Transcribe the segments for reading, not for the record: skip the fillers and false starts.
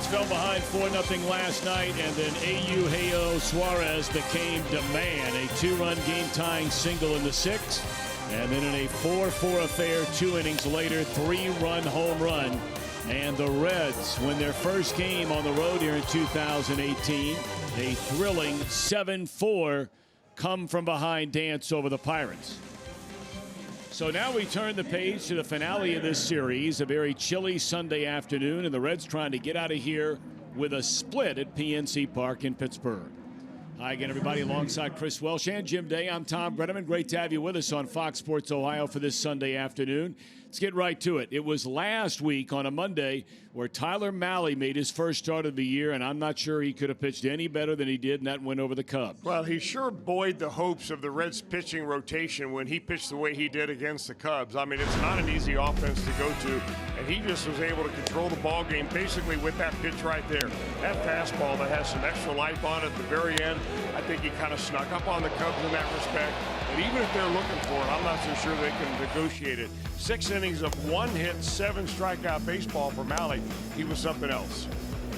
fell behind 4-0 last night, and then Eugenio Suarez became demand. A 2-run game-tying single in the 6th, and then in a 4-4 affair 2 innings later, 3-run home run. And the Reds win their first game on the road here in 2018. A thrilling 7-4 come-from-behind dance over the Pirates. So now we turn the page to the finale of this series, a very chilly Sunday afternoon, and the Reds trying to get out of here with a split at PNC Park in Pittsburgh. Hi again, everybody, alongside Chris Welsh and Jim Day. I'm Tom Brenneman. Great to have you with us on Fox Sports Ohio for this Sunday afternoon. Let's get right to it. It was last week on a Monday where Tyler Mahle made his first start of the year, and I'm not sure he could have pitched any better than he did in that win over the Cubs. Well, he sure buoyed the hopes of the Reds pitching rotation when he pitched the way he did against the Cubs. I mean, it's not an easy offense to go to, and he just was able to control the ball game basically with that pitch right there. That fastball that has some extra life on it at the very end, I think he kind of snuck up on the Cubs in that respect. And even if they're looking for it, I'm not so sure they can negotiate it. 6 innings of 1 hit, 7 strikeout baseball for Mahle. He was something else.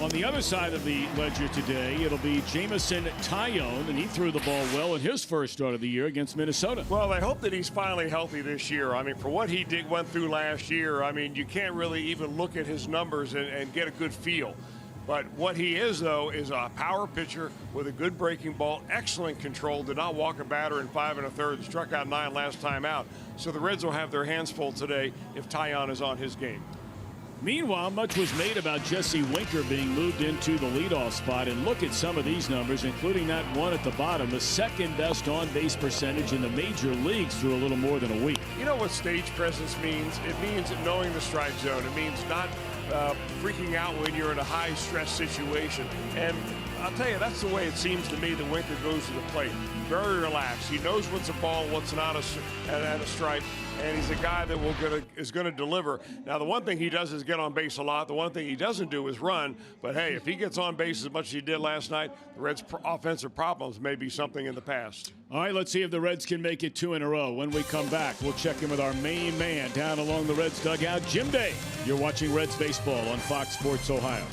On the other side of the ledger today, it'll be Jameson Taillon, and he threw the ball well in his first start of the year against Minnesota. Well, I hope that he's finally healthy this year. I mean, for what he went through last year, I mean, you can't really even look at his numbers and get a good feel. But what he is, though, is a power pitcher with a good breaking ball, excellent control, did not walk a batter in 5 1/3, struck out 9 last time out. So the Reds will have their hands full today if Taillon is on his game. Meanwhile, much was made about Jesse Winker being moved into the leadoff spot, and look at some of these numbers, including that one at the bottom, the second best on-base percentage in the major leagues through a little more than a week. You know what stage presence means? It means knowing the strike zone. It means not freaking out when you're in a high-stress situation. And I'll tell you, that's the way it seems to me that Winker goes to the plate. Very relaxed. He knows what's a ball, what's not at a strike, and he's a guy that is going to deliver. Now, the one thing he does is get on base a lot. The one thing he doesn't do is run. But, hey, if he gets on base as much as he did last night, the Reds' offensive problems may be something in the past. All right, let's see if the Reds can make it 2 in a row. When we come back, we'll check in with our main man down along the Reds dugout, Jim Day. You're watching Reds Baseball on Fox Sports Ohio.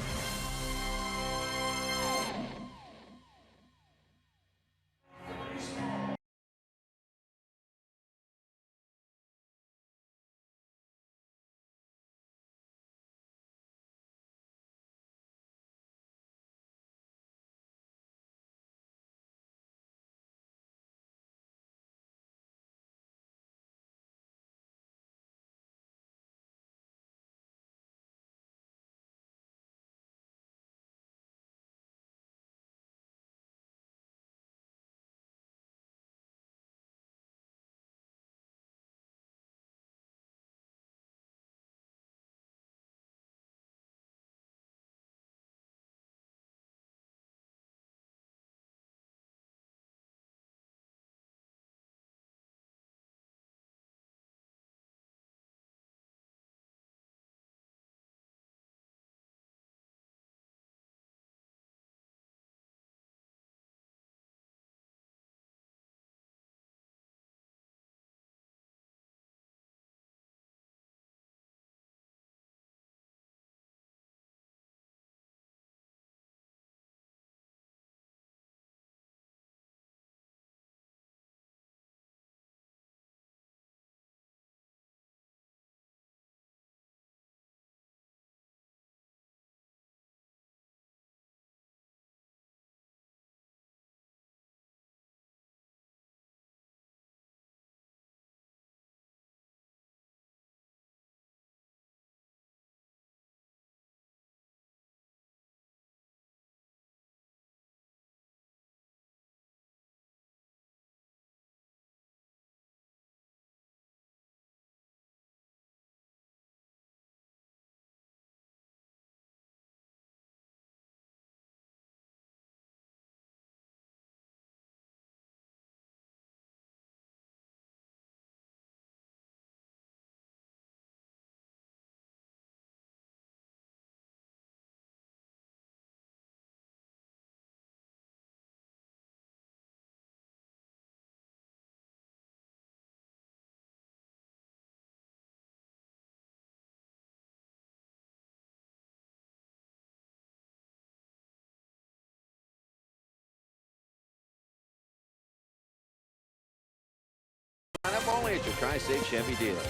Tri-State Chevy dealer.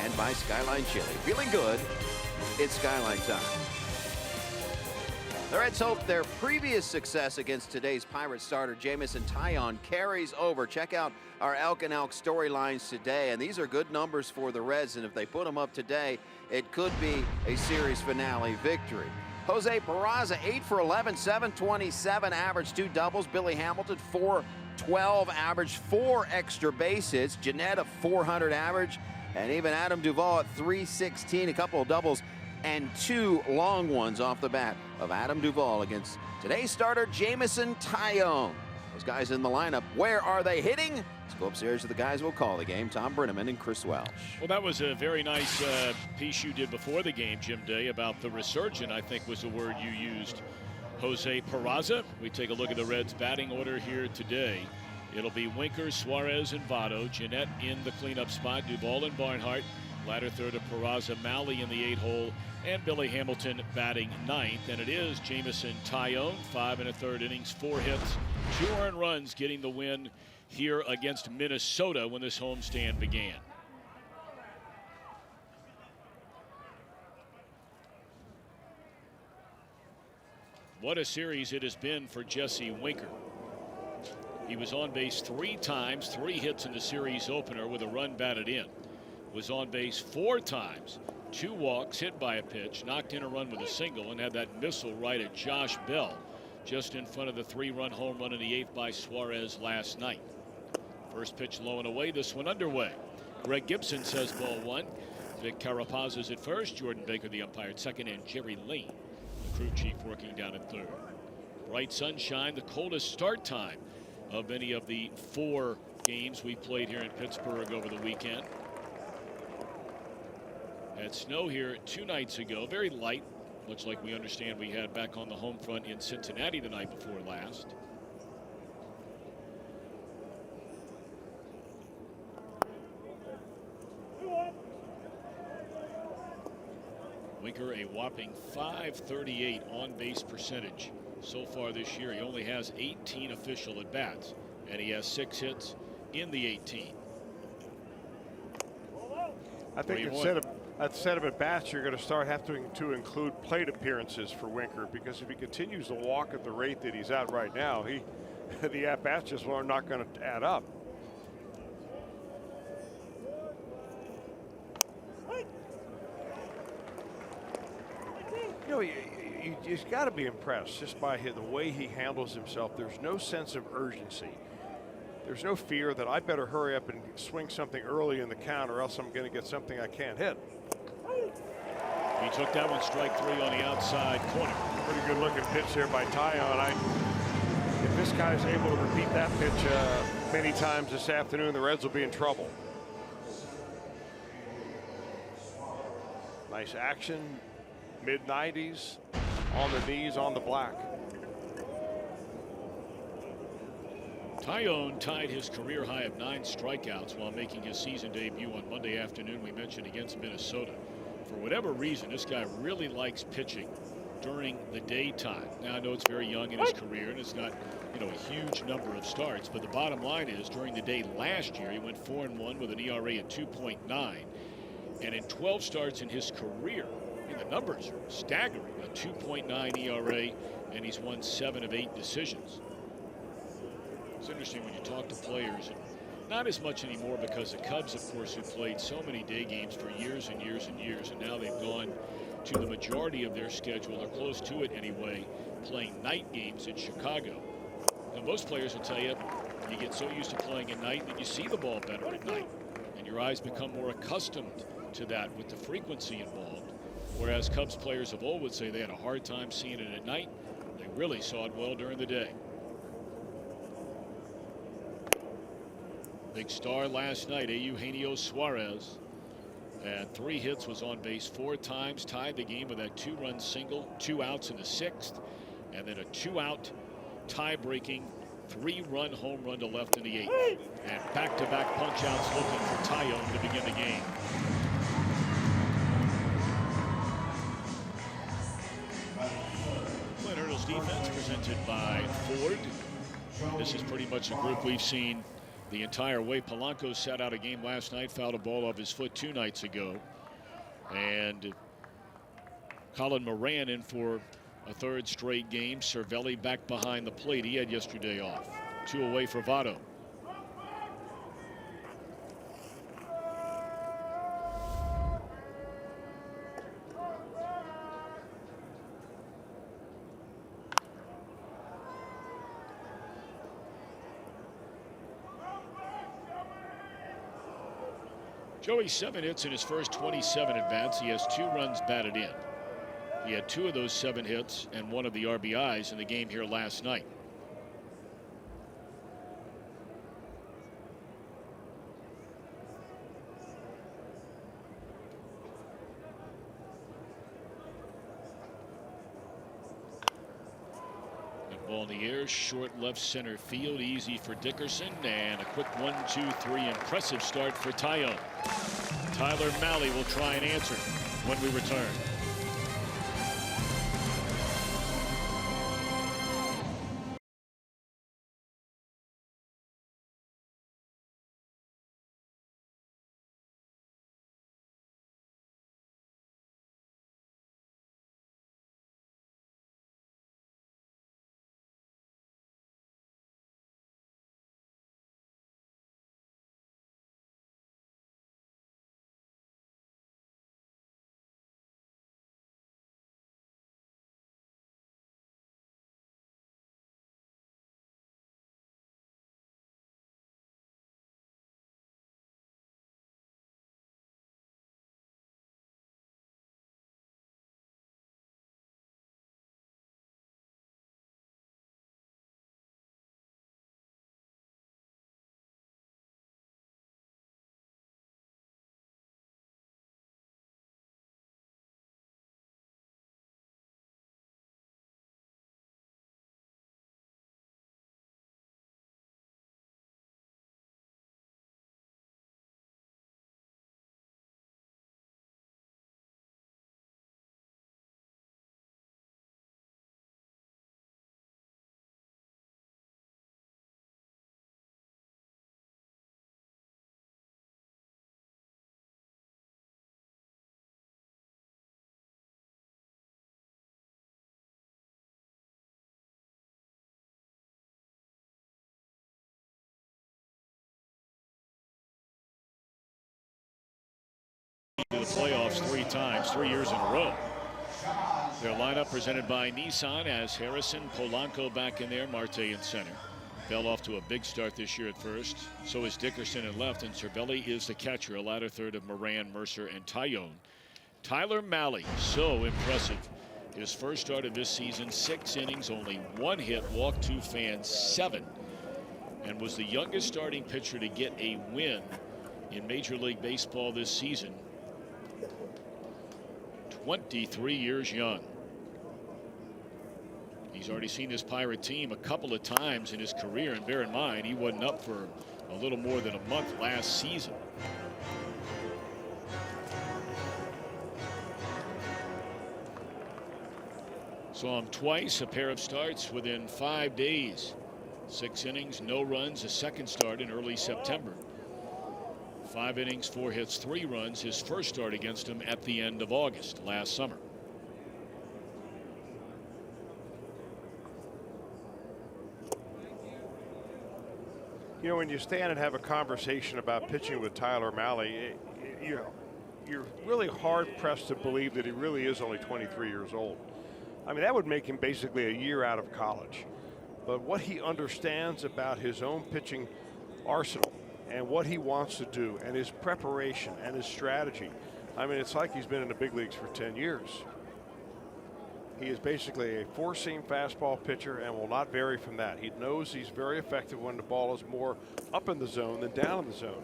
And by Skyline Chili. Feeling good? It's Skyline time. The Reds hope their previous success against today's Pirate starter, Jamison Taillon, carries over. Check out our Elk and Elk storylines today, and these are good numbers for the Reds, and if they put them up today, it could be a series finale victory. Jose Peraza, 8 for 11, 727, averaged 2 doubles. Billy Hamilton, 412, averaged 4 extra base hits. Jeanette, a 400 average, and even Adam Duvall at 316, a couple of doubles and 2 long ones off the bat of Adam Duvall against today's starter, Jamison Taillon. Those guys in the lineup, where are they hitting? Let's go upstairs to the guys who will call the game, Tom Brenneman and Chris Welsh. Well, that was a very nice piece you did before the game, Jim Day, about the resurgent, I think was the word you used, Jose Peraza. We take a look at the Reds' batting order here today. It'll be Winker, Suarez, and Votto. Jeanette in the cleanup spot, Duvall and Barnhart. Latter third of Peraza, Malley in the 8-hole, and Billy Hamilton batting 9th. And it is Jamison Taillon, 5 1/3 innings, 4 hits, 2 earned runs, getting the win here against Minnesota when this homestand began. What a series it has been for Jesse Winker. He was on base 3 times, 3 hits in the series opener with a run batted in. Was on base 4 times, 2 walks, hit by a pitch, knocked in a run with a single, and had that missile right at Josh Bell, just in front of the 3-run home run in the 8th by Suarez last night. First pitch low and away, this one underway. Greg Gibson says ball 1. Vic Carapaz is at first, Jordan Baker the umpire at second, and Jerry Lane, the crew chief, working down at third. Bright sunshine, the coldest start time of any of the 4 games we played here in Pittsburgh over the weekend. Had snow here 2 nights ago, very light, much like we understand we had back on the home front in Cincinnati the night before last. Winker a whopping .538 on base percentage so far this year. He only has 18 official at bats, and he has 6 hits in the 18. I think instead of at bats, you're going to start having to include plate appearances for Winker, because if he continues to walk at the rate that he's at right now, the at bats just are not going to add up. You know, you've got to be impressed just by the way he handles himself. There's no sense of urgency. There's no fear that I better hurry up and swing something early in the count, or else I'm going to get something I can't hit. He took that one, strike 3 on the outside corner. Pretty good looking pitch there by Taillon. If this guy's able to repeat that pitch many times this afternoon, the Reds will be in trouble. Nice action, mid-90s, on the knees, on the black. Taillon tied his career high of 9 strikeouts while making his season debut on Monday afternoon, we mentioned, against Minnesota. For whatever reason, this guy really likes pitching during the daytime. Now, I know it's very young in his career, and it's not, a huge number of starts, but the bottom line is, during the day last year, he went 4-1 with an ERA at 2.9, and in 12 starts in his career, the numbers are staggering. A 2.9 ERA, and he's won 7 of 8 decisions. It's interesting when you talk to players, and not as much anymore because the Cubs, of course, who played so many day games for years and years and years, and now they've gone to the majority of their schedule, or close to it anyway, playing night games in Chicago. And most players will tell you, you get so used to playing at night that you see the ball better at night, and your eyes become more accustomed to that with the frequency involved. Whereas Cubs players of old would say they had a hard time seeing it at night. They really saw it well during the day. Big star last night, Eugenio Suarez had 3 hits, was on base 4 times, tied the game with that 2-run single, 2 outs in the 6th, and then a 2-out tie-breaking 3-run home run to left in the 8th. And back-to-back punch-outs looking for Taillon to begin the game. Flint Hurdle's defense presented by Ford. This is pretty much a group we've seen the entire way. Polanco sat out a game last night, fouled a ball off his foot 2 nights ago. And Colin Moran in for a 3rd straight game. Cervelli back behind the plate. He had yesterday off. 2 away for Votto. Joey 7 hits in his first 27 at bats. He has 2 runs batted in. He had 2 of those 7 hits and 1 of the RBIs in the game here last night. That ball in the air, short left center field, easy for Dickerson, and a quick 1-2-3 impressive start for Taillon. Tyler Mahle will try and answer when we return. To the playoffs 3 times, 3 years in a row. Their lineup presented by Nissan as Harrison, Polanco back in there, Marte in center. Bell off to a big start this year at first. So is Dickerson in left, and Cervelli is the catcher. A latter third of Moran, Mercer, and Taillon. Tyler Mahle, so impressive. His first start of this season, 6 innings, only 1 hit, walked 2 fans, 7. And was the youngest starting pitcher to get a win in Major League Baseball this season. 23 years young. He's already seen this Pirate team a couple of times in his career, and bear in mind he wasn't up for a little more than a month last season. Saw him twice, a pair of starts within 5 days. 6 innings, no runs, a second start in early September. 5 innings, 4 hits, 3 runs, his first start against him at the end of August last summer. You know, when you stand and have a conversation about pitching with Tyler Mahle, you're really hard pressed to believe that he really is only 23 years old. I mean, that would make him basically a year out of college. But what he understands about his own pitching arsenal and what he wants to do and his preparation and his strategy, I mean, it's like he's been in the big leagues for 10 years. He is basically a 4-seam fastball pitcher and will not vary from that. He knows he's very effective when the ball is more up in the zone than down in the zone.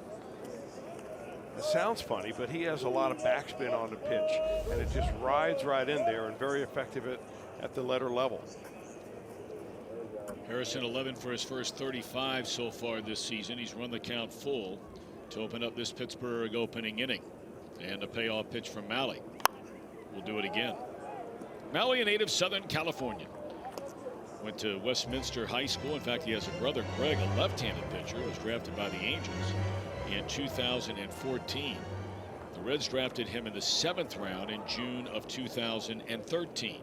It sounds funny, but he has a lot of backspin on the pitch, and it just rides right in there and very effective at the letter level. Harrison 11 for his first 35 so far this season. He's run the count full to open up this Pittsburgh opening inning. And a payoff pitch from Mahle. We'll do it again. Mahle, a native Southern California. Went to Westminster High School. In fact, he has a brother, Greg, a left-handed pitcher, who was drafted by the Angels in 2014. The Reds drafted him in the 7th round in June of 2013.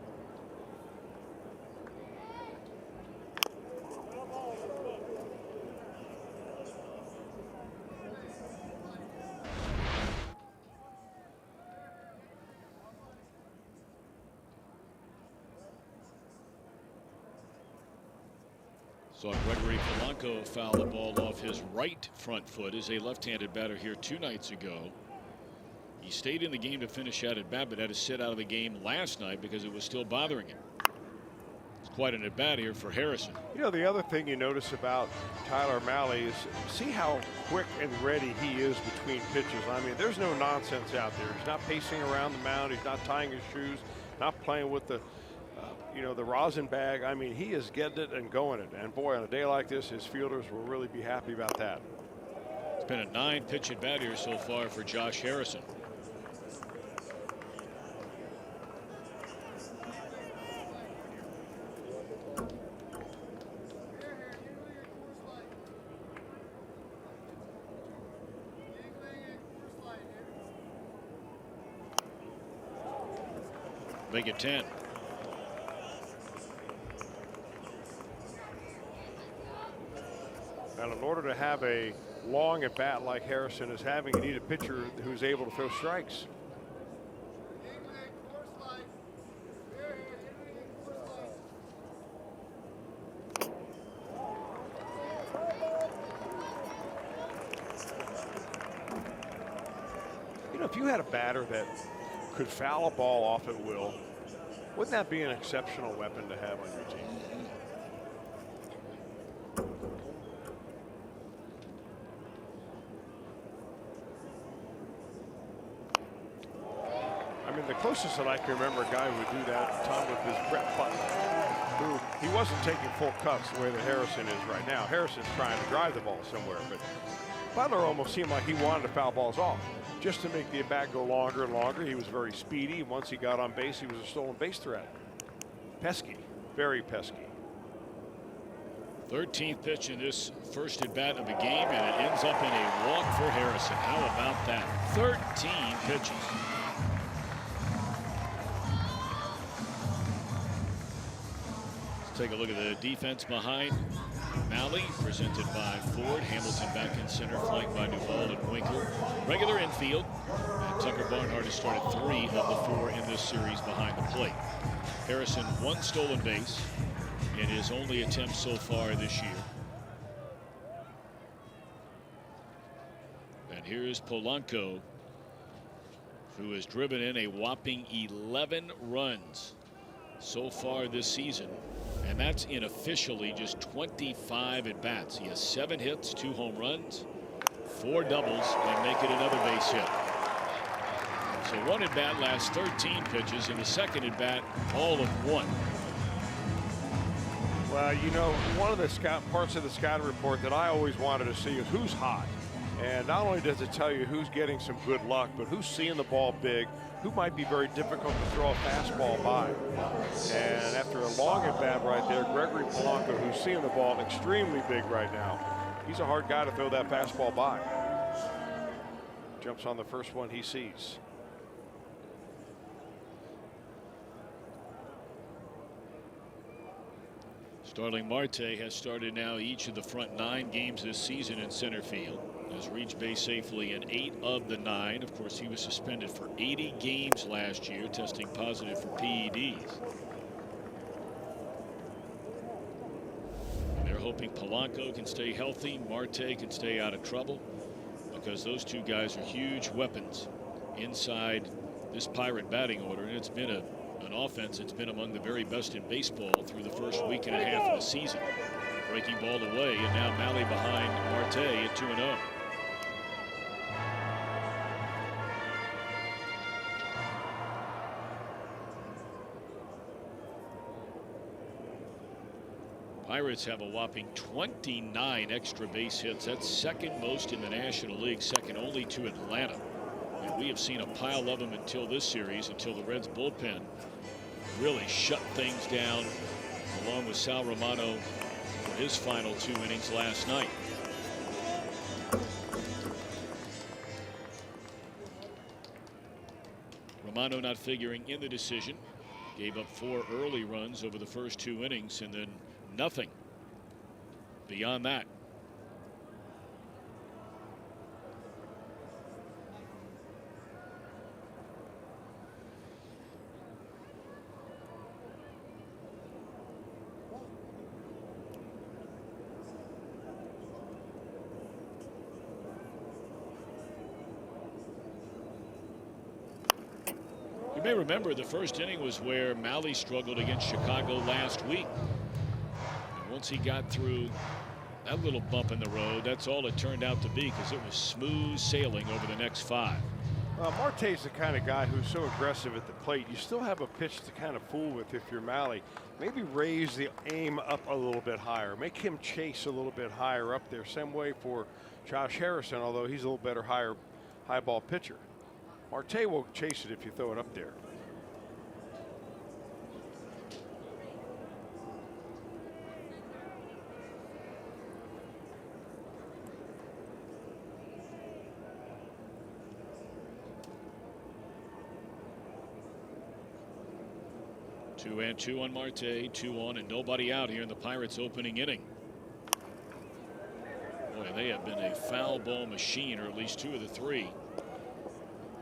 Saw Gregory Polanco foul the ball off his right front foot as a left-handed batter here 2 nights ago. He stayed in the game to finish out at bat, but had to sit out of the game last night because it was still bothering him. It's quite an at-bat here for Harrison. You know, the other thing you notice about Tyler O'Malley is see how quick and ready he is between pitches. I mean, there's no nonsense out there. He's not pacing around the mound. He's not tying his shoes, not playing with the the rosin bag. I mean, he is getting it and going it. And boy, on a day like this, his fielders will really be happy about that. It's been a 9-pitch at bat here so far for Josh Harrison. Make it 10. And in order to have a long at bat like Harrison is having, you need a pitcher who's able to throw strikes. You know, if you had a batter that could foul a ball off at will, wouldn't that be an exceptional weapon to have on your team? I mean, the closest that I can remember a guy who would do that, Tom, was Brett Butler, who he wasn't taking full cuts the way that Harrison is right now. Harrison's trying to drive the ball somewhere, but Butler almost seemed like he wanted to foul balls off just to make the at-bat go longer and longer. He was very speedy. Once he got on base, he was a stolen base threat. Pesky, very pesky. 13th pitch in this first at bat of the game, and it ends up in a walk for Harrison. How about that? 13 pitches. Let's take a look at the defense behind Malley, presented by Ford. Hamilton back in center, flanked by Duvall and Winkler. Regular infield. And Tucker Barnhart has started 3 of the 4 in this series behind the plate. Harrison 1 stolen base in his only attempt so far this year. And here's Polanco, who has driven in a whopping 11 runs so far this season. And that's in officially just 25 at-bats. He has 7 hits, 2 home runs, 4 doubles, and make it another base hit. So 1 at-bat lasts 13 pitches, and the second at-bat, all of 1. Well, you know, one of the parts of the scouting report that I always wanted to see is who's hot. And not only does it tell you who's getting some good luck, but who's seeing the ball big, who might be very difficult to throw a fastball by. And after a long at bat right there, Gregory Polanco, who's seeing the ball extremely big right now, he's a hard guy to throw that fastball by. Jumps on the first one he sees. Starling Marte has started now each of the front 9 games this season in center field. Has reached base safely in 8 of the 9. Of course, he was suspended for 80 games last year, testing positive for PEDs. And they're hoping Polanco can stay healthy, Marte can stay out of trouble, because those 2 guys are huge weapons inside this Pirate batting order. And it's been an offense that's been among the very best in baseball through the first week and a half of the season. Breaking ball away, and now Malley behind Marte at 2-0. Pirates have a whopping 29 extra base hits. That's second most in the National League, second only to Atlanta. And we have seen a pile of them until this series, until the Reds bullpen really shut things down along with Sal Romano for his final 2 innings last night. Romano not figuring in the decision. Gave up 4 early runs over the first 2 innings and then nothing beyond that. You may remember the first inning was where Mahle struggled against Chicago last week. And once he got through that little bump in the road, that's all it turned out to be, because it was smooth sailing over the next 5. Marte's the kind of guy who's so aggressive at the plate. You still have a pitch to kind of fool with if you're Mahle. Maybe raise the aim up a little bit higher. Make him chase a little bit higher up there. Same way for Josh Harrison, although he's a little better high ball pitcher. Marte will chase it if you throw it up there. Two and two on Marte, 2 on and nobody out here in the Pirates' opening inning. Boy, they have been a foul ball machine, or at least 2 of the 3.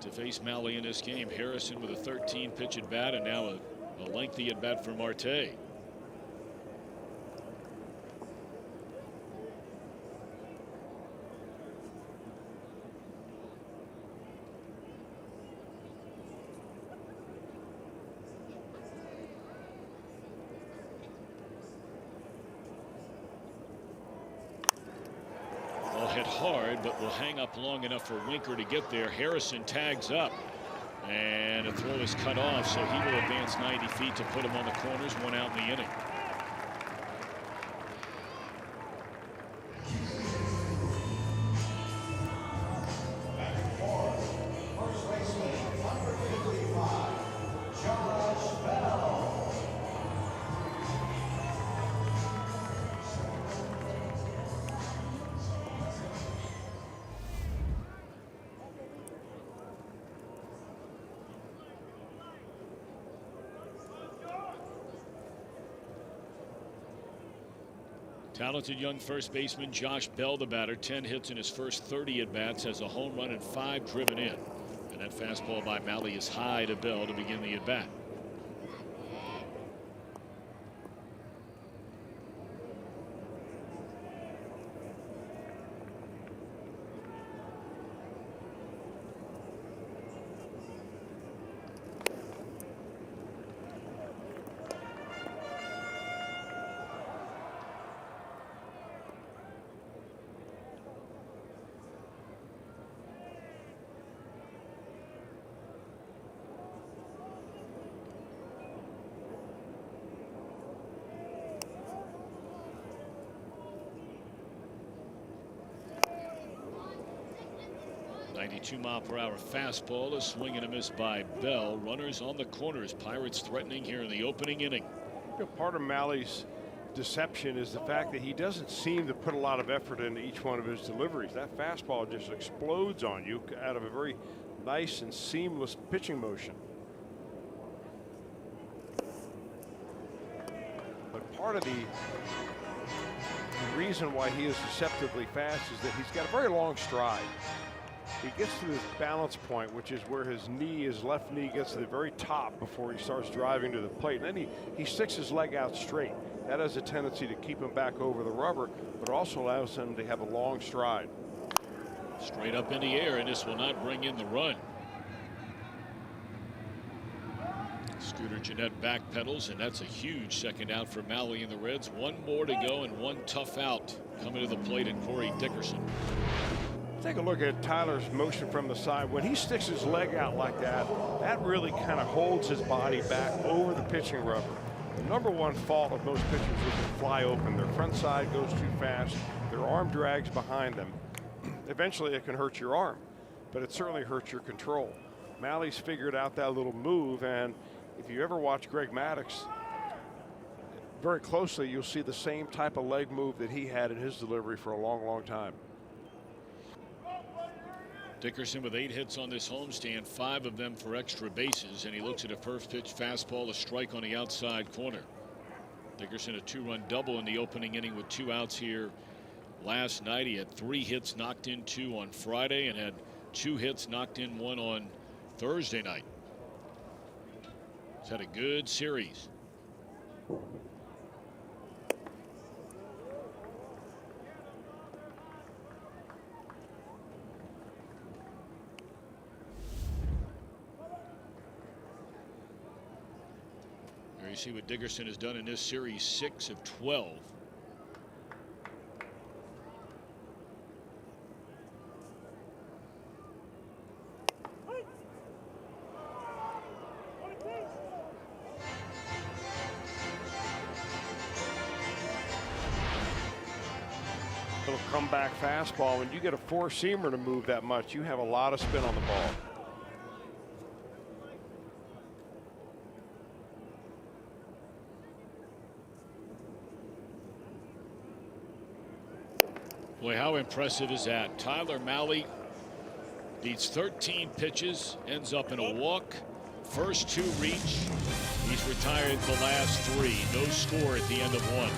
To face Mahle in this game. Harrison with a 13 pitch at bat, and now a lengthy at bat for Marte. Hit hard, but will hang up long enough for Winker to get there. Harrison tags up, and a throw is cut off, so he will advance 90 feet to put him on the corners. 1 out in the inning. Talented young first baseman Josh Bell, the batter. 10 hits in his first 30 at bats, has a home run and 5 driven in. And that fastball by Mahle is high to Bell to begin the at bat. .92-mile-per-hour fastball, a swing and a miss by Bell. Runners on the corners. Pirates threatening here in the opening inning. You know, part of Mahle's deception is the fact that he doesn't seem to put a lot of effort into each one of his deliveries. That fastball just explodes on you out of a very nice and seamless pitching motion. But part of the reason why he is deceptively fast is that he's got a very long stride. He gets to this balance point, which is where his left knee gets to the very top before he starts driving to the plate. And then he sticks his leg out straight. That has a tendency to keep him back over the rubber, but also allows him to have a long stride. Straight up in the air, and this will not bring in the run. Scooter Gennett back pedals, and that's a huge second out for Mahle and the Reds. 1 more to go and 1 tough out coming to the plate in Corey Dickerson. Take a look at Tyler's motion from the side. When he sticks his leg out like that, that really kind of holds his body back over the pitching rubber. The #1 fault of most pitchers is to fly open. Their front side goes too fast. Their arm drags behind them. Eventually it can hurt your arm, but it certainly hurts your control. Mahle's figured out that little move, and if you ever watch Greg Maddux, very closely, you'll see the same type of leg move that he had in his delivery for a long, long time. Dickerson with 8 hits on this homestand, 5 of them for extra bases, and he looks at a first pitch fastball, a strike on the outside corner. Dickerson a 2-run double in the opening inning with 2 outs here last night. He had 3 hits, knocked in 2 on Friday, and had 2 hits, knocked in 1 on Thursday night. He's had a good series. There you see what Dickerson has done in this series, 6 of 12. Little comeback fastball. When you get a 4-seamer to move that much, you have a lot of spin on the ball. Boy, how impressive is that? Tyler Mahle needs 13 pitches, ends up in a walk. First 2 reach. He's retired the last 3. No score at the end of 1.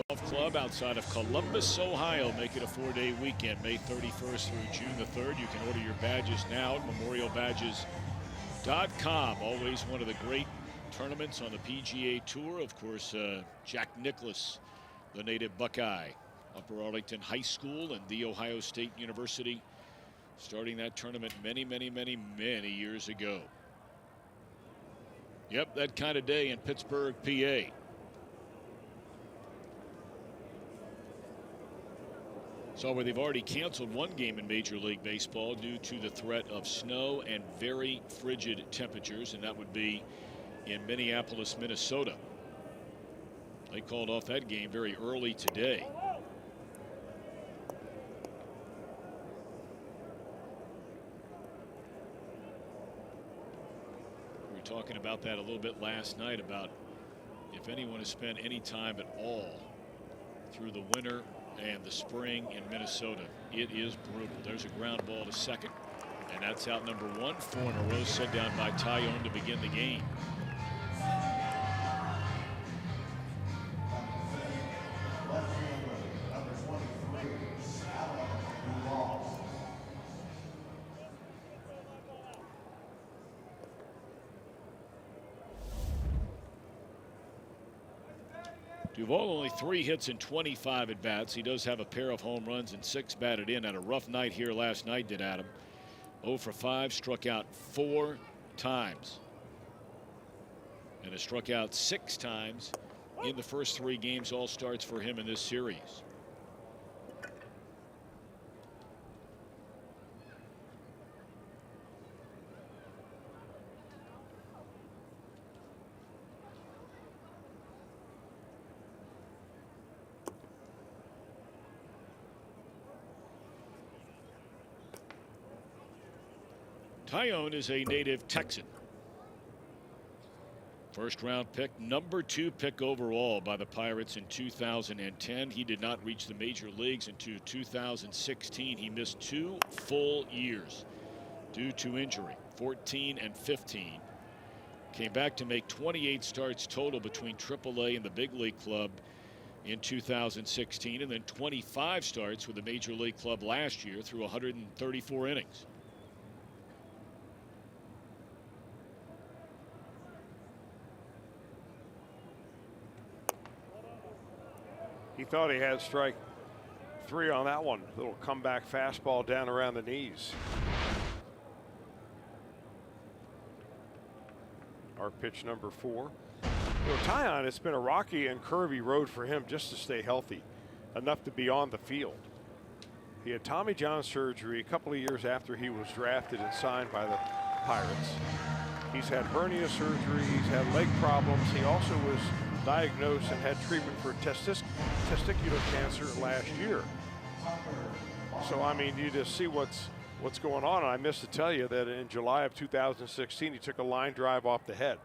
Golf Club outside of Columbus, Ohio. Make it a 4-day weekend, May 31st through June the 3rd. You can order your badges now at memorialbadges.com. Always one of the great tournaments on the PGA Tour. Of course, Jack Nicklaus, the native Buckeye, Upper Arlington High School and The Ohio State University, starting that tournament many, many, many, many years ago. Yep, that kind of day in Pittsburgh, PA. So where they've already canceled 1 game in Major League Baseball due to the threat of snow and very frigid temperatures, and that would be in Minneapolis, Minnesota. They called off that game very early today. We were talking about that a little bit last night, about if anyone has spent any time at all through the winter and the spring in Minnesota, it is brutal. There's a ground ball to second, and that's out number 1. 4 in a row set down by Tyone to begin the game. Duvall only 3 hits and 25 at-bats. He does have a pair of home runs and 6 batted in. Had a rough night here last night, did Adam. 0 for 5, struck out 4 times. And has struck out 6 times in the first 3 games. All starts for him in this series. Taillon is a native Texan. First round pick, number 2 pick overall by the Pirates in 2010. He did not reach the major leagues until 2016. He missed 2 full years due to injury, 14 and 15. Came back to make 28 starts total between AAA and the big league club in 2016, and then 25 starts with the major league club last year through 134 innings. He thought he had strike 3 on that one. Little comeback fastball down around the knees. Our pitch number 4. Taillon, it's been a rocky and curvy road for him just to stay healthy, enough to be on the field. He had Tommy John surgery a couple of years after he was drafted and signed by the Pirates. He's had hernia surgery, he's had leg problems. He also was diagnosed and had treatment for testicular cancer last year. So I mean, you just see what's going on. And I missed to tell you that in July of 2016 he took a line drive off the head.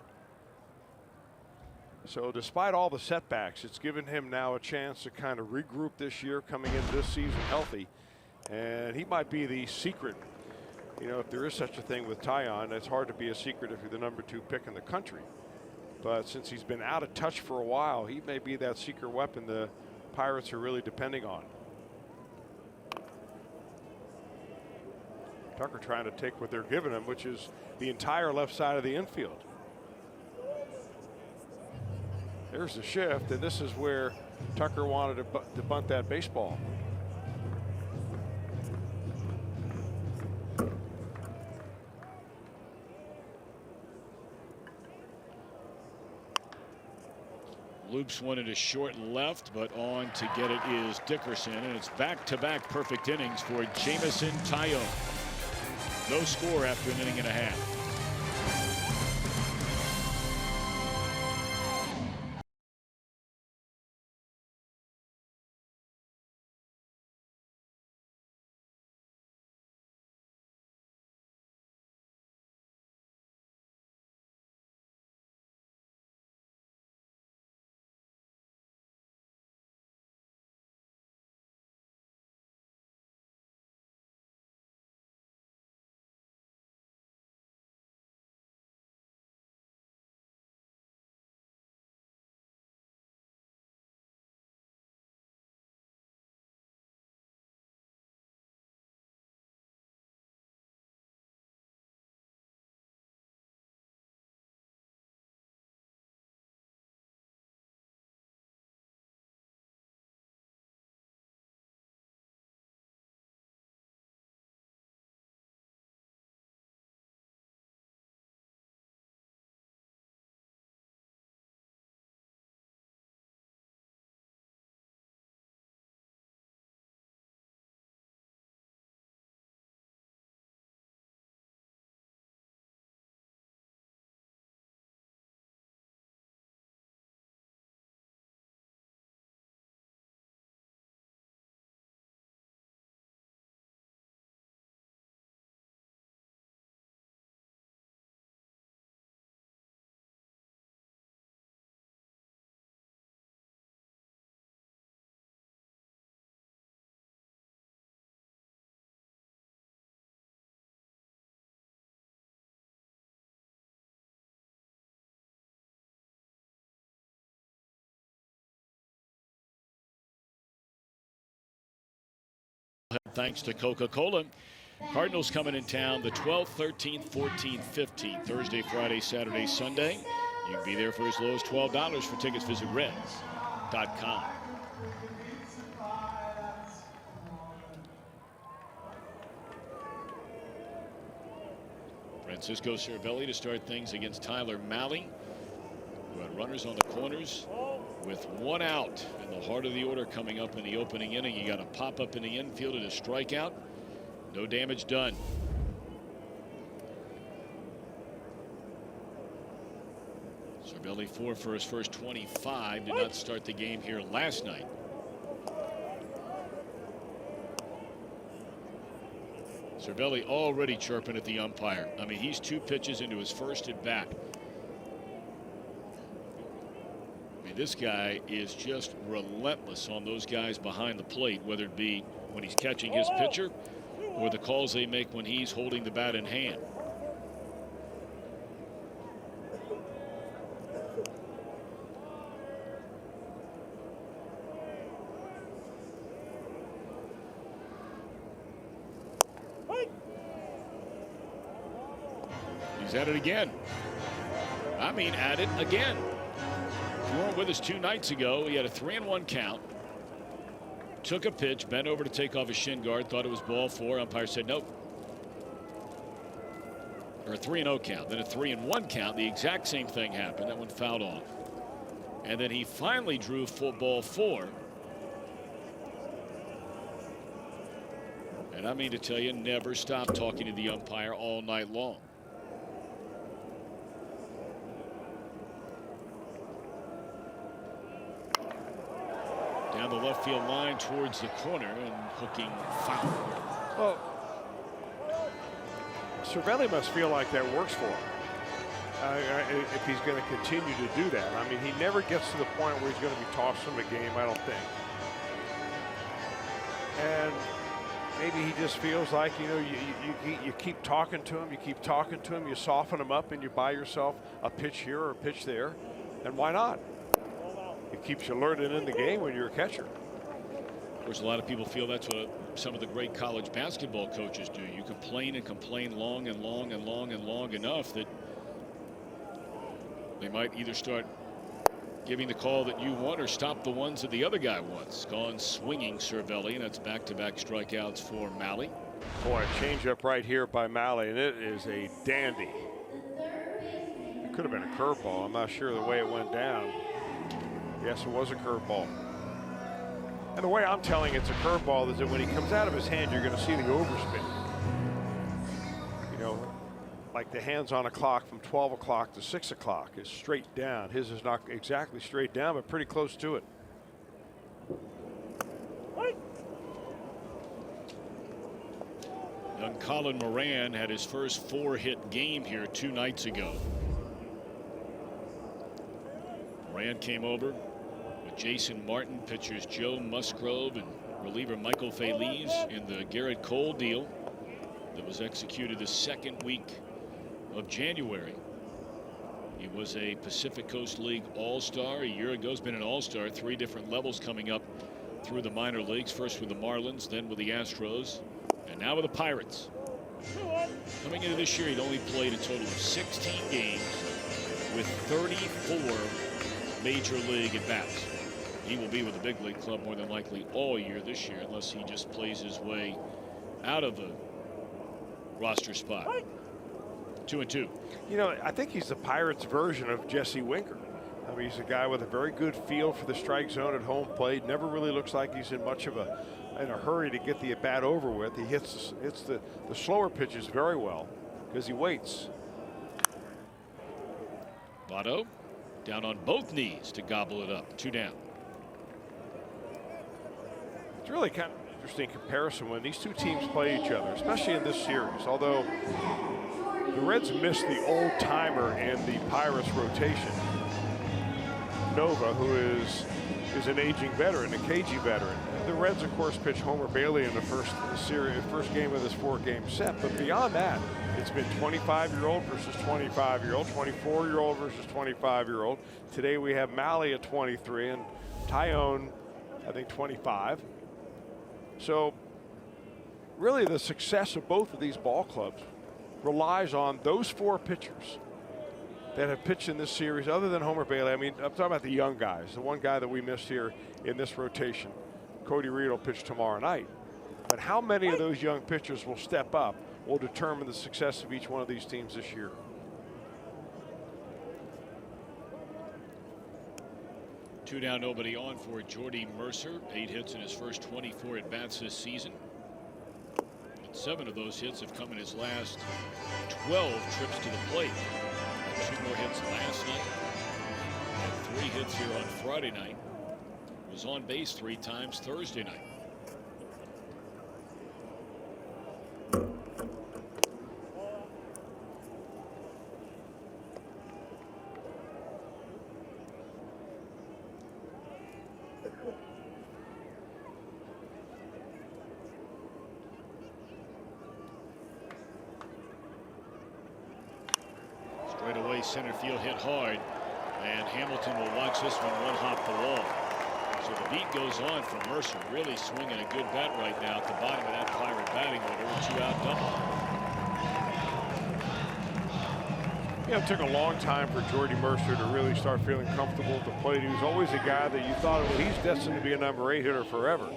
So despite all the setbacks, it's given him now a chance to kind of regroup this year, coming into this season healthy. And he might be the secret. You know, if there is such a thing with Taillon, it's hard to be a secret if you're the number 2 pick in the country. But since he's been out of touch for a while, he may be that secret weapon the Pirates are really depending on. Tucker trying to take what they're giving him, which is the entire left side of the infield. There's the shift, and this is where Tucker wanted to bunt that baseball. Loops one into short left, but on to get it is Dickerson, and it's back-to-back perfect innings for Jameson Taillon. No score after an inning and a half. Thanks to Coca-Cola. Cardinals coming in town the 12th, 13th, 14th, 15th, Thursday, Friday, Saturday, Sunday. You can be there for as low as $12 for tickets. Visit Reds.com. Francisco Cervelli to start things against Tyler Malley, who had runners on the corners with one out in the heart of the order coming up in the opening inning. He got a pop up in the infield and a strikeout. No damage done. Cervelli 4 for his first 25. Did not start the game here last night. Cervelli already chirping at the umpire. I mean, he's 2 pitches into his first at bat. I mean, this guy is just relentless on those guys behind the plate, whether it be when he's catching his pitcher or the calls they make when he's holding the bat in hand. He's at it again. I mean, at it again. If you weren't with us 2 nights ago, he had a 3-1 count. Took a pitch, bent over to take off his shin guard, thought it was ball 4. Umpire said nope. Or a 3-0 count. Then a 3-1 count. The exact same thing happened. That one fouled off. And then he finally drew full ball 4. And I mean to tell you, never stop talking to the umpire all night long. Down the left field line towards the corner and hooking foul. Well, Cervelli must feel like that works for him. If he's going to continue to do that. I mean, he never gets to the point where he's going to be tossed from the game, I don't think. And maybe he just feels like, you know, you keep talking to him, you soften him up, and you buy yourself a pitch here or a pitch there. And why not? It keeps you alerted in the game when you're a catcher. Of course, a lot of people feel that's what some of the great college basketball coaches do. You complain and complain long and long and long and long enough that they might either start giving the call that you want or stop the ones that the other guy wants. Gone swinging Cervelli, and that's back-to-back strikeouts for Malley. Boy, a changeup right here by Malley, and it is a dandy. It could have been a curveball. I'm not sure the way it went down. Yes, it was a curveball. And the way I'm telling it's a curveball is that when he comes out of his hand, you're going to see the overspin. You know, like the hands on a clock from 12 o'clock to 6 o'clock is straight down. His is not exactly straight down, but pretty close to it. Young Colin Moran had his first 4-hit game here 2 nights ago. Moran came over with Jason Martin, pitchers Joe Musgrove, and reliever Michael Feliz in the Garrett Cole deal that was executed the 2nd week of January. He was a Pacific Coast League All-Star a year ago. He's been an All-Star, 3 different levels coming up through the minor leagues. First with the Marlins, then with the Astros, and now with the Pirates. Coming into this year, he'd only played a total of 16 games with 34 major league at bats. He will be with the big league club more than likely all year this year, unless he just plays his way out of the roster spot. 2-2. You know, I think he's the Pirates version of Jesse Winker. I mean, he's a guy with a very good feel for the strike zone at home plate. Never really looks like he's in much of a hurry to get the at bat over with. He hits the slower pitches very well because he waits. Votto down on both knees to gobble it up. 2 down. It's really kind of interesting comparison when these two teams play each other, especially in this series. Although the Reds missed the old timer in the Pirates rotation, Nova, who is an aging veteran, a cagey veteran. The Reds, of course, pitched Homer Bailey in the first game of this 4-game set. But beyond that, it's been 25-year-old versus 25-year-old, 24-year-old versus 25-year-old. Today we have Malley at 23 and Tyone, I think, 25. So really the success of both of these ball clubs relies on those 4 pitchers that have pitched in this series other than Homer Bailey. I mean, I'm talking about the young guys. The one guy that we missed here in this rotation, Cody Reed, will pitch tomorrow night. But how many of those young pitchers will step up will determine the success of each one of these teams this year. Two down, nobody on for Jordy Mercer. 8 hits in his first 24 at-bats this season. And 7 of those hits have come in his last 12 trips to the plate. Had 2 more hits last night. Had 3 hits here on Friday night. Was on base 3 times Thursday night. Straightaway center field hit hard, and Hamilton will watch this one hop the wall. So the beat goes on for Mercer, really swinging a good bat right now at the bottom of that Pirate batting order. A 2-out double. You know, it took a long time for Jordy Mercer to really start feeling comfortable at the plate. He was always a guy that you thought, well, he's destined to be a number 8 hitter forever.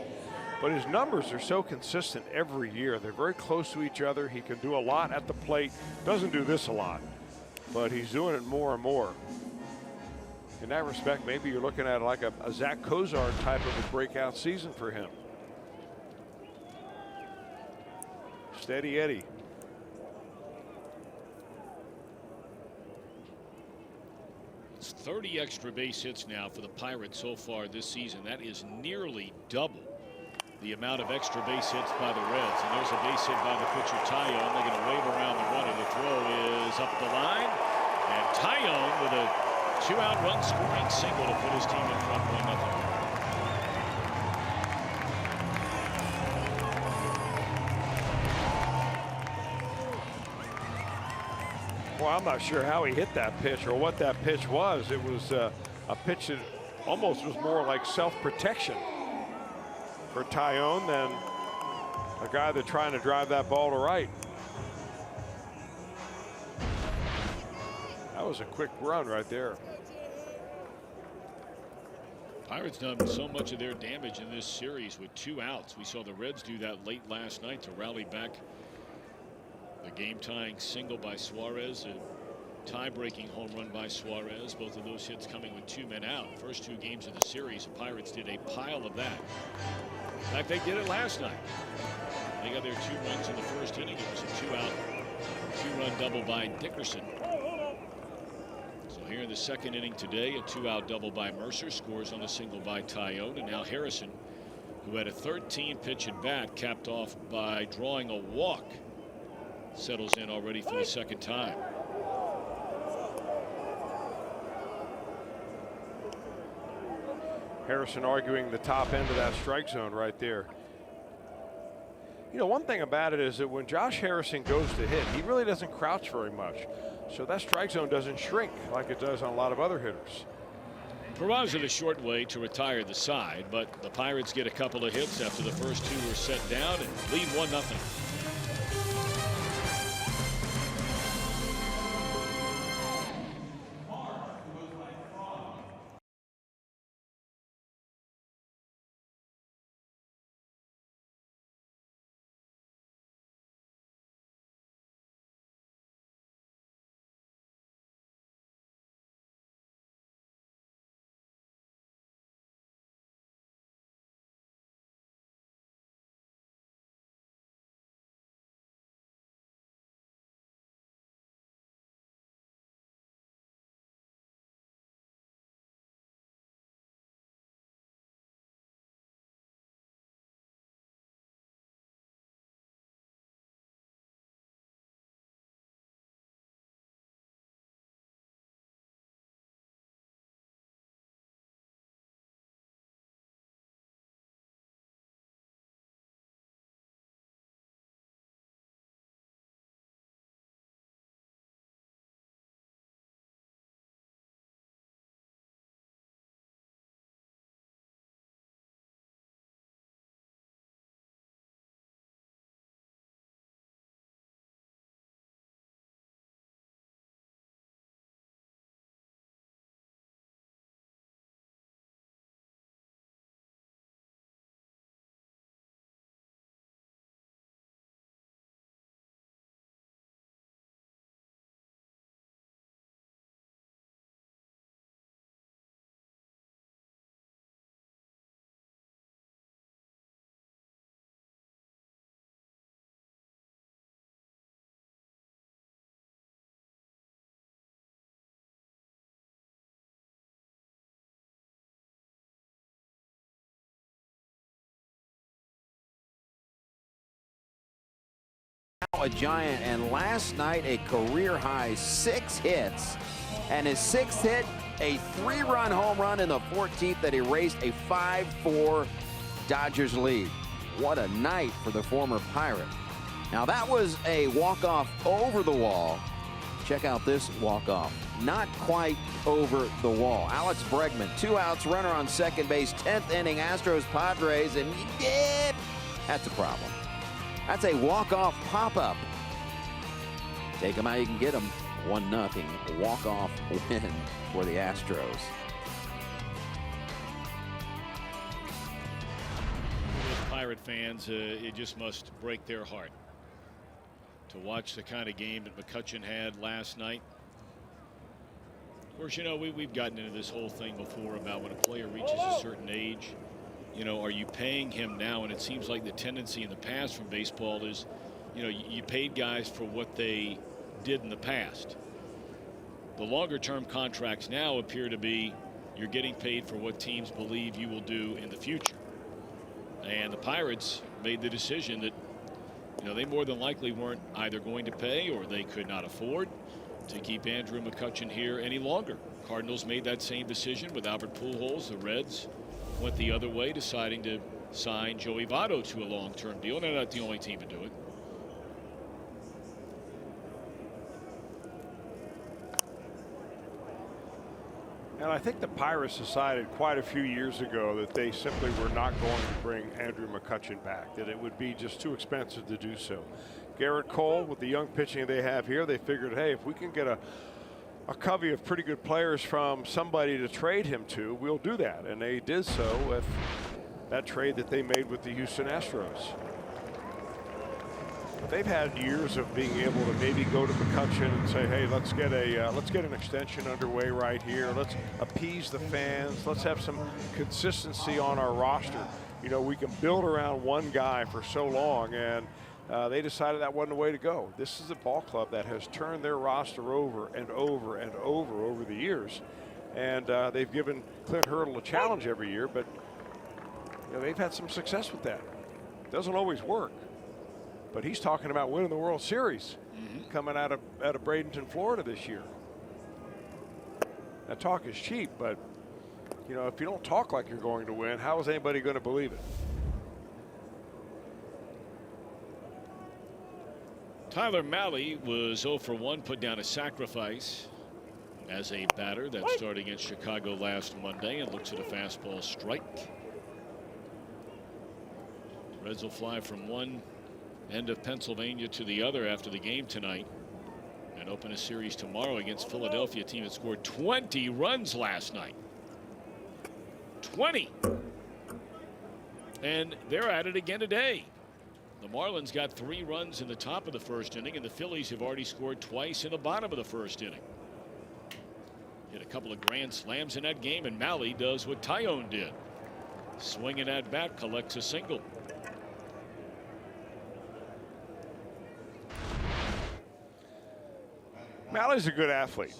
But his numbers are so consistent every year. They're very close to each other. He can do a lot at the plate. Doesn't do this a lot, but he's doing it more and more. In that respect, maybe you're looking at like a Zach Kozar type of a breakout season for him. Steady Eddie. It's 30 extra base hits now for the Pirates so far this season. That is nearly double the amount of extra base hits by the Reds. And there's a base hit by the pitcher, Tyone. They're going to wave around the runner. The throw is up the line. And Tyone with a 2-out run scoring single to put his team in front 1-0. Well, I'm not sure how he hit that pitch or what that pitch was. It was a pitch that almost was more like self-protection for Tyone than a guy that's trying to drive that ball to right. That was a quick run right there. Pirates done so much of their damage in this series with 2 outs. We saw the Reds do that late last night to rally back. The game-tying single by Suarez, a tie-breaking home run by Suarez. Both of those hits coming with 2 men out. First 2 games of the series, the Pirates did a pile of that. In fact, they did it last night. They got their 2 runs in the first inning. It was a 2-out, 2-run double by Dickerson. So here in the second inning today, a 2-out double by Mercer, scores on a single by Tyone, and now Harrison, who had a 13-pitch at bat, capped off by drawing a walk, settles in already for the second time. Harrison arguing the top end of that strike zone right there. You know, one thing about it is that when Josh Harrison goes to hit, he really doesn't crouch very much. So that strike zone doesn't shrink like it does on a lot of other hitters. Provides it a short way to retire the side, but the Pirates get a couple of hits after the first 2 were set down and lead 1-0. a Giant, and last night a career-high 6 hits. And his 6th hit, a 3-run home run in the 14th that erased a 5-4 Dodgers lead. What a night for the former Pirate. Now that was a walk-off over the wall. Check out this walk-off. Not quite over the wall. Alex Bregman, 2 outs, runner on second base, 10th inning, Astros Padres, and that's a problem. That's a walk-off pop-up. Take them how you can get them. 1-0 walk-off win for the Astros. Pirate fans, it just must break their heart to watch the kind of game that McCutchen had last night. Of course, you know, we've gotten into this whole thing before about when a player reaches a certain age, you know, are you paying him now? And it seems like the tendency in the past from baseball is, you know, you paid guys for what they did in the past. The longer term contracts now appear to be you're getting paid for what teams believe you will do in the future. And the Pirates made the decision that, you know, they more than likely weren't either going to pay or they could not afford to keep Andrew McCutchen here any longer. Cardinals made that same decision with Albert Pujols. The Reds went the other way, deciding to sign Joey Votto to a long-term deal. They're not the only team to do it. And I think the Pirates decided quite a few years ago that they simply were not going to bring Andrew McCutchen back, that it would be just too expensive to do so. Garrett Cole, with the young pitching they have here, they figured, hey, if we can get a covey of pretty good players from somebody to trade him to, we'll do that. And they did so with that trade that they made with the Houston Astros. They've had years of being able to maybe go to McCutchen and say, hey, let's get an extension underway right here. Let's appease the fans. Let's have some consistency on our roster. You know, we can build around one guy for so long, and they decided that wasn't the way to go. This is a ball club that has turned their roster over and over and over the years. And they've given Clint Hurdle a challenge every year, but you know, they've had some success with that. Doesn't always work. But he's talking about winning the World Series coming out of Bradenton, Florida this year. That talk is cheap, but you know, if you don't talk like you're going to win, how is anybody going to believe it? Tyler Mahle was 0 for 1, put down a sacrifice as a batter that started against Chicago last Monday and looks at a fastball strike. Reds will fly from one end of Pennsylvania to the other after the game tonight and open a series tomorrow against Philadelphia, a team that scored 20 runs last night. 20. And they're at it again today. The Marlins got 3 runs in the top of the first inning, and the Phillies have already scored twice in the bottom of the first inning. Hit a couple of grand slams in that game, and Mahle does what Tyone did. Swinging at bat, collects a single. Mahle's a good athlete.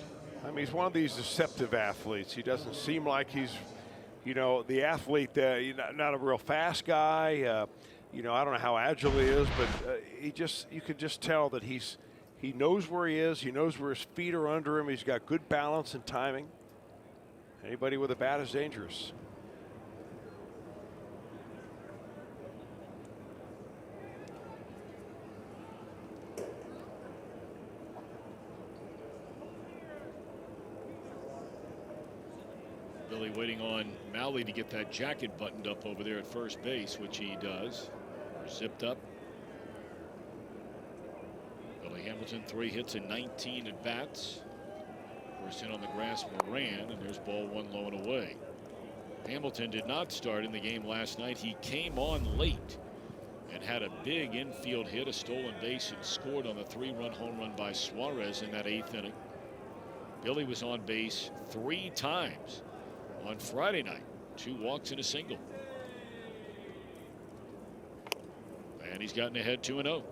I mean, he's one of these deceptive athletes. He doesn't seem like he's, you know, the athlete that not a real fast guy. You know, I don't know how agile he is, but you can just tell that he knows where he is. He knows where his feet are under him. He's got good balance and timing. Anybody with a bat is dangerous. Billy waiting on Mahle to get that jacket buttoned up over there at first base, which he does. Or zipped up. Billy Hamilton, 3 hits and 19 at bats. First in on the grass, Moran, and there's ball 1 low and away. Hamilton did not start in the game last night. He came on late and had a big infield hit, a stolen base, and scored on the 3-run home run by Suarez in that 8th inning. Billy was on base 3 times on Friday night, 2 walks and a single. And he's gotten ahead 2-0.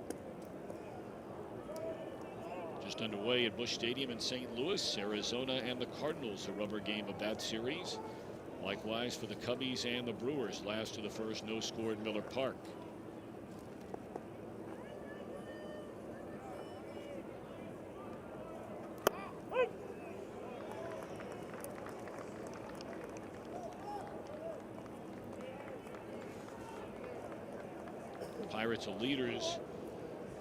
Just underway at Busch Stadium in St. Louis, Arizona and the Cardinals, a rubber game of that series. Likewise for the Cubbies and the Brewers, last to the first, no score at Miller Park. Pirates are leaders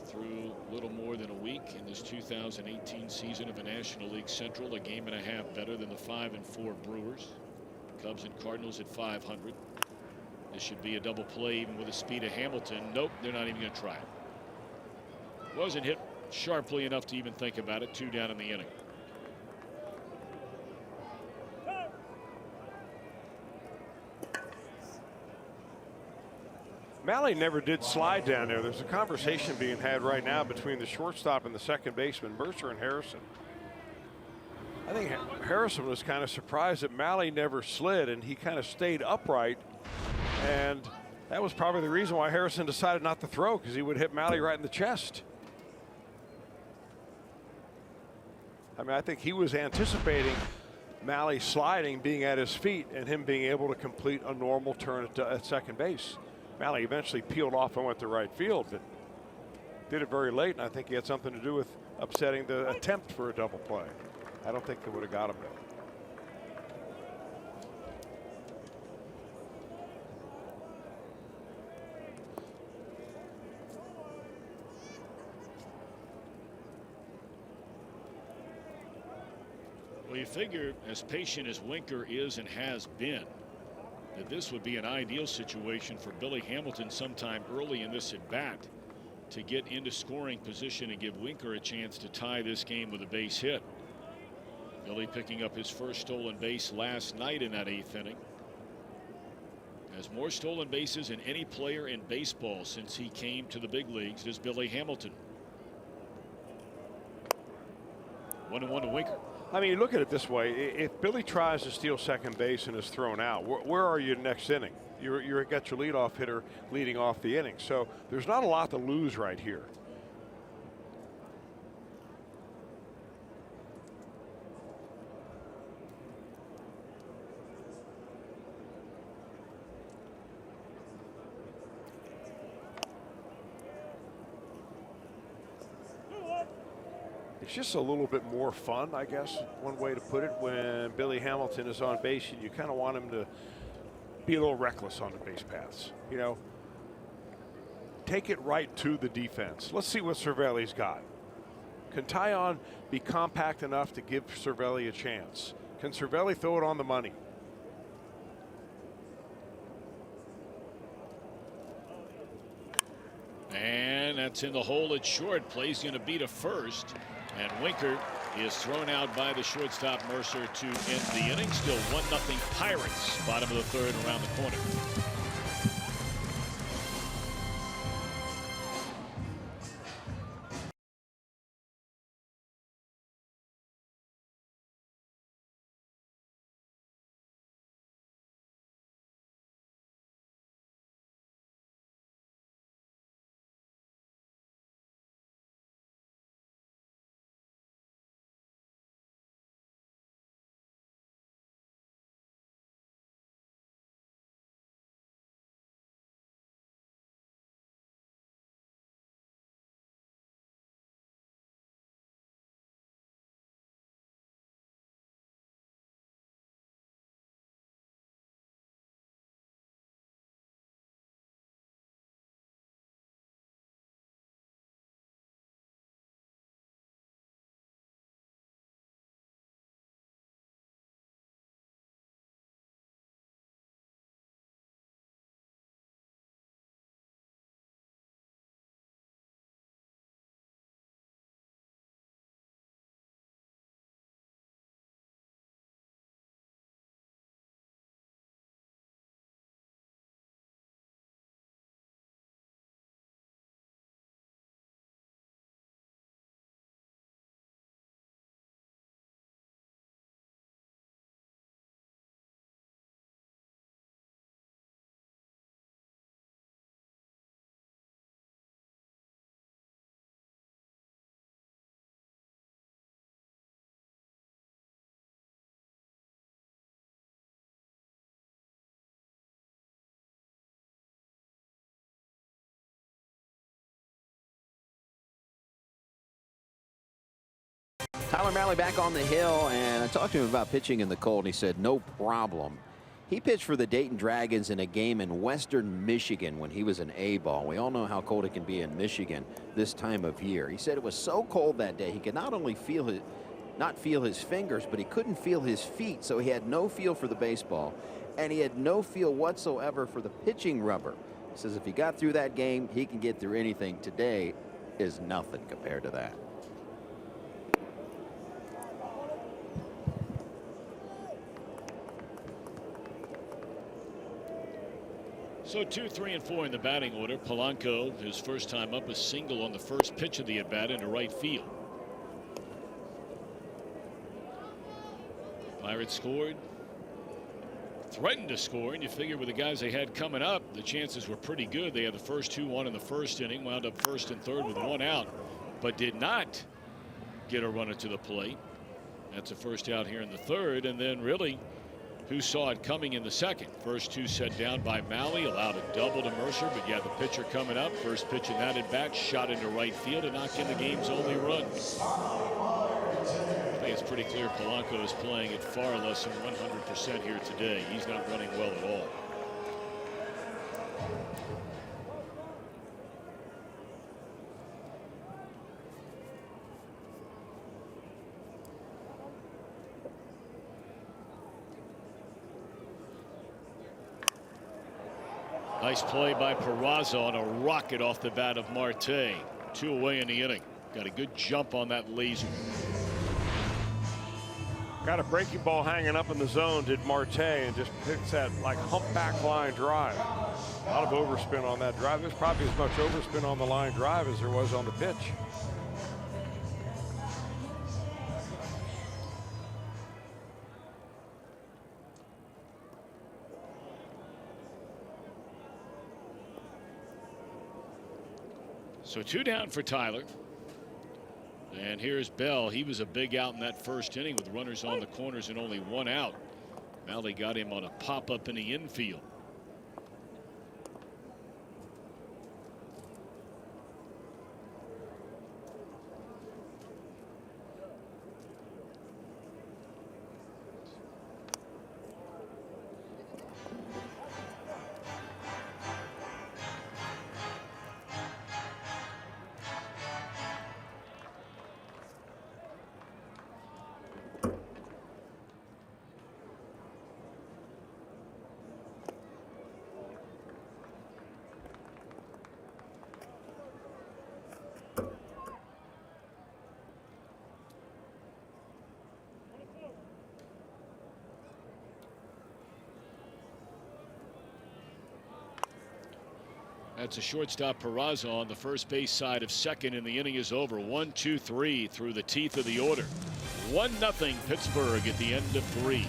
through little more than a week in this 2018 season of the National League Central. A game and a half better than the 5-4 Brewers. Cubs and Cardinals at 500. This should be a double play even with the speed of Hamilton. Nope, they're not even going to try it. Wasn't hit sharply enough to even think about it. 2 down in the inning. Malley never did slide down there. There's a conversation being had right now between the shortstop and the second baseman, Mercer and Harrison. I think Harrison was kind of surprised that Malley never slid, and he kind of stayed upright. And that was probably the reason why Harrison decided not to throw, because he would hit Malley right in the chest. I mean, I think he was anticipating Malley sliding, being at his feet, and him being able to complete a normal turn at second base. Malley eventually peeled off and went to right field, but did it very late, and I think he had something to do with upsetting the attempt for a double play. I don't think they would have got him there. Well, you figure, as patient as Winker is and has been, that this would be an ideal situation for Billy Hamilton sometime early in this at bat to get into scoring position and give Winker a chance to tie this game with a base hit. Billy picking up his first stolen base last night in that 8th inning. Has more stolen bases than any player in baseball since he came to the big leagues is Billy Hamilton. 1-1 to Winker. I mean, look at it this way. If Billy tries to steal second base and is thrown out, where are you next inning? You're got your leadoff hitter leading off the inning. So there's not a lot to lose right here. It's just a little bit more fun, I guess, one way to put it, when Billy Hamilton is on base and you kind of want him to be a little reckless on the base paths. You know, take it right to the defense. Let's see what Cervelli's got. Can Taillon be compact enough to give Cervelli a chance? Can Cervelli throw it on the money? And that's in the hole at short. Play's going to be to first. And Winker is thrown out by the shortstop Mercer to end the inning. Still 1-0 Pirates. Bottom of the third around the corner. Tyler Malley back on the hill, and I talked to him about pitching in the cold, and he said no problem. He pitched for the Dayton Dragons in a game in Western Michigan when he was an A-ball. We all know how cold it can be in Michigan this time of year. He said it was so cold that day he could not only not feel his fingers, but he couldn't feel his feet, so he had no feel for the baseball, and he had no feel whatsoever for the pitching rubber. He says if he got through that game, he can get through anything. Today is nothing compared to that. So 2, 3, and 4 in the batting order. Polanco, his first time up, a single on the first pitch of the at-bat into right field. Pirates scored, threatened to score, and you figure with the guys they had coming up, the chances were pretty good. They had the first 2-1 in the first inning, wound up first and third with 1 out, but did not get a runner to the plate. That's a first out here in the third, and then really, who saw it coming in the second? First 2 set down by Maui, allowed a double to Mercer, but yeah, the pitcher coming up, first pitch in that at bat, shot into right field and knocked in the game's only run. I think it's pretty clear Polanco is playing at far less than 100% here today. He's not running well at all. Nice play by Peraza on a rocket off the bat of Marte. 2 away in the inning. Got a good jump on that laser. Got a breaking ball hanging up in the zone, did Marte, and just picks that like humpback line drive. A lot of overspin on that drive. There's probably as much overspin on the line drive as there was on the pitch. So 2 down for Tyler. And here's Bell. He was a big out in that first inning with runners on the corners and only 1 out. Malley got him on a pop-up in the infield. That's a shortstop Peraza on the first base side of second, and the inning is over. 1, 2, 3 through the teeth of the order. 1-0 Pittsburgh at the end of 3.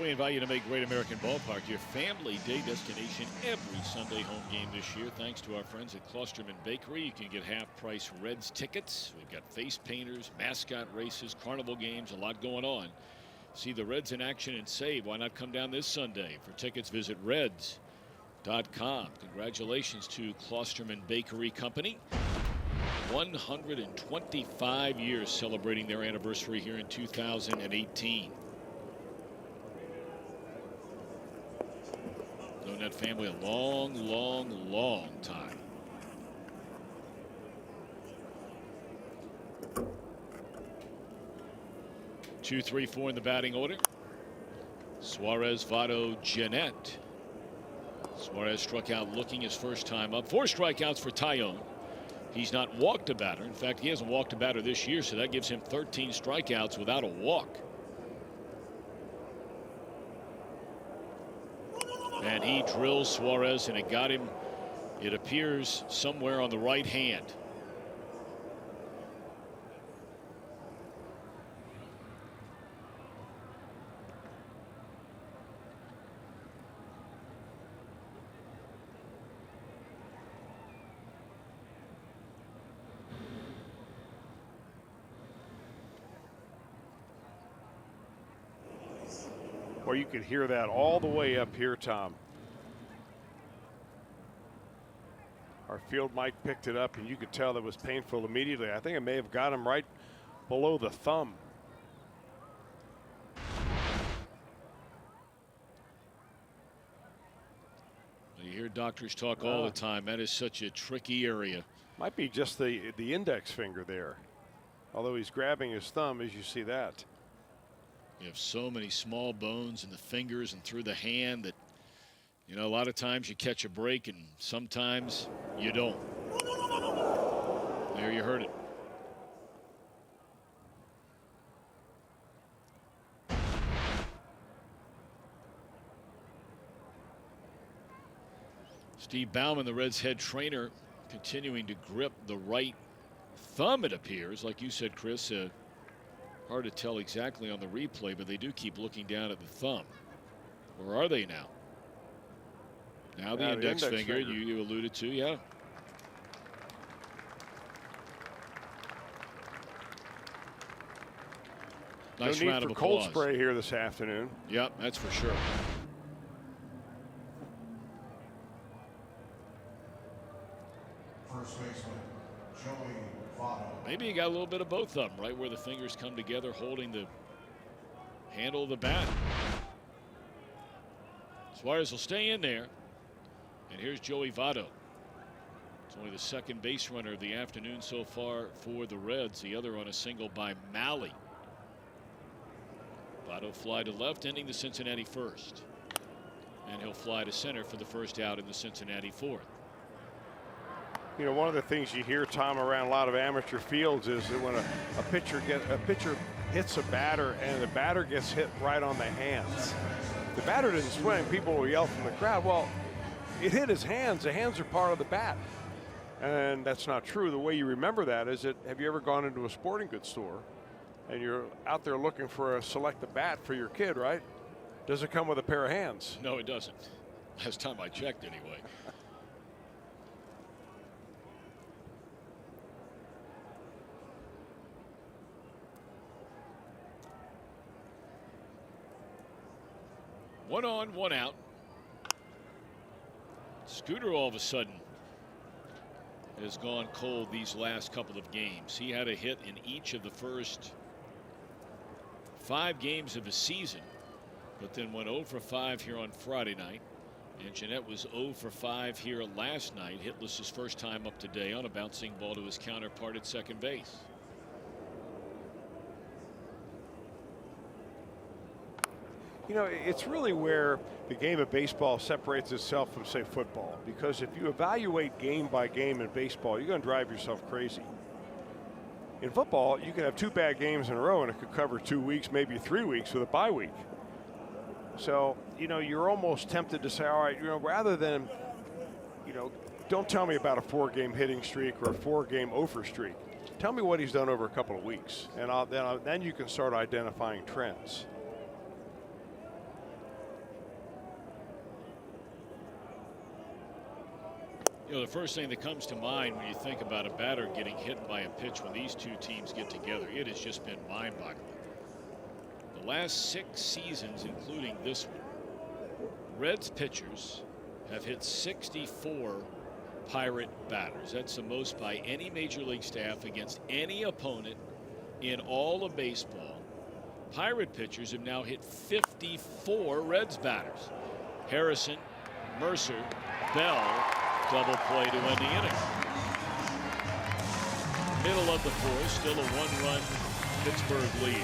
We invite you to make Great American Ballpark your family day destination every Sunday home game this year. Thanks to our friends at Klosterman Bakery, you can get half-price Reds tickets. We've got face painters, mascot races, carnival games, a lot going on. See the Reds in action and save. Why not come down this Sunday? For tickets, visit Reds.com. Congratulations to Klosterman Bakery Company. 125 years celebrating their anniversary here in 2018. Known that family a long time. Two, three, four in the batting order. Suarez, Votto, Jeanette. Suarez struck out looking his first time up. 4 strikeouts for Taillon. He's not walked a batter. In fact, he hasn't walked a batter this year, so that gives him 13 strikeouts without a walk. And he drills Suarez, and it got him, it appears, somewhere on the right hand. Well, you could hear that all the way up here, Tom. Our field mic picked it up, and you could tell that was painful immediately. I think it may have got him right below the thumb. You hear doctors talk all the time. That is such a tricky area. Might be just the index finger there. Although he's grabbing his thumb, as you see that. You have so many small bones in the fingers and through the hand that, you know, a lot of times you catch a break and sometimes you don't. There, you heard it. Steve Bauman, the Reds head trainer, continuing to grip the right thumb, it appears. Like you said, Chris, hard to tell exactly on the replay, but they do keep looking down at the thumb. Where are they now? Now the index finger you alluded to, yeah. Nice no need round for of cold applause. Spray here this afternoon. Yep, that's for sure. First baseman, Joey Votto. Maybe he got a little bit of both of them, right where the fingers come together, holding the handle of the bat. Suarez will stay in there. And here's Joey Votto. It's only the second base runner of the afternoon so far for the Reds. The other on a single by Malley. Votto fly to left, ending the Cincinnati first. And he'll fly to center for the first out in the Cincinnati fourth. You know, one of the things you hear, Tom, around a lot of amateur fields is that when a pitcher hits a batter and the batter gets hit right on the hands. The batter didn't swing, people will yell from the crowd, well, it hit his hands. The hands are part of the bat. And that's not true. The way you remember that is that, have you ever gone into a sporting goods store and you're out there looking for select a bat for your kid, right? Does it come with a pair of hands? No, it doesn't. Last time I checked, anyway. One on, one out. Scooter all of a sudden has gone cold these last couple of games. He had a hit in each of the first 5 games of the season, but then went 0 for 5 here on Friday night. And Jeanette was 0 for 5 here last night. Hitless his first time up today on a bouncing ball to his counterpart at second base. You know, it's really where the game of baseball separates itself from, say, football. Because if you evaluate game by game in baseball, you're going to drive yourself crazy. In football, you can have 2 bad games in a row and it could cover 2 weeks, maybe 3 weeks with a bye week. So, you know, you're almost tempted to say, all right, you know, rather than, you know, don't tell me about a 4-game hitting streak or a 4-game over streak. Tell me what he's done over a couple of weeks, and then you can start identifying trends. You know, the first thing that comes to mind when you think about a batter getting hit by a pitch when these two teams get together, it has just been mind-boggling. The last 6 seasons, including this one, Reds pitchers have hit 64 Pirate batters. That's the most by any major league staff against any opponent in all of baseball. Pirate pitchers have now hit 54 Reds batters. Harrison, Mercer, Bell, double play to end the inning. Middle of the 4th, still a 1-run Pittsburgh lead.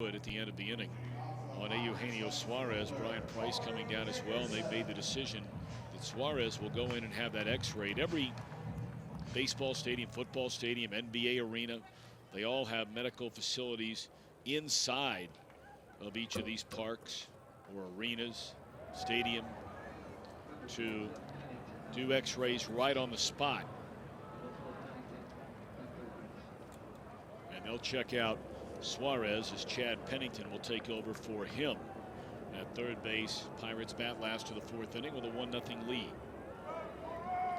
At the end of the inning on Eugenio Suarez. Brian Price coming down as well, and they've made the decision that Suarez will go in and have that x-rayed. Every baseball stadium, football stadium, NBA arena, they all have medical facilities inside of each of these parks or arenas, stadium, to do x-rays right on the spot. And they'll check out Suarez as Chad Pennington will take over for him at third base. Pirates bat last to the 4th inning with a 1-0 lead.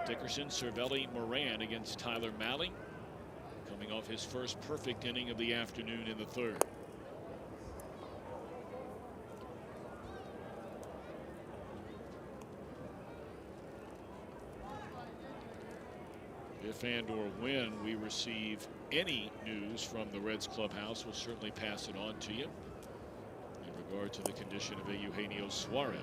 Dickerson, Cervelli, Moran against Tyler Mahle, coming off his first perfect inning of the afternoon in the 3rd. If and or when we receive any news from the Reds clubhouse, we'll certainly pass it on to you in regard to the condition of Eugenio Suarez.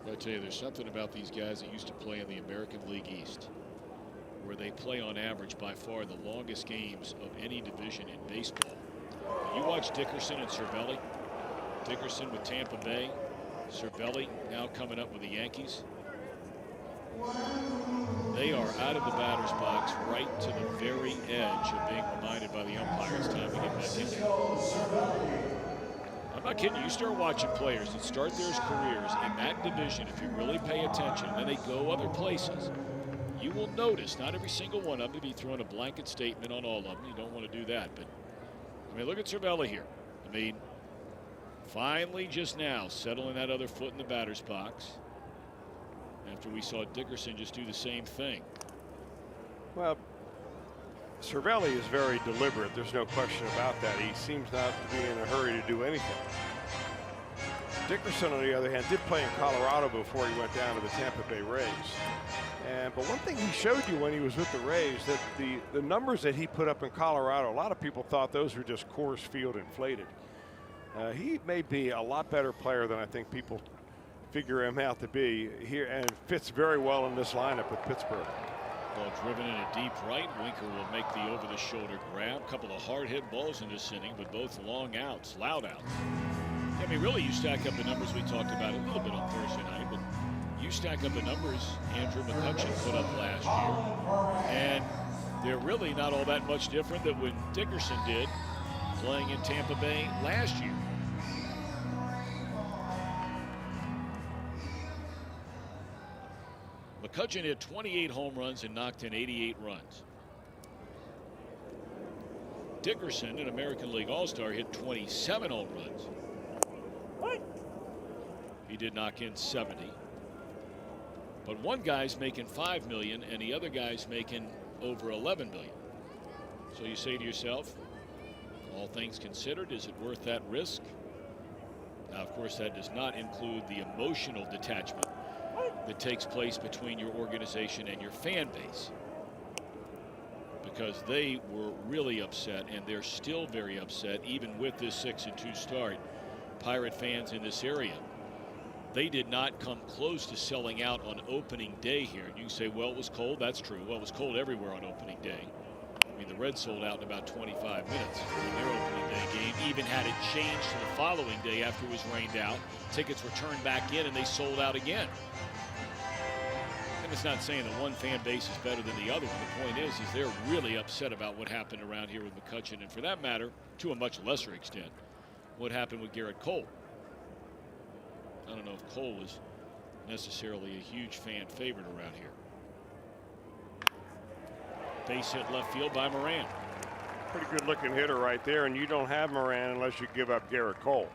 I tell you, there's something about these guys that used to play in the American League East, where they play on average by far the longest games of any division in baseball. You watch Dickerson and Cervelli. Dickerson with Tampa Bay, Cervelli now coming up with the Yankees. They are out of the batter's box right to the very edge of being reminded by the umpires time to get back in there. I'm not kidding you. You start watching players that start their careers in that division, if you really pay attention, and then they go other places, you will notice not every single one of them be throwing a blanket statement on all of them. You don't want to do that. But, I mean, look at Cervelli here. I mean, finally just now settling that other foot in the batter's box after we saw Dickerson just do the same thing. Well, Cervelli is very deliberate. There's no question about that. He seems not to be in a hurry to do anything. Dickerson, on the other hand, did play in Colorado before he went down to the Tampa Bay Rays. But one thing he showed you when he was with the Rays, that the numbers that he put up in Colorado, a lot of people thought those were just Coors Field inflated. He may be a lot better player than I think people figure him out to be here, and fits very well in this lineup with Pittsburgh. Ball driven in a deep right. Winker will make the over-the-shoulder grab. A couple of hard-hit balls in this inning, but both long outs, loud outs. I mean, really, you stack up the numbers we talked about a little bit on Thursday night, but you stack up the numbers Andrew McCutchen put up last year, and they're really not all that much different than what Dickerson did playing in Tampa Bay last year. McCutchen hit 28 home runs and knocked in 88 runs. Dickerson, an American League All-Star, hit 27 home runs. He did knock in 70. But one guy's making $5 million and the other guy's making over $11 million. So you say to yourself, all things considered, is it worth that risk? Now, of course, that does not include the emotional detachment that takes place between your organization and your fan base, because they were really upset, and they're still very upset even with this 6-2 start. Pirate fans in this area, they did not come close to selling out on opening day here. And you can say, well, it was cold. That's true. Well, it was cold everywhere on opening day. I mean, the Reds sold out in about 25 minutes in their opening day game. Even had it changed to the following day after it was rained out. Tickets were turned back in and they sold out again. And it's not saying that one fan base is better than the other one. The point is they're really upset about what happened around here with McCutchen, and for that matter, to a much lesser extent, what happened with Garrett Cole. I don't know if Cole was necessarily a huge fan favorite around here. Base hit left field by Moran. Pretty good looking hitter right there, and you don't have Moran unless you give up Garrett Cole.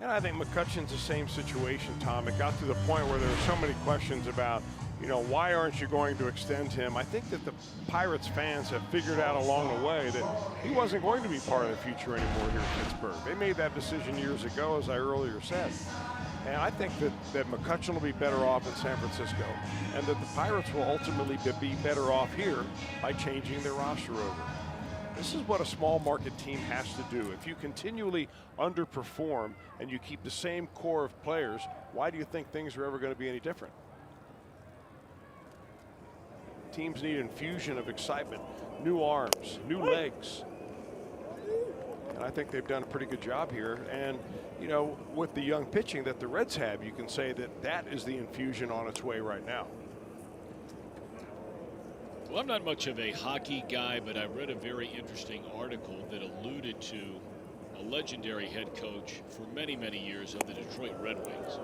And I think McCutchen's the same situation, Tom. It got to the point where there were so many questions about, you know, why aren't you going to extend him? I think that the Pirates fans have figured out along the way that he wasn't going to be part of the future anymore here in Pittsburgh. They made that decision years ago, as I earlier said. And I think that McCutchen will be better off in San Francisco, and that the Pirates will ultimately be better off here by changing their roster over. This is what a small market team has to do. If you continually underperform and you keep the same core of players, why do you think things are ever going to be any different? Teams need infusion of excitement, new arms, new legs. And I think they've done a pretty good job here. And, you know, with the young pitching that the Reds have, you can say that that is the infusion on its way right now. Well, I'm not much of a hockey guy, but I read a very interesting article that alluded to a legendary head coach for many, many years of the Detroit Red Wings,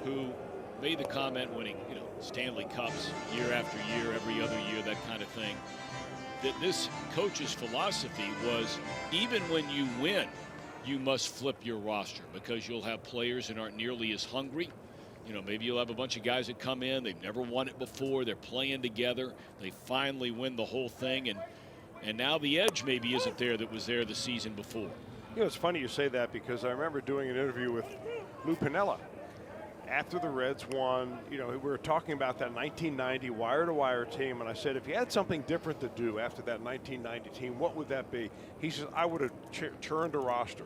who made the comment, winning, you know, Stanley Cups year after year, every other year, that kind of thing, that this coach's philosophy was, even when you win, you must flip your roster, because you'll have players that aren't nearly as hungry. You know, maybe you'll have a bunch of guys that come in, they've never won it before, they're playing together, they finally win the whole thing, and now the edge maybe isn't there that was there the season before. You know, it's funny you say that, because I remember doing an interview with Lou Piniella after the Reds won. You know, we were talking about that 1990 wire-to-wire team, and I said, if you had something different to do after that 1990 team, what would that be? He says, I would have churned a roster,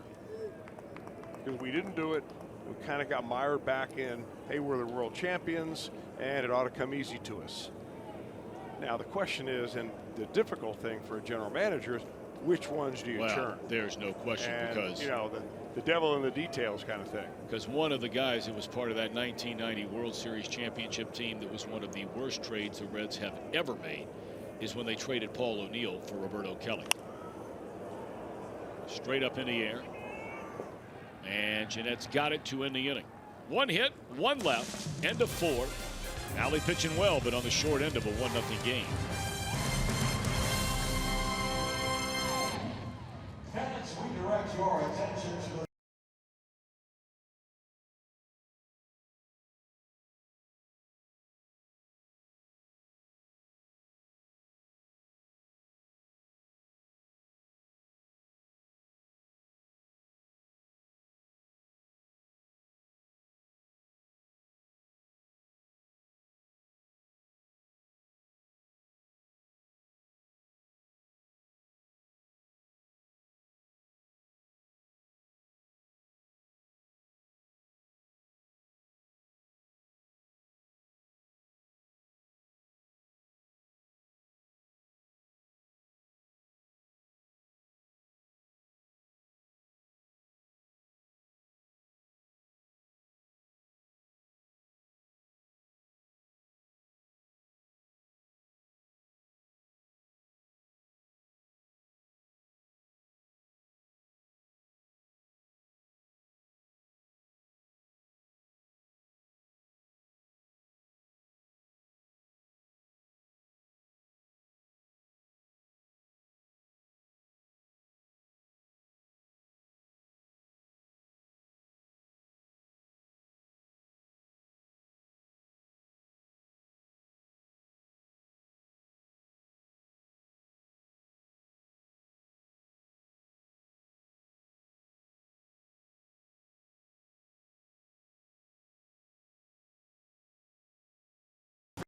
because we didn't do it. We kind of got mired back in, hey, we're the world champions, and it ought to come easy to us. Now, the question is, and the difficult thing for a general manager is, which ones do you churn? There's no question, and, because, you know, the devil in the details kind of thing. Because one of the guys that was part of that 1990 World Series championship team that was one of the worst trades the Reds have ever made is when they traded Paul O'Neill for Roberto Kelly. Straight up in the air. And Jeanette's got it to end the inning. One hit, one left, end of 4. Alley pitching well, but on the short end of a 1-0 game. Parents, we direct your attention to the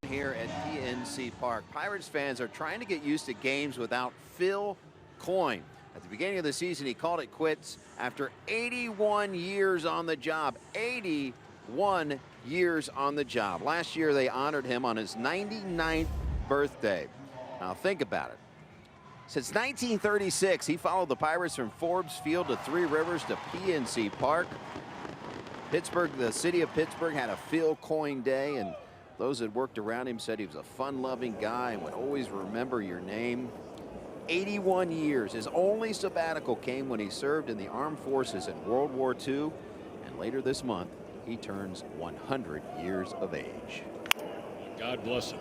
here at PNC Park. Pirates fans are trying to get used to games without Phil Coyne. At the beginning of the season, he called it quits after 81 years on the job. 81 years on the job. Last year, they honored him on his 99th birthday. Now, think about it. Since 1936, he followed the Pirates from Forbes Field to Three Rivers to PNC Park. Pittsburgh, the city of Pittsburgh, had a Phil Coyne day, and those that worked around him said he was a fun-loving guy and would always remember your name. 81 years. His only sabbatical came when he served in the armed forces in World War II, and later this month, he turns 100 years of age. God bless him.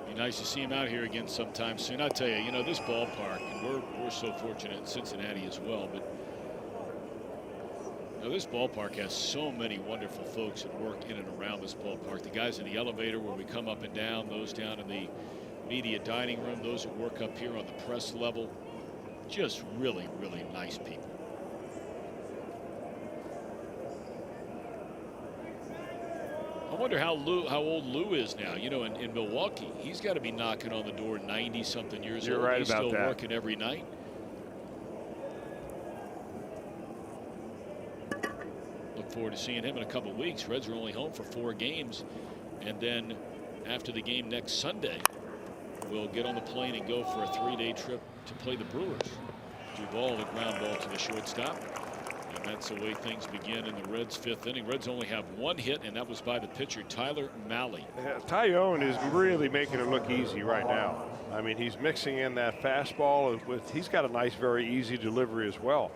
Be nice to see him out here again sometime soon. I tell you, you know, this ballpark, and we're so fortunate in Cincinnati as well, but you know, this ballpark has so many wonderful folks that work in and around this ballpark. The guys in the elevator where we come up and down, those down in the media dining room, those that work up here on the press level, just really, really nice people. I wonder how old Lou is now. You know, in Milwaukee, he's got to be knocking on the door 90-something years old. You're right he's about still that. Working every night. Look forward to seeing him in a couple of weeks. Reds are only home for 4 games, and then after the game next Sunday, we'll get on the plane and go for a 3-day trip to play the Brewers. Duvall, the ground ball to the shortstop. And that's the way things begin in the Reds' 5th inning. Reds only have 1 hit, and that was by the pitcher, Tyler Mahle. Yeah, Tyone is really making it look easy right now. I mean, he's mixing in that fastball with, he's got a nice, very easy delivery as well.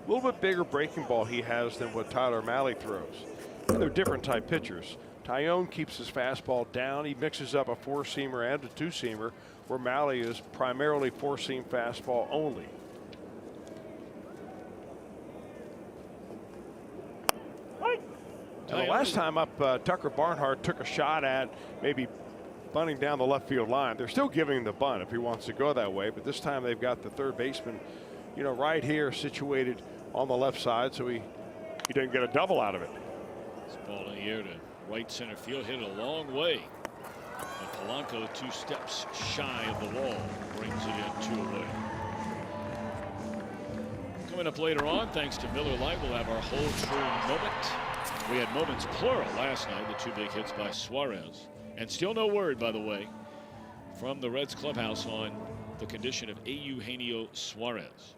A little bit bigger breaking ball he has than what Tyler Mahle throws. And they're different type pitchers. Tyone keeps his fastball down. He mixes up a 4-seamer and a 2-seamer, where Mahle is primarily 4-seam fastball only. The last time up, Tucker Barnhart took a shot at maybe bunting down the left field line. They're still giving him the bunt if he wants to go that way, but this time they've got the third baseman, you know, right here situated on the left side, so he didn't get a double out of it. This ball in the air to right center field, hit it a long way. And Polanco 2 steps shy of the wall, brings it in 2 away. Coming up later on, thanks to Miller Lite, we'll have our whole true moment. We had moments plural last night, the 2 big hits by Suarez. And still no word, by the way, from the Reds clubhouse on the condition of Eugenio Suarez.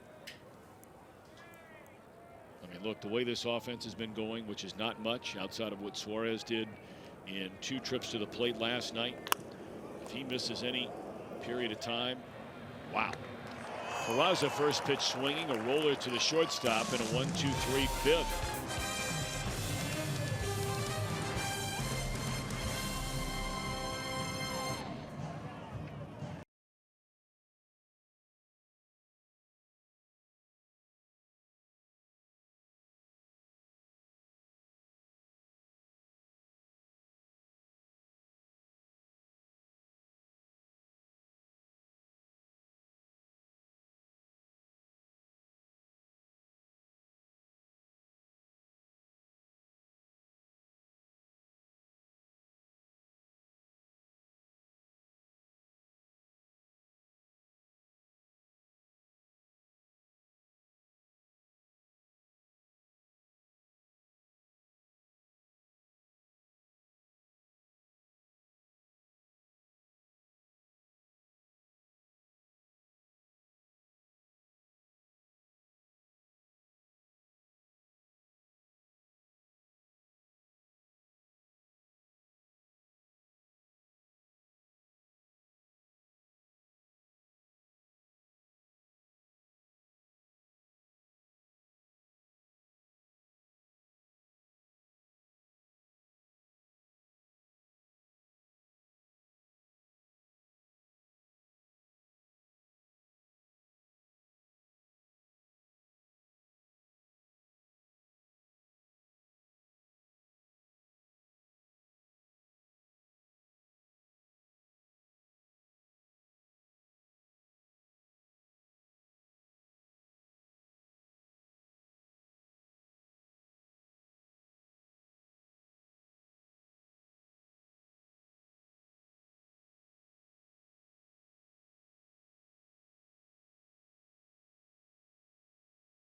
I mean, look, the way this offense has been going, which is not much outside of what Suarez did in 2 trips to the plate last night. If he misses any period of time, wow. Peraza first pitch swinging, a roller to the shortstop, and a 1-2-3 fifth.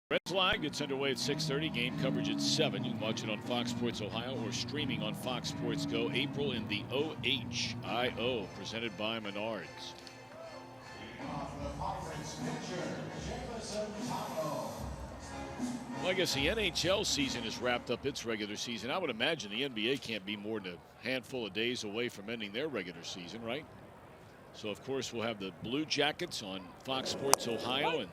Red Flag gets underway at 6:30. Game coverage at 7. You can watch it on Fox Sports Ohio or streaming on Fox Sports Go. April in the OHIO, presented by Menards. Well, I guess the NHL season has wrapped up its regular season. I would imagine the NBA can't be more than a handful of days away from ending their regular season, right? So, of course, we'll have the Blue Jackets on Fox Sports Ohio, and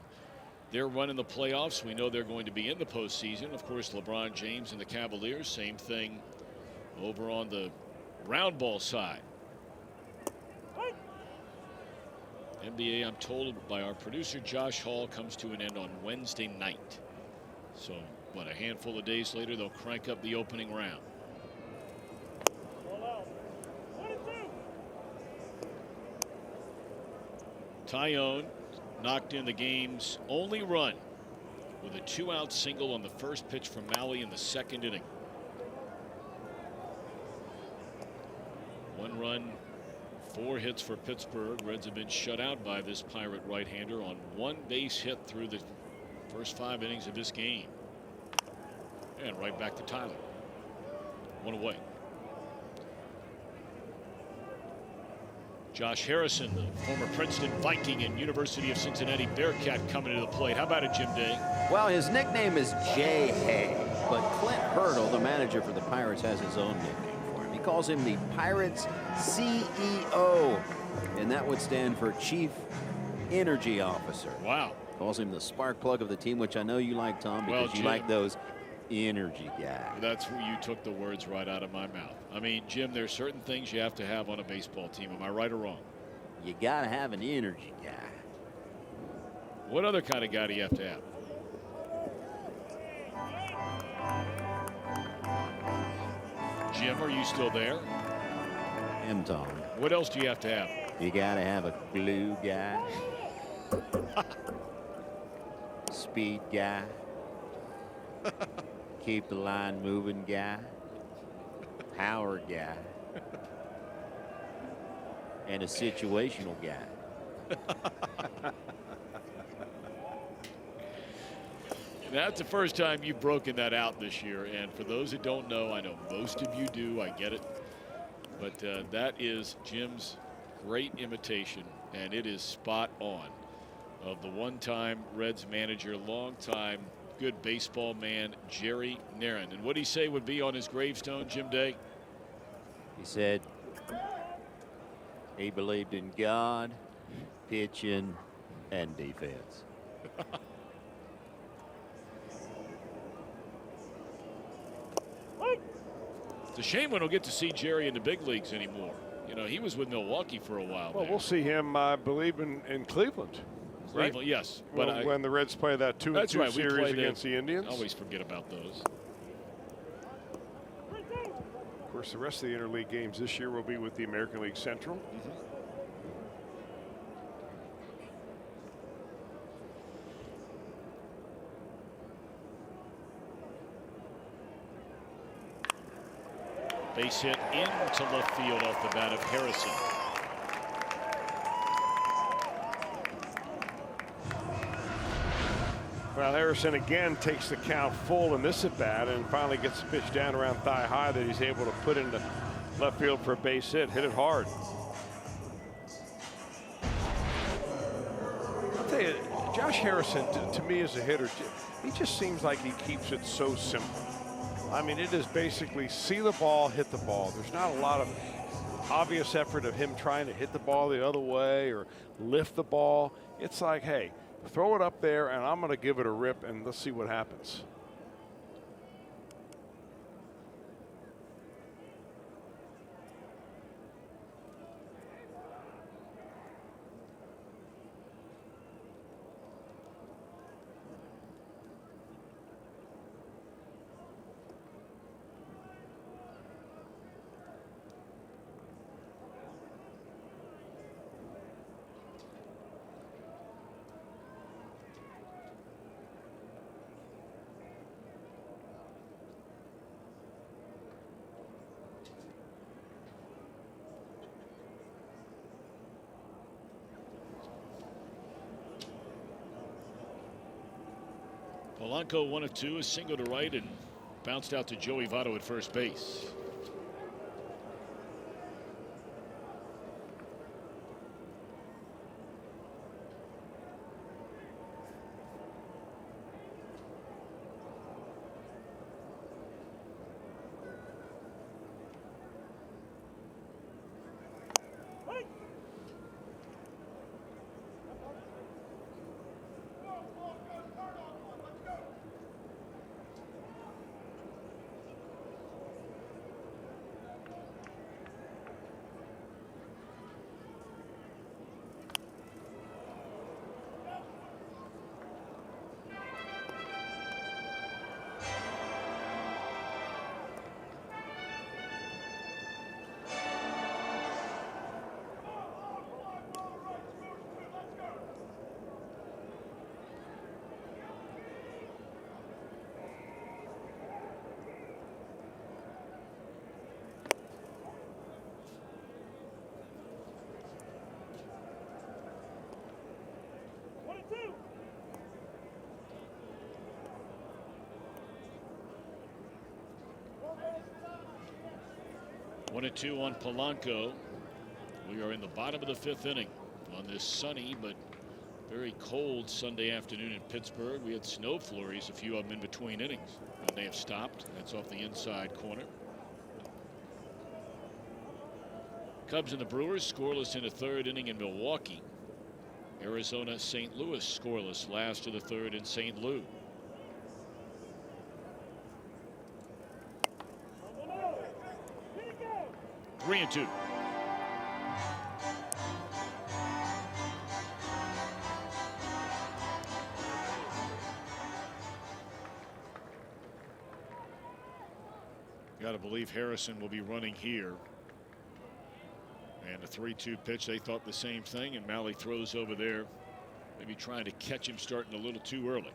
they're running the playoffs. We know they're going to be in the postseason. Of course, LeBron James and the Cavaliers, same thing over on the round ball side. NBA, I'm told by our producer Josh Hall, comes to an end on Wednesday night. So, what, a handful of days later, they'll crank up the opening round. Tyone knocked in the game's only run with a 2-out single on the first pitch from Maui in the second inning. 1 run, 4 hits for Pittsburgh. Reds have been shut out by this Pirate right-hander on 1 base hit through the first 5 innings of this game. And right back to Tyler. 1 away. Josh Harrison, the former Princeton Viking and University of Cincinnati Bearcat, coming to the plate. How about it, Jim Day? Well, his nickname is J-Hay, but Clint Hurdle, the manager for the Pirates, has his own nickname for him. He calls him the Pirates CEO, and that would stand for Chief Energy Officer. Wow. Calls him the spark plug of the team, which I know you like, Tom, because well, you like those energy guys. That's where you took the words right out of my mouth. I mean, Jim, there's certain things you have to have on a baseball team. Am I right or wrong? You got to have an energy guy. What other kind of guy do you have to have? Jim, are you still there? I'm Tom. What else do you have to have? You got to have a glue guy. Speed guy. Keep the line moving guy. Power guy. And a situational guy. That's the first time you've broken that out this year. And for those that don't know, I know most of you do. I get it. But that is Jim's great imitation, and it is spot on, of the one-time Reds manager, long-time good baseball man, Jerry Narron. And what did he say would be on his gravestone, Jim Day? He said he believed in God, pitching, and defense. It's a shame we don't get to see Jerry in the big leagues anymore. You know, he was with Milwaukee for a while. Well, we'll see him, I believe, in Cleveland. Cleveland, right? Yes. But when the Reds play that 2-2 series against the Indians. I always forget about those. Of course, the rest of the interleague games this year will be with the American League Central. Base hit into left field off the bat of Harrison. Well, Harrison again takes the count full in this at bat and finally gets the pitch down around thigh high that he's able to put into left field for a base hit. Hit it hard. I'll tell you, Josh Harrison, to me as a hitter, he just seems like he keeps it so simple. I mean, it is basically see the ball, hit the ball. There's not a lot of obvious effort of him trying to hit the ball the other way or lift the ball. It's like, hey, throw it up there and I'm going to give it a rip and let's see what happens. Polanco 1 of 2, a single to right, and bounced out to Joey Votto at first base. One and two on Polanco. We are in the bottom of the fifth inning on this sunny but very cold Sunday afternoon in Pittsburgh. We had snow flurries, a few of them in between innings, and they have stopped. That's off the inside corner. Cubs and the Brewers scoreless in the third inning in Milwaukee. Arizona, St. Louis scoreless last of the third in St. Louis. Three and two. Got to believe Harrison will be running here. And a 3-2 pitch, they thought the same thing, and Malley throws over there, maybe trying to catch him starting a little too early.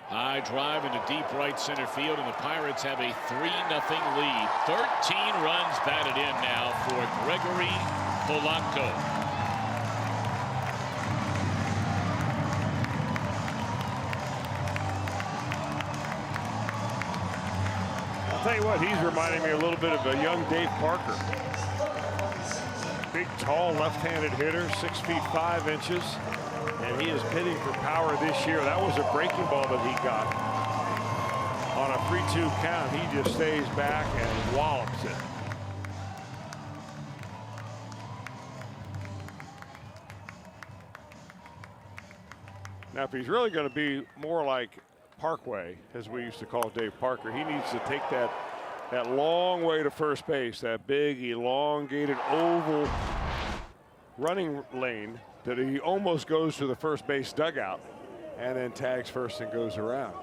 High drive into deep right center field, and the Pirates have a 3-0 lead. 13 runs batted in now for Gregory Polanco. I'll tell you what, he's reminding me a little bit of a young Dave Parker. Big, tall, left-handed hitter, 6 feet 5 inches. And he is pitching for power this year. That was a breaking ball that he got. On a 3-2 count, he just stays back and wallops it. Now, if he's really going to be more like Parkway, as we used to call Dave Parker, he needs to take that long way to first base, that big, elongated, oval running lane that he almost goes to the first base dugout and then tags first and goes around.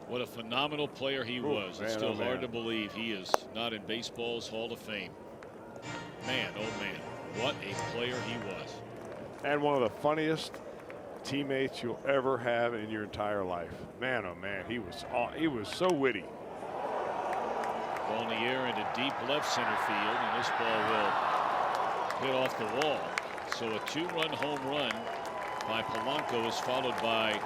What a phenomenal player he was. It's still hard to believe he is not in baseball's Hall of Fame. Man, oh man, what a player he was. And one of the funniest teammates you'll ever have in your entire life. Man, oh man, he was so witty. Ball in the air into deep left center field, and this ball will hit off the wall. So a 2-run home run by Polanco is followed by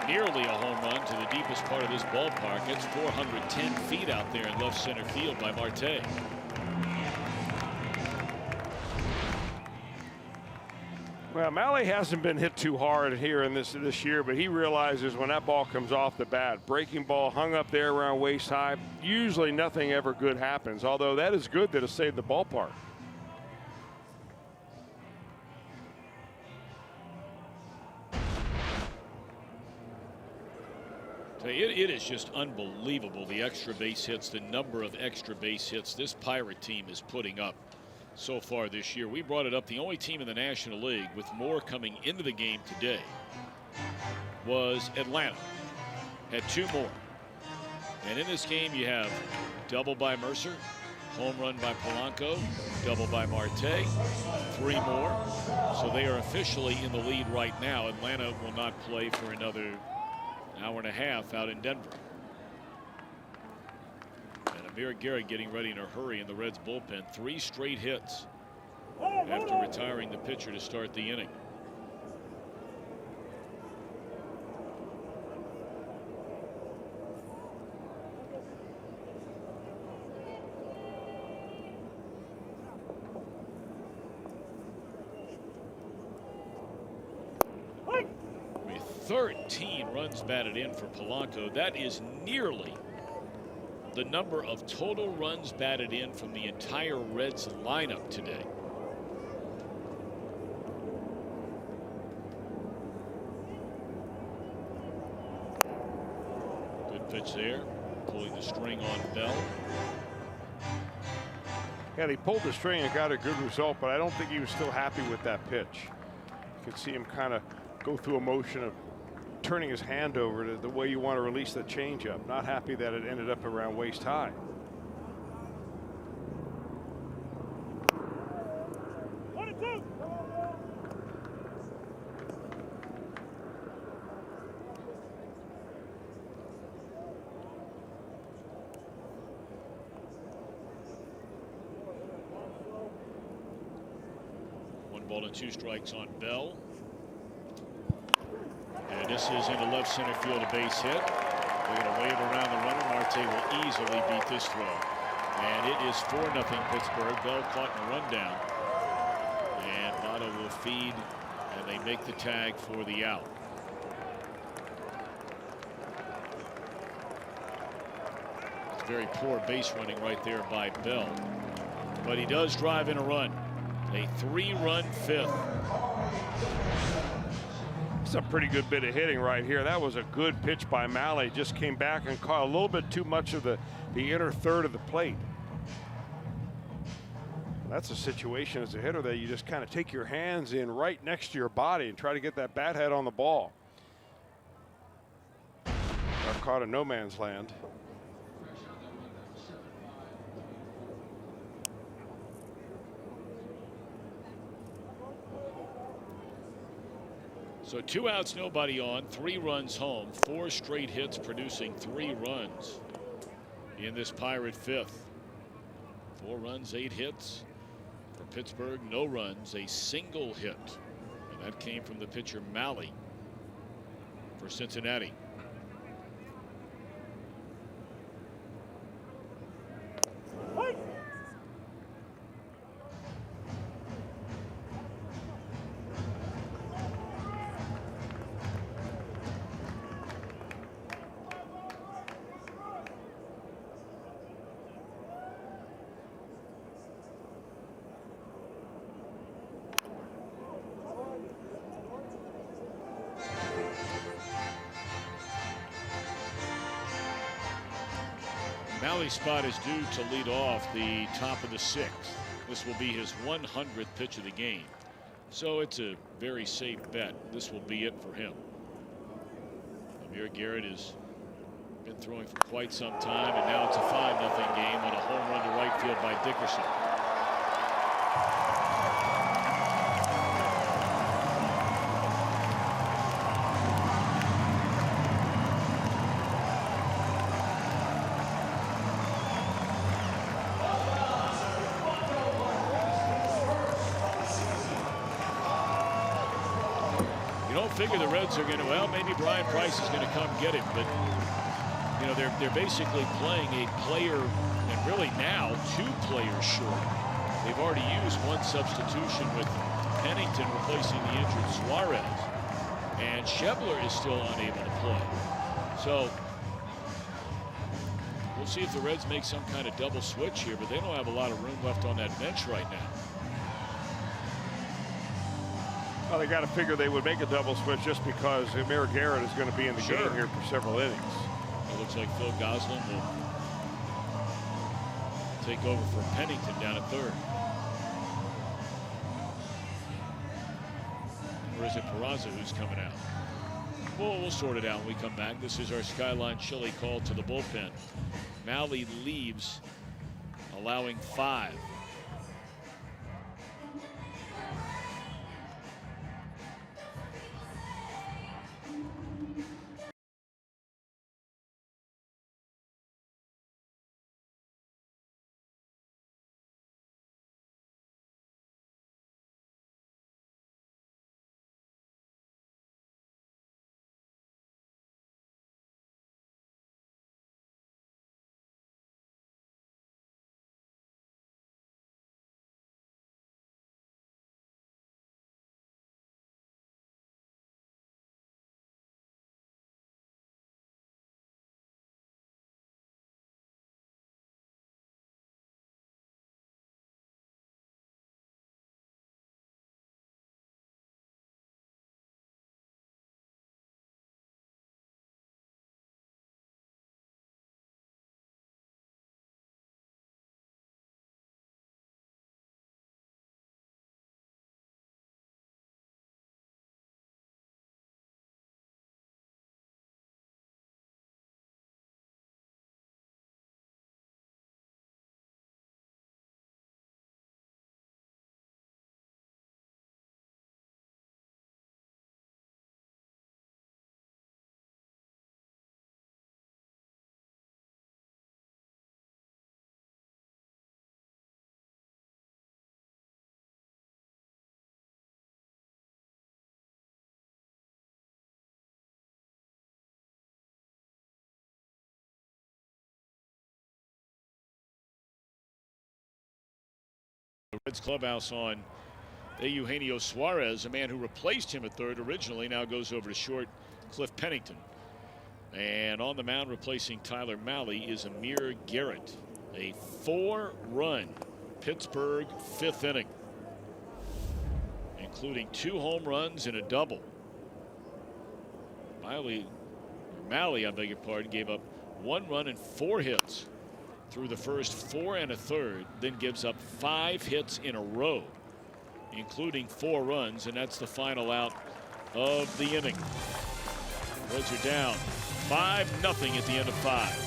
nearly a home run to the deepest part of this ballpark. It's 410 feet out there in left center field by Marte. Well, Malley hasn't been hit too hard here in this year, but he realizes when that ball comes off the bat, breaking ball hung up there around waist high, usually nothing ever good happens, although that is good that it saved the ballpark. It is just unbelievable, the extra base hits, the number of extra base hits this Pirate team is putting up so far this year. We brought it up. The only team in the National League with more coming into the game today was Atlanta. Had 2 more. And in this game you have double by Mercer, home run by Polanco, double by Marte, 3 more. So they are officially in the lead right now. Atlanta will not play for another hour and a half out in Denver. And Amir Garrett getting ready in a hurry in the Reds bullpen. 3 straight hits after retiring the pitcher to start the inning. With 13 runs batted in for Polanco, that is nearly the number of total runs batted in from the entire Reds lineup today. Good pitch there, pulling the string on Bell. Yeah, he pulled the string and got a good result, but I don't think he was still happy with that pitch. You could see him kind of go through a motion of turning his hand over to the way you want to release the changeup. Not happy that it ended up around waist high. One ball and 2 strikes on Bell. And this is into left center field, a base hit. They're going to wave around the runner. Marte will easily beat this throw. And it is 4-0 Pittsburgh. Bell caught in a rundown. And Votto will feed, and they make the tag for the out. It's very poor base running right there by Bell. But he does drive in a run. A 3-run 5th. It's a pretty good bit of hitting right here. That was a good pitch by Mahle. Just came back and caught a little bit too much of the inner third of the plate. That's a situation as a hitter that you just kind of take your hands in right next to your body and try to get that bat head on the ball. Got caught in no man's land. So 2 outs, nobody on, 3 runs home, 4 straight hits producing 3 runs in this Pirate 5th. 4 runs, 8 hits for Pittsburgh, no runs, a single hit. And that came from the pitcher Mahle for Cincinnati. Mahle's spot is due to lead off the top of the 6th. This will be his 100th pitch of the game. So it's a very safe bet. This will be it for him. Amir Garrett has been throwing for quite some time, and now it's a 5-0 game on a home run to right field by Dickerson. Figure the Reds are going to, well, maybe Brian Price is going to come get him, but you know, they're basically playing a player, and really now 2 players short. They've already used 1 substitution with Pennington replacing the injured Suarez, and Schebler is still unable to play. So we'll see if the Reds make some kind of double switch here, but they don't have a lot of room left on that bench right now. Well, they got to figure they would make a double switch just because Amir Garrett is going to be in the game here for several innings. It looks like Phil Gosselin will take over for Pennington down at 3rd. Or is it Peraza who's coming out? Well, we'll sort it out when we come back. This is our Skyline Chili call to the bullpen. Mahle leaves, allowing 5. Reds clubhouse on Eugenio Suarez, a man who replaced him at third originally, now goes over to short, Cliff Pennington. And on the mound replacing Tyler Mahle is Amir Garrett. A 4-run Pittsburgh 5th inning, including 2 home runs and a double. Mahle, I beg your pardon, gave up 1 run and 4 hits through the first 4 1/3, then gives up 5 hits in a row, including 4 runs, and that's the final out of the inning. Reds are down 5-0 at the end of 5.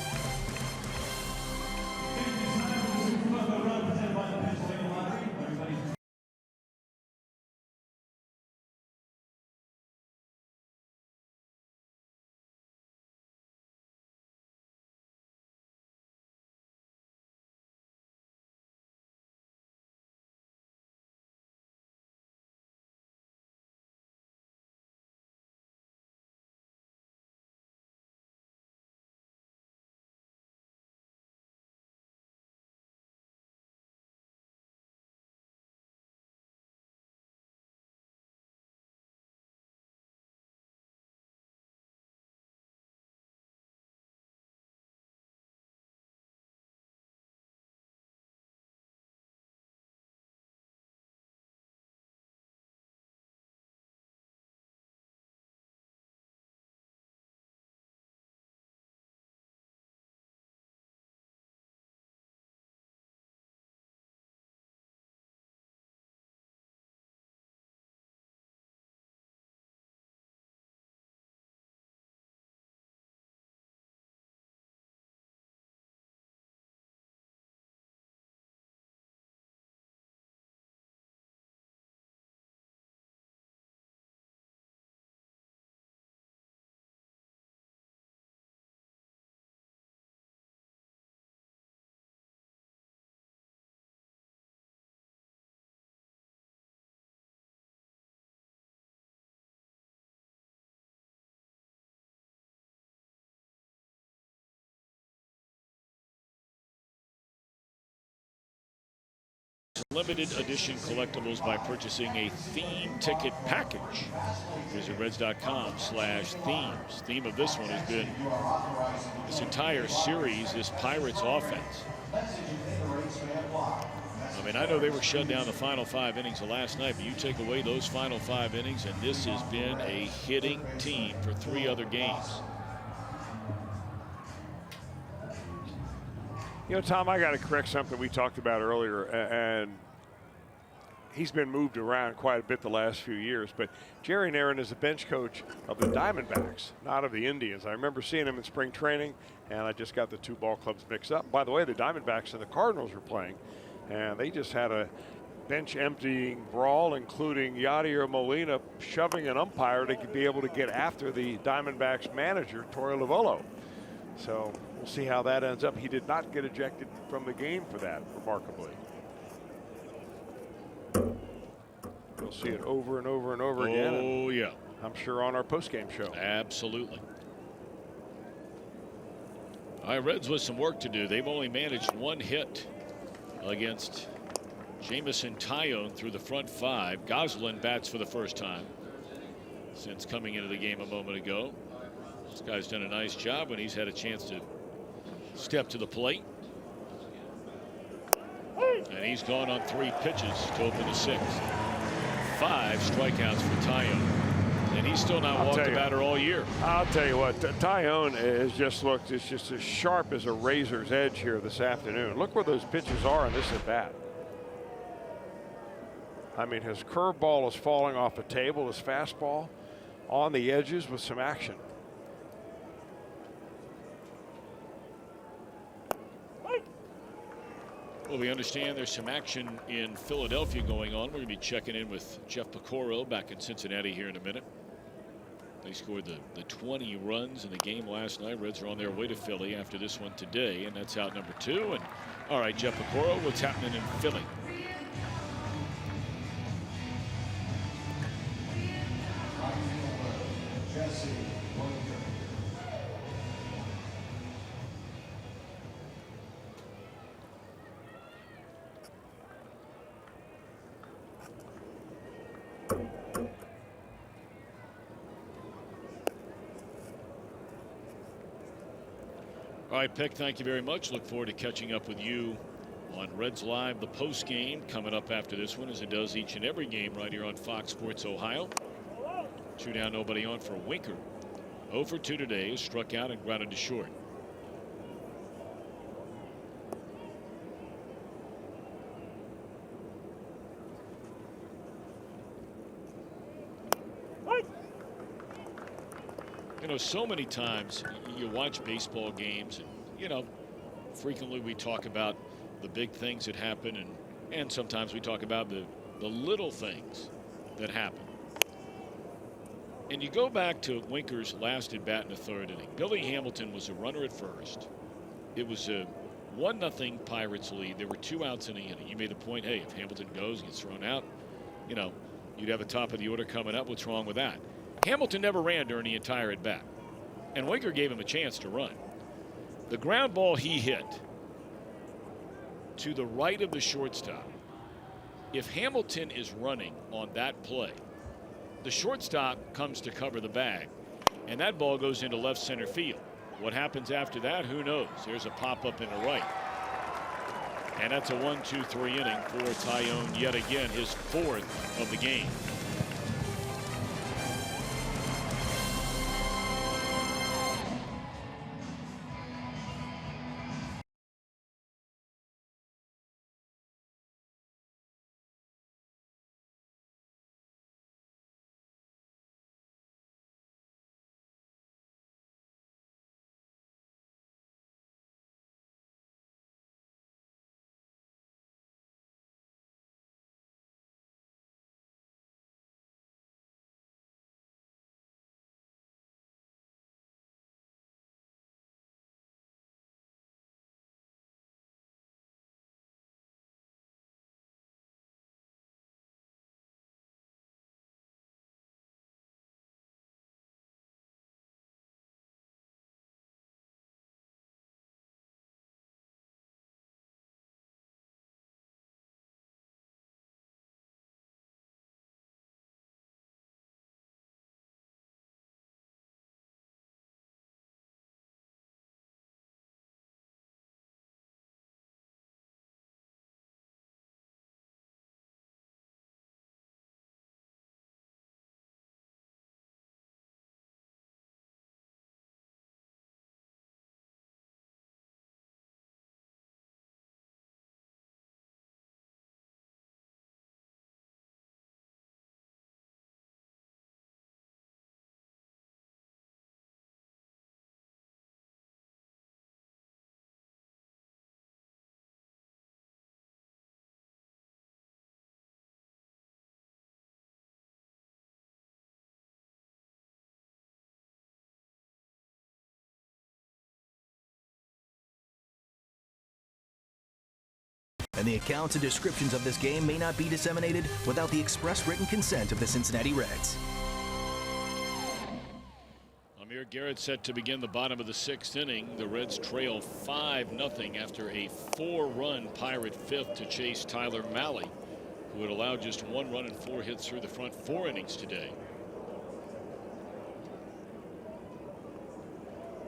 Limited edition collectibles by purchasing a theme ticket package. Visit Reds.com/themes. Theme of this one has been this entire series, this Pirates offense. I mean, I know they were shut down the final 5 innings of last night, but you take away those final 5 innings, and this has been a hitting team for 3 other games. You know, Tom, I got to correct something we talked about earlier, and he's been moved around quite a bit the last few years, but Jerry Narron is the bench coach of the Diamondbacks, not of the Indians. I remember seeing him in spring training, and I just got the 2 ball clubs mixed up. By the way, the Diamondbacks and the Cardinals were playing, and they just had a bench emptying brawl, including Yadier Molina shoving an umpire to be able to get after the Diamondbacks manager, Torey Lovullo. So we'll see how that ends up. He did not get ejected from the game for that, remarkably. We'll see it over and over and over again. Oh, yeah. I'm sure on our postgame show. Absolutely. All right, Reds with some work to do. They've only managed 1 hit against Jamison Tyone through the front 5. Goslin bats for the first time since coming into the game a moment ago. This guy's done a nice job when he's had a chance to step to the plate. And he's gone on 3 pitches to open the 6th. 5 strikeouts for Tyone. And he's still not walked the batter all year. I'll tell you what, Tyone has just looked, it's just as sharp as a razor's edge here this afternoon. Look where those pitches are in this at bat. I mean, his curveball is falling off the table, his fastball on the edges with some action. Well, we understand there's some action in Philadelphia going on. We're going to be checking in with Jeff Piccoro back in Cincinnati here in a minute. They scored the 20 runs in the game last night. Reds are on their way to Philly after this one today, and that's out number 2. And all right, Jeff Piccoro, what's happening in Philly? All right, Pick, thank you very much. Look forward to catching up with you on Reds Live, the post game coming up after this one, as it does each and every game right here on Fox Sports Ohio. 2 down, nobody on for Winker. 0 for 2 today, struck out and grounded to short. You know, so many times you watch baseball games and, you know, frequently we talk about the big things that happen, and sometimes we talk about the little things that happen. And you go back to Winker's last at bat in the 3rd inning. Billy Hamilton was a runner at first. It was a 1-0 Pirates lead. There were 2 outs in the inning. You made the point, hey, if Hamilton goes and gets thrown out, you know, you'd have a top of the order coming up. What's wrong with that? Hamilton never ran during the entire at bat, and Winker gave him a chance to run. The ground ball he hit to the right of the shortstop. If Hamilton is running on that play, the shortstop comes to cover the bag, and that ball goes into left center field. What happens after that, who knows? There's a pop-up in the right. And that's a 1-2-3 inning for Tyone yet again, his 4th of the game. And the accounts and descriptions of this game may not be disseminated without the express written consent of the Cincinnati Reds. Amir Garrett set to begin the bottom of the 6th inning. The Reds trail 5-0 after a 4-run Pirate 5th to chase Tyler Mahle, who had allowed just 1 run and 4 hits through the front 4 innings today.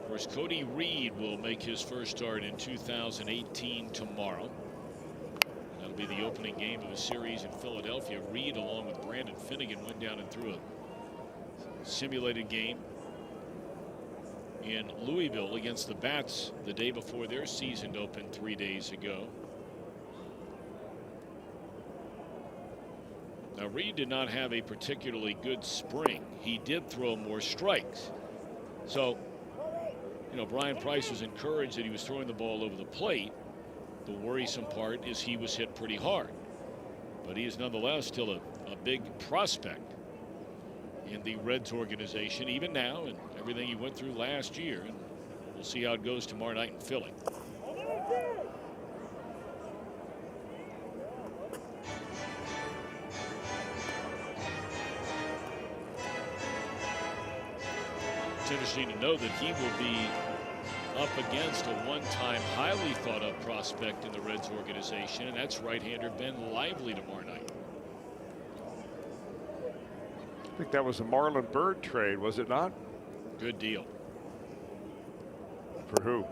Of course, Cody Reed will make his first start in 2018 tomorrow. That'll be the opening game of a series in Philadelphia. Reed, along with Brandon Finnegan, went down and threw a simulated game in Louisville against the Bats the day before their season opened 3 days ago. Now, Reed did not have a particularly good spring. He did throw more strikes. So, you know, Brian Price was encouraged that he was throwing the ball over the plate. The worrisome part is he was hit pretty hard, but he is nonetheless still a big prospect in the Reds organization, even now, and everything he went through last year. And we'll see how it goes tomorrow night in Philly. It's interesting to know that he will be up against a one-time highly thought-of prospect in the Reds organization, and that's right-hander Ben Lively tomorrow night. I think that was a Marlon Byrd trade, was it not? Good deal. For who?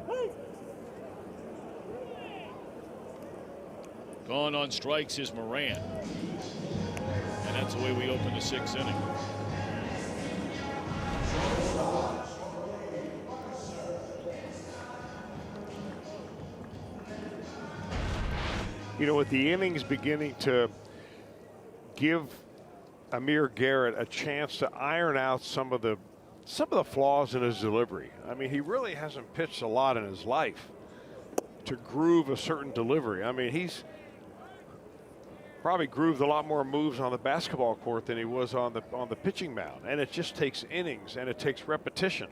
Gone on strikes is Moran. And that's the way we open the 6th inning. You know, with the innings beginning to give Amir Garrett a chance to iron out some of the flaws in his delivery. I mean, he really hasn't pitched a lot in his life to groove a certain delivery. I mean, he's probably grooved a lot more moves on the basketball court than he was on the pitching mound. And it just takes innings and it takes repetition.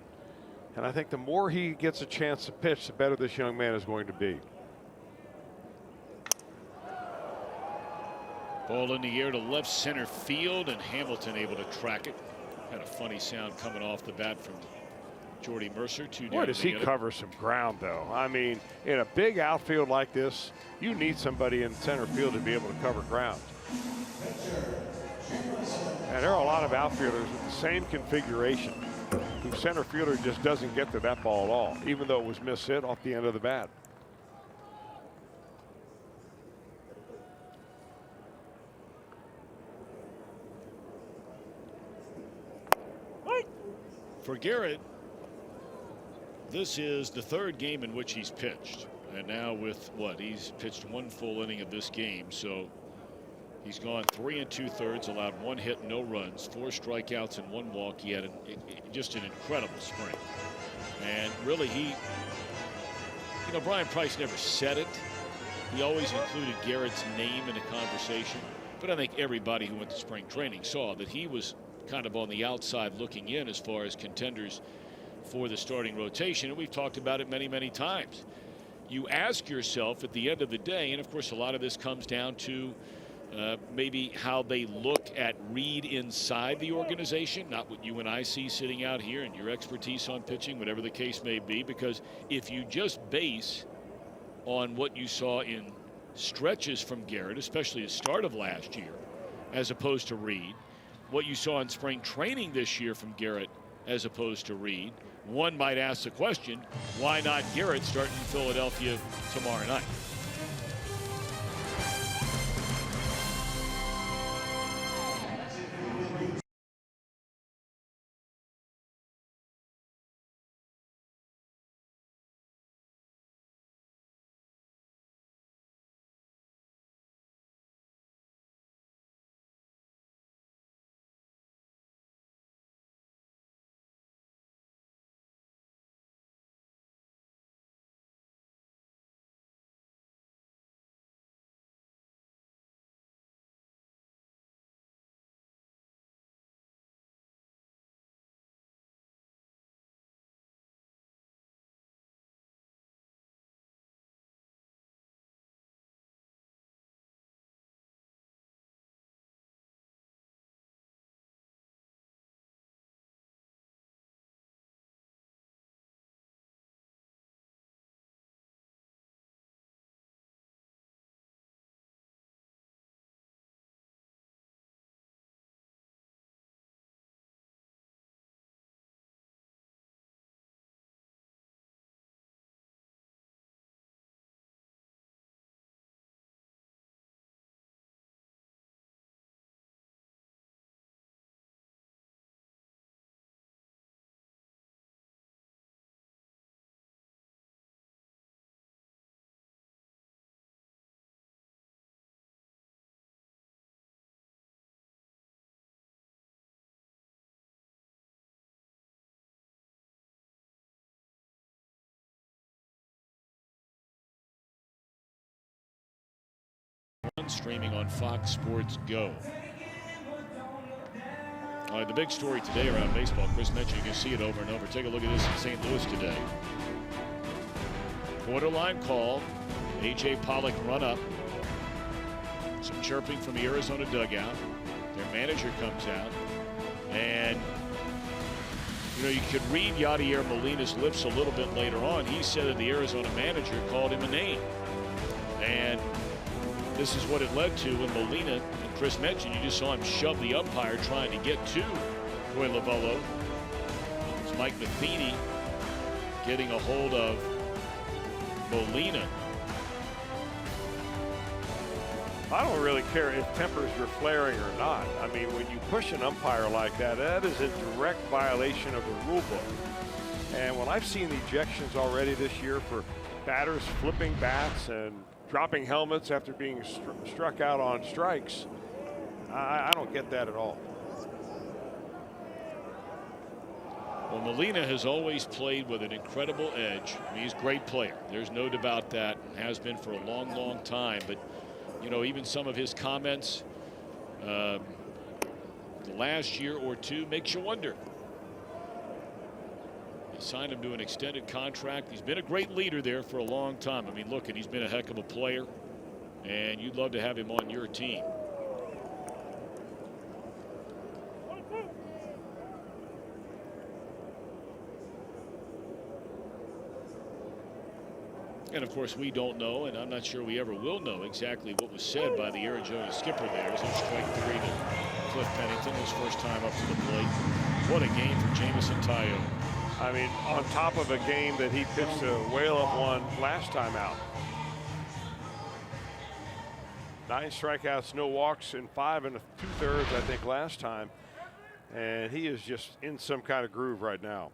And I think the more he gets a chance to pitch, the better this young man is going to be. Ball in the air to left center field, and Hamilton able to track it. Had a funny sound coming off the bat from Jordy Mercer. Boy, does he cover some ground, though. I mean, in a big outfield like this, you need somebody in center field to be able to cover ground. And there are a lot of outfielders with the same configuration whose center fielder just doesn't get to that ball at all, even though it was mishit off the end of the bat. For Garrett, this is the 3rd game in which he's pitched. And now with what? He's pitched 1 full inning of this game. So he's gone 3 2/3, allowed 1 hit, no runs, 4 strikeouts and 1 walk. He had just an incredible spring. And really, you know, Brian Price never said it. He always included Garrett's name in the conversation. But I think everybody who went to spring training saw that he was kind of on the outside looking in as far as contenders for the starting rotation. And we've talked about it many, many times. You ask yourself at the end of the day, and of course a lot of this comes down to maybe how they look at Reed inside the organization, not what you and I see sitting out here and your expertise on pitching, whatever the case may be. Because if you just base on what you saw in stretches from Garrett, especially the start of last year, as opposed to Reed, what you saw in spring training this year from Garrett as opposed to Reed, one might ask the question, why not Garrett starting in Philadelphia tomorrow night? Streaming on Fox Sports Go. All right, the big story today around baseball, Chris mentioned, you can see it over and over. Take a look at this in St. Louis today. Borderline call, A.J. Pollock run up. Some chirping from the Arizona dugout. Their manager comes out, and you know, you could read Yadier Molina's lips a little bit later on. He said that the Arizona manager called him a name, and this is what it led to when Molina, and Chris mentioned, you just saw him shove the umpire trying to get to Roy Lavello. It's Mike Matheny getting a hold of Molina. I don't really care if tempers are flaring or not. I mean, when you push an umpire like that, that is a direct violation of the rule book. And when I've seen the ejections already this year for batters flipping bats and dropping helmets after being struck out on strikes, I don't get that at all. Well, Molina has always played with an incredible edge. I mean, he's a great player. There's no doubt about that. Has been for a long, long time. But, you know, even some of his comments the last year or two makes you wonder. They signed him to an extended contract. He's been a great leader there for a long time. I mean, look, and he's been a heck of a player. And you'd love to have him on your team. And of course, we don't know, and I'm not sure we ever will know exactly what was said by the Arizona skipper there. As a strike three to Cliff Pennington, his first time up to the plate. What a game for Jamison Taillon. I mean, on top of a game that he pitched a whale-up one last time out. 9 strikeouts, no walks, and 5 2/3, I think, last time. And he is just in some kind of groove right now.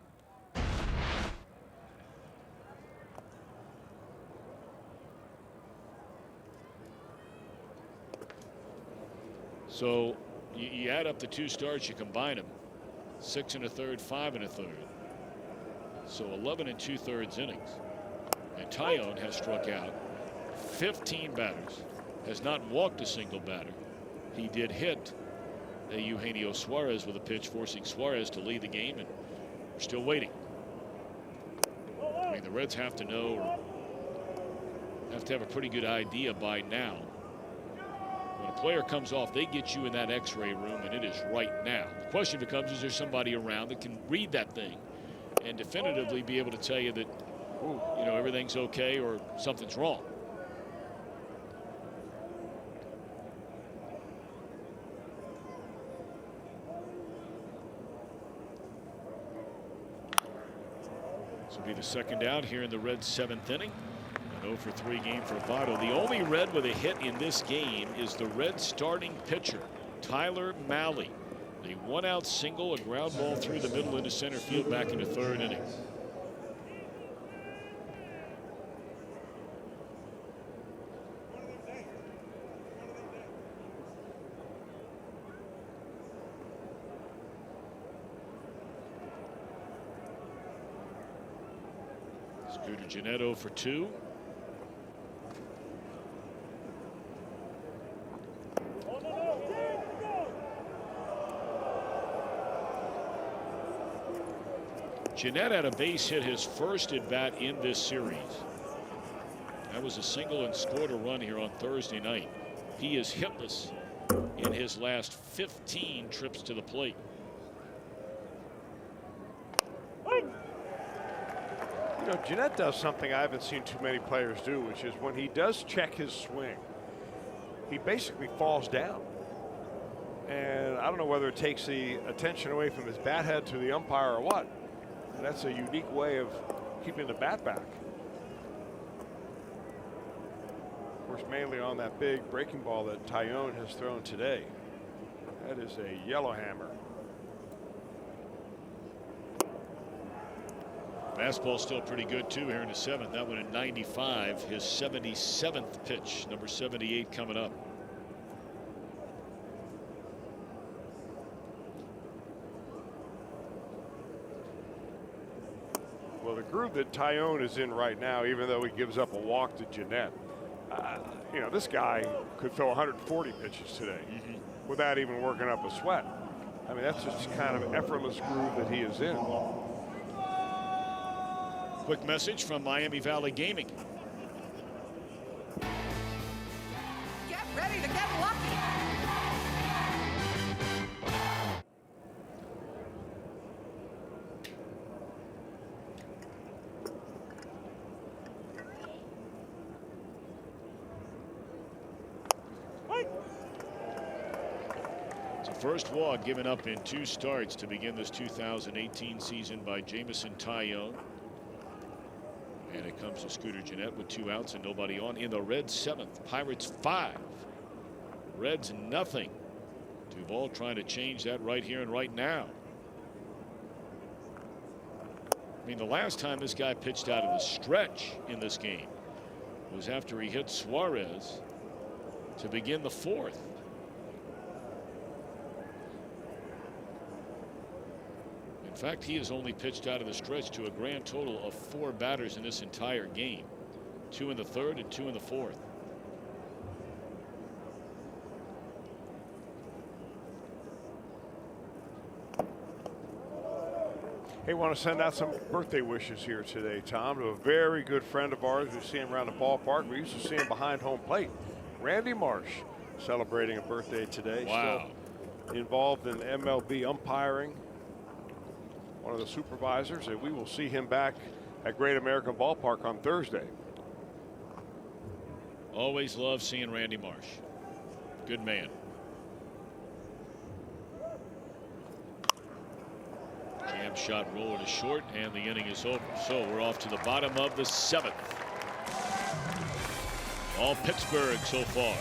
So you add up the 2 starts, you combine them. 6 1/3, 5 1/3. So 11 2/3 innings. And Taillon has struck out 15 batters, has not walked a single batter. He did hit Eugenio Suarez with a pitch, forcing Suarez to lead the game, and we're still waiting. I mean, the Reds have to know, or have to have a pretty good idea by now. When a player comes off, they get you in that x-ray room, and it is right now. The question becomes, is there somebody around that can read that thing and definitively be able to tell you that, you know, everything's okay or something's wrong? This will be the second out here in the Reds' 7th inning. 0-for-3 game for Votto. The only Red with a hit in this game is the Reds starting pitcher, Tyler Mahle. A 1-out single, a ground ball through the middle into center field back into 3rd inning. Scooter Gennett 0-for-2. Gennett had a base hit his first at bat in this series. That was a single and scored a run here on Thursday night. He is hitless in his last 15 trips to the plate. You know, Gennett does something I haven't seen too many players do, which is when he does check his swing, he basically falls down. And I don't know whether it takes the attention away from his bat head to the umpire or what. That's a unique way of keeping the bat back. Of course, mainly on that big breaking ball that Taillon has thrown today. That is a yellow hammer. Fastball still pretty good too here in the 7th. That one at 95, his 77th pitch, number 78 coming up. Well, the groove that Taillon is in right now, even though he gives up a walk to Gennett, you know, this guy could throw 140 pitches today without even working up a sweat. I mean, that's just kind of effortless groove that he is in. Quick message from Miami Valley Gaming. Get ready to get lucky. It's a first walk given up in 2 starts to begin this 2018 season by Jamison Taillon. And it comes to Scooter Gennett with 2 outs and nobody on in the Reds' 7th. Pirates 5. Reds nothing. Duvall trying to change that right here and right now. I mean, the last time this guy pitched out of the stretch in this game was after he hit Suarez to begin the 4th. In fact, he has only pitched out of the stretch to a grand total of 4 batters in this entire game. 2 in the 3rd and 2 in the 4th. Hey, want to send out some birthday wishes here today, Tom, to a very good friend of ours. We see him around the ballpark. We used to see him behind home plate. Randy Marsh celebrating a birthday today. Wow. Still involved in MLB umpiring. One of the supervisors, and we will see him back at Great American Ballpark on Thursday. Always love seeing Randy Marsh. Good man. Jam shot roller to short, and the inning is over. So we're off to the bottom of the 7th. All Pittsburgh so far.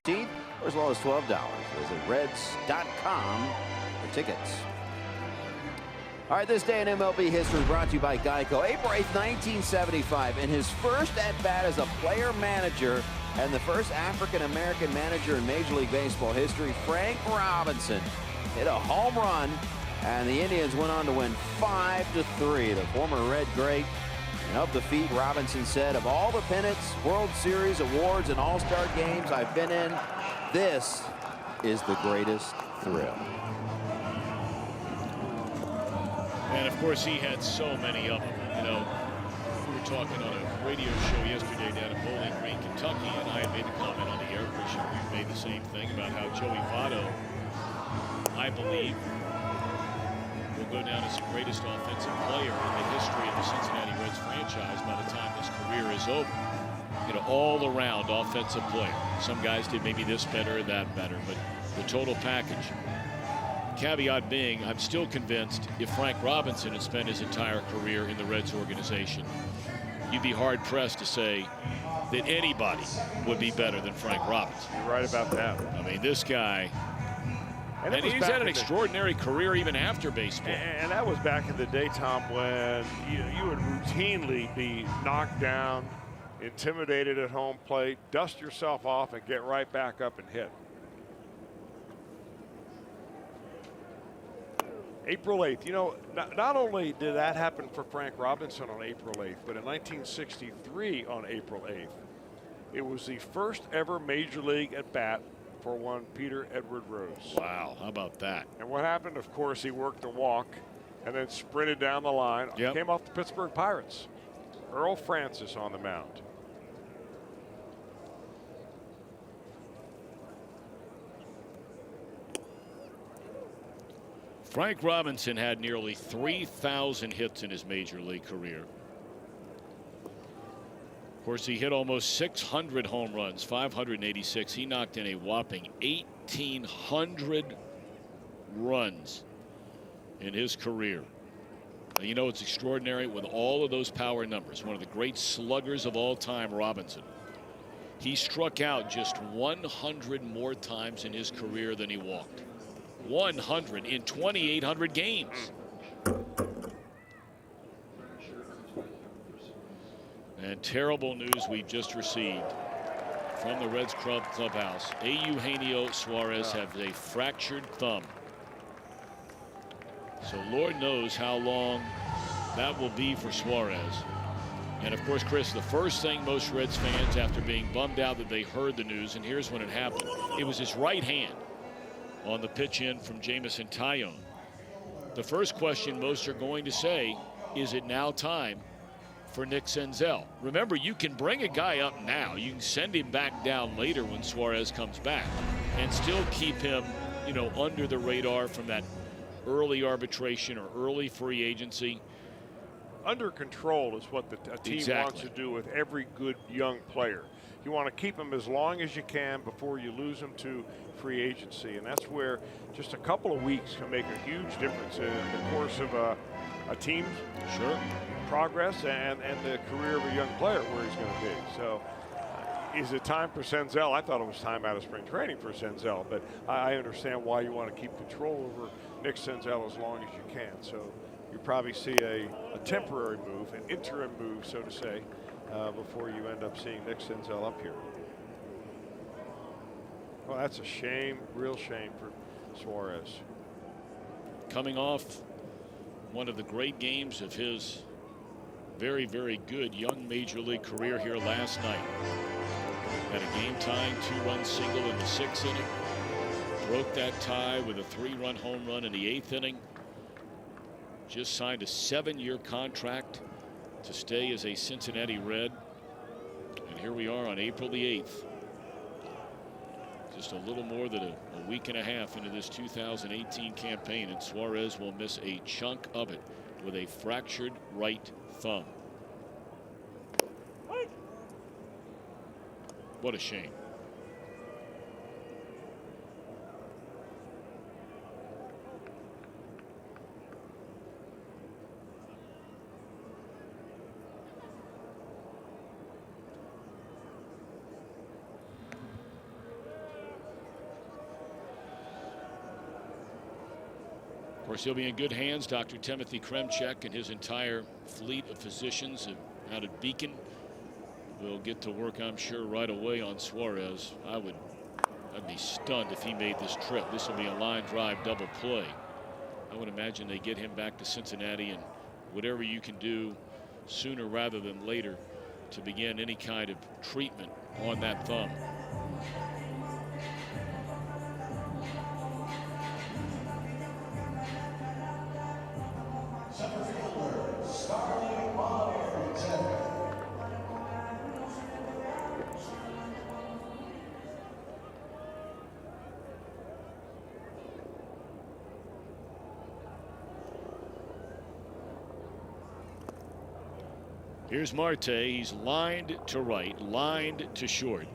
$15 or as low as $12. Visit Reds.com for tickets. All right, this day in MLB history brought to you by Geico. April 8th, 1975, in his first at-bat as a player-manager and the first African-American manager in Major League Baseball history, Frank Robinson hit a home run, and the Indians went on to win 5-3. The former Red great. And up the feet, Robinson said, of all the pennants, World Series awards, and All-Star games I've been in, this is the greatest thrill. And of course, he had so many of them. You know, we were talking on a radio show yesterday down in Bowling Green, Kentucky, and I had made a comment on the air. Christian, we made the same thing about how Joey Votto, I believe, will go down as the greatest offensive player in the history of the Cincinnati Reds franchise by the time his career is over. You know, all-around offensive player. Some guys did maybe this better or that better, but the total package. Caveat being, I'm still convinced if Frank Robinson had spent his entire career in the Reds organization, you'd be hard-pressed to say that anybody would be better than Frank Robinson. You're right about that. I mean, this guy, and it was he's back had an in the- extraordinary career even after baseball. And that was back in the day, Tom, when you would routinely be knocked down, intimidated at home plate, dust yourself off, and get right back up and hit. April 8th. You know, not only did that happen for Frank Robinson on April 8th, but in 1963 on April 8th, it was the first ever major league at bat for one Peter Edward Rose. Wow, how about that? And what happened, of course, he worked the walk and then sprinted down the line. Yep. Came off the Pittsburgh Pirates. Earl Francis on the mound. Frank Robinson had nearly 3,000 hits in his major league career. Of course, he hit almost 600 home runs, 586. He knocked in a whopping 1,800 runs in his career. And you know, it's extraordinary with all of those power numbers. One of the great sluggers of all time, Robinson. He struck out just 100 more times in his career than he walked. 100 in 2,800 games. And terrible news we just received from the Reds clubhouse. Eugenio Suarez has a fractured thumb. So Lord knows how long that will be for Suarez. And of course, Chris, the first thing most Reds fans, after being bummed out that they heard the news, and here's when it happened, it was his right hand on the pitch in from Jameson Taillon. The first question most are going to say, is it now time for Nick Senzel? Remember, you can bring a guy up now. You can send him back down later when Suarez comes back and still keep him, you know, under the radar from that early arbitration or early free agency. Under control is what a team wants to do with every good young player. You want to keep them as long as you can before you lose them to free agency. And that's where just a couple of weeks can make a huge difference in the course of a team's progress and the career of a young player where he's going to be. So is it time for Senzel? I thought it was time out of spring training for Senzel, but I understand why you want to keep control over Nick Senzel as long as you can. So you probably see a temporary move, an interim move, so to say, before you end up seeing Nick Senzel up here. Well, that's a shame, real shame for Suarez. Coming off one of the great games of his very, very good young major league career here last night. Had a game-tying two-run single in the 6th inning. Broke that tie with a 3-run home run in the 8th inning. Just signed a 7-year contract to stay as a Cincinnati Red. And here we are on April the 8th. Just a little more than a week and a half into this 2018 campaign, and Suarez will miss a chunk of it with a fractured right thumb. What a shame. Of course, he'll be in good hands. Dr. Timothy Kremchek and his entire fleet of physicians out at Beacon will get to work, I'm sure, right away on Suarez. I'd be stunned if he made this trip. This will be a line drive double play. I would imagine they get him back to Cincinnati, and whatever you can do sooner rather than later to begin any kind of treatment on that thumb. Here's Marte. He's lined to right, lined to short,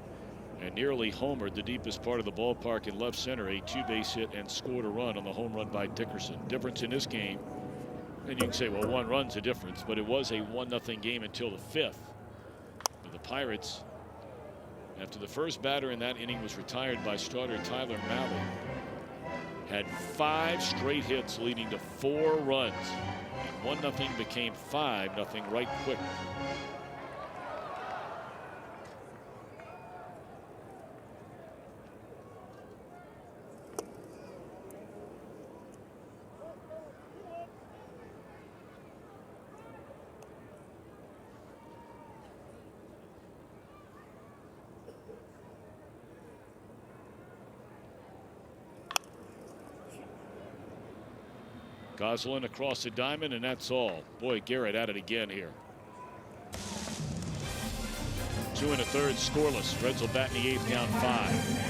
and nearly homered the deepest part of the ballpark in left center. A 2-base hit and scored a run on the home run by Dickerson. Difference in this game, and you can say, well, 1 run's a difference, but it was a 1-0 game until the 5th. So the Pirates, after the first batter in that inning was retired by starter Tyler Malley, had 5 straight hits leading to 4 runs. And 1-0 became 5-0 right quick. Goslin across the diamond, and that's all. Boy, Garrett at it again here. 2 1/3 scoreless. Reds will bat in the 8th, down 5.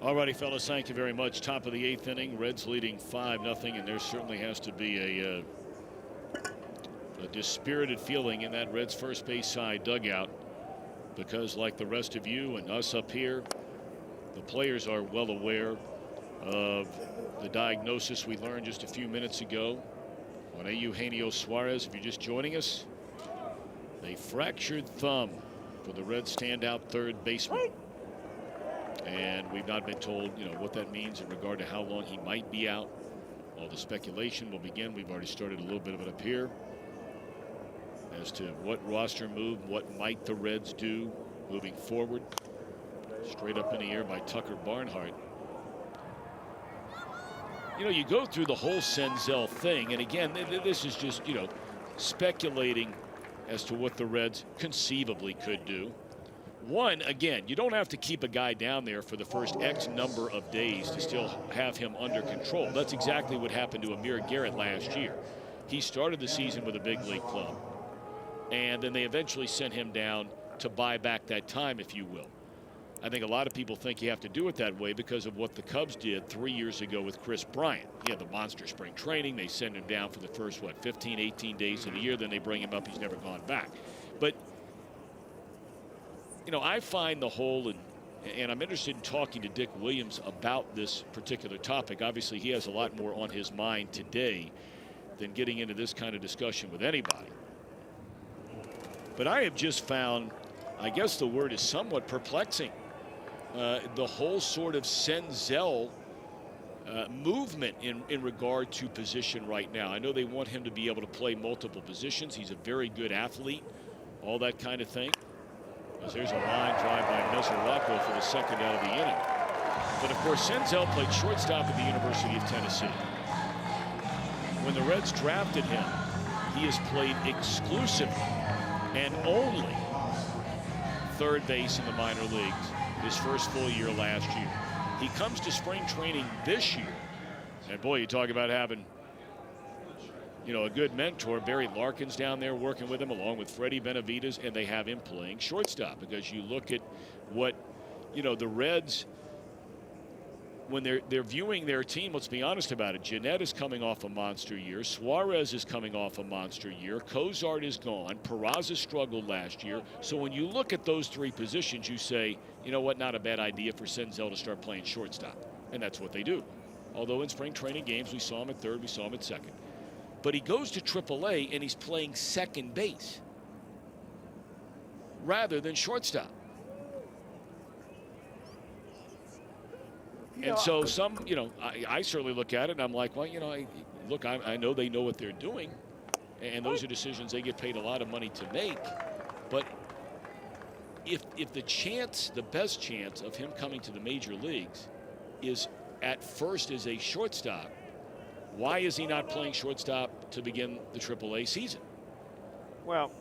All righty, fellas, thank you very much. Top of the 8th inning, Reds leading 5-0, and there certainly has to be a dispirited feeling in that Reds first base side dugout, because like the rest of you and us up here, the players are well aware of the diagnosis we learned just a few minutes ago on Eugenio Suarez. If you're just joining us, a fractured thumb for the Reds standout third baseman. And we've not been told, what that means in regard to how long he might be out. All the speculation will begin. We've already started a little bit of it up here as to what roster move, what might the Reds do moving forward. Straight up in the air by Tucker Barnhart. You go through the whole Senzel thing, and again, this is just, speculating as to what the Reds conceivably could do. One, again, you don't have to keep a guy down there for the first X number of days to still have him under control. That's exactly what happened to Amir Garrett last year. He started the season with a big league club, and then they eventually sent him down to buy back that time, if you will. I think a lot of people think you have to do it that way because of what the Cubs did 3 years ago with Chris Bryant. He had the monster spring training. They send him down for the first, 15, 18 days of the year. Then they bring him up. He's never gone back. But I find the whole, and I'm interested in talking to Dick Williams about this particular topic. Obviously, he has a lot more on his mind today than getting into this kind of discussion with anybody. But I have just found, I guess the word is somewhat perplexing, the whole sort of Senzel movement in regard to position right now. I know they want him to be able to play multiple positions. He's a very good athlete, all that kind of thing. There's a line drive by Mesoraco for the second out of the inning. But of course, Senzel played shortstop at the University of Tennessee. When the Reds drafted him, he has played exclusively and only third base in the minor leagues his first full year last year. He comes to spring training this year, and boy, you talk about having, you know, a good mentor. Barry Larkin's down there working with him along with Freddie Benavidez, and they have him playing shortstop, because you look at what, you know, the Reds, when they're viewing their team, let's be honest about it. Jeanette is coming off a monster year. Suarez is coming off a monster year. Cozart is gone. Peraza struggled last year. So when you look at those three positions, you say, you know what, not a bad idea for Senzel to start playing shortstop. And that's what they do. Although in spring training games, we saw him at third, we saw him at second. But he goes to AAA and he's playing second base rather than shortstop. And so some, you know, I certainly look at it and I'm like, well, you know, I know they know what they're doing, and those are decisions they get paid a lot of money to make. But if the best chance of him coming to the major leagues is at first as a shortstop, why is he not playing shortstop to begin the AAA season? Well,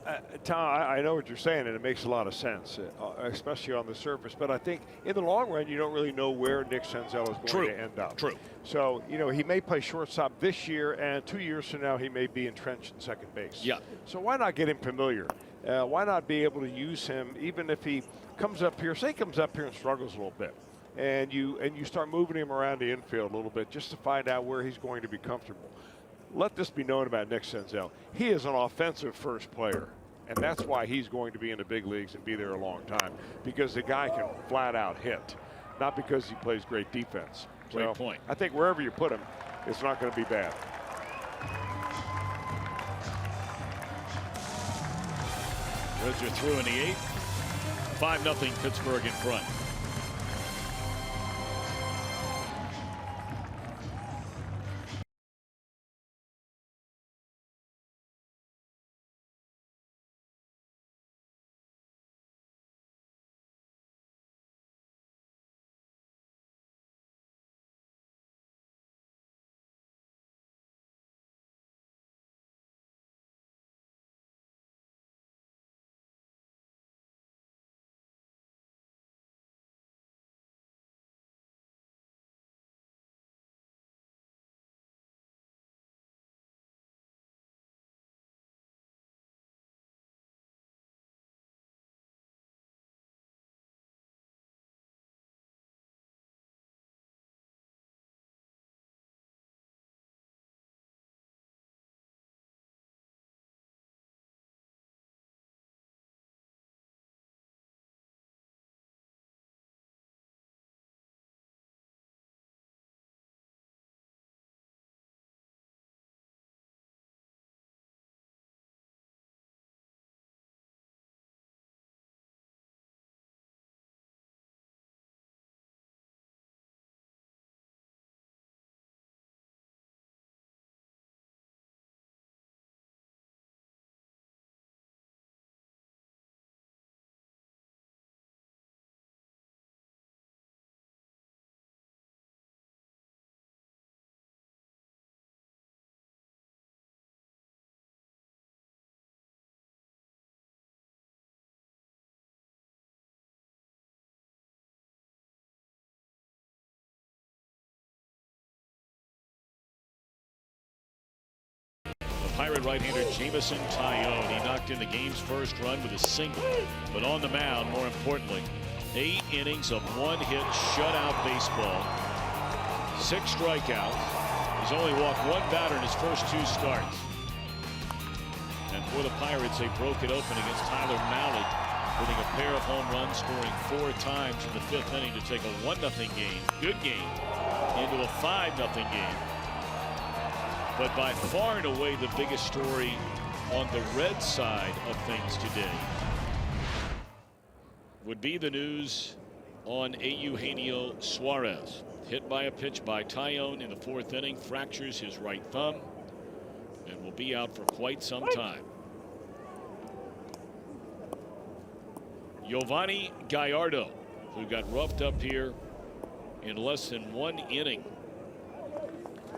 Tom, I know what you're saying, and it makes a lot of sense, especially on the surface. But I think in the long run, you don't really know where Nick Senzel is going to end up. True. So, you know, he may play shortstop this year, and 2 years from now, he may be entrenched in second base. Yeah. So why not get him familiar? Why not be able to use him, even if he comes up here, say he comes up here and struggles a little bit, and you start moving him around the infield a little bit just to find out where he's going to be comfortable. Let this be known about Nick Senzel. He is an offensive first player, and that's why he's going to be in the big leagues and be there a long time, because the guy can flat out hit, not because he plays great defense. Great point. I think wherever you put him, it's not going to be bad. Reds are through in the eighth. 5-0 Pittsburgh in front. Pirate right-hander Jameson Taillon. He knocked in the game's first run with a single. But on the mound, more importantly, 8 innings of one-hit shutout baseball. 6 strikeouts. He's only walked 1 batter in his first 2 starts. And for the Pirates, they broke it open against Tyler Malley, hitting a pair of home runs, scoring 4 times in the 5th inning to take a 1-0 game, good game, into a 5-0 game. But by far and away the biggest story on the Red side of things today would be the news on Eugenio Suarez. Hit by a pitch by Taillon in the 4th inning, fractures his right thumb, and will be out for quite some time. Giovanni Gallardo, who got roughed up here in less than 1 inning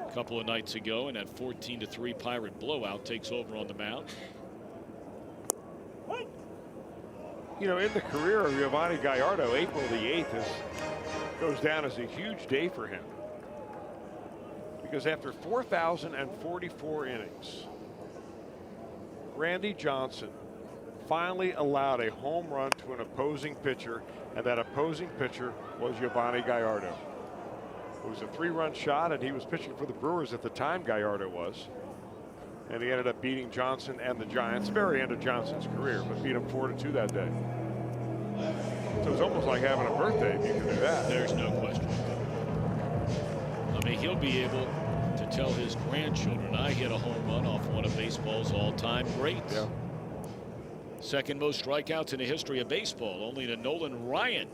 a couple of nights ago, and that 14-3 Pirate blowout, takes over on the mound. You know, in the career of Giovanni Gallardo, April the 8th goes down as a huge day for him. Because after 4,044 innings, Randy Johnson finally allowed a home run to an opposing pitcher, and that opposing pitcher was Giovanni Gallardo. It was a 3-run shot, and he was pitching for the Brewers at the time, Gallardo was. And he ended up beating Johnson and the Giants, very end of Johnson's career, but beat him 4-2 that day. So it's almost like having a birthday if you can do that. There's no question. I mean, he'll be able to tell his grandchildren, I hit a home run off one of baseball's all-time greats. Yeah. Second most strikeouts in the history of baseball, only to Nolan Ryan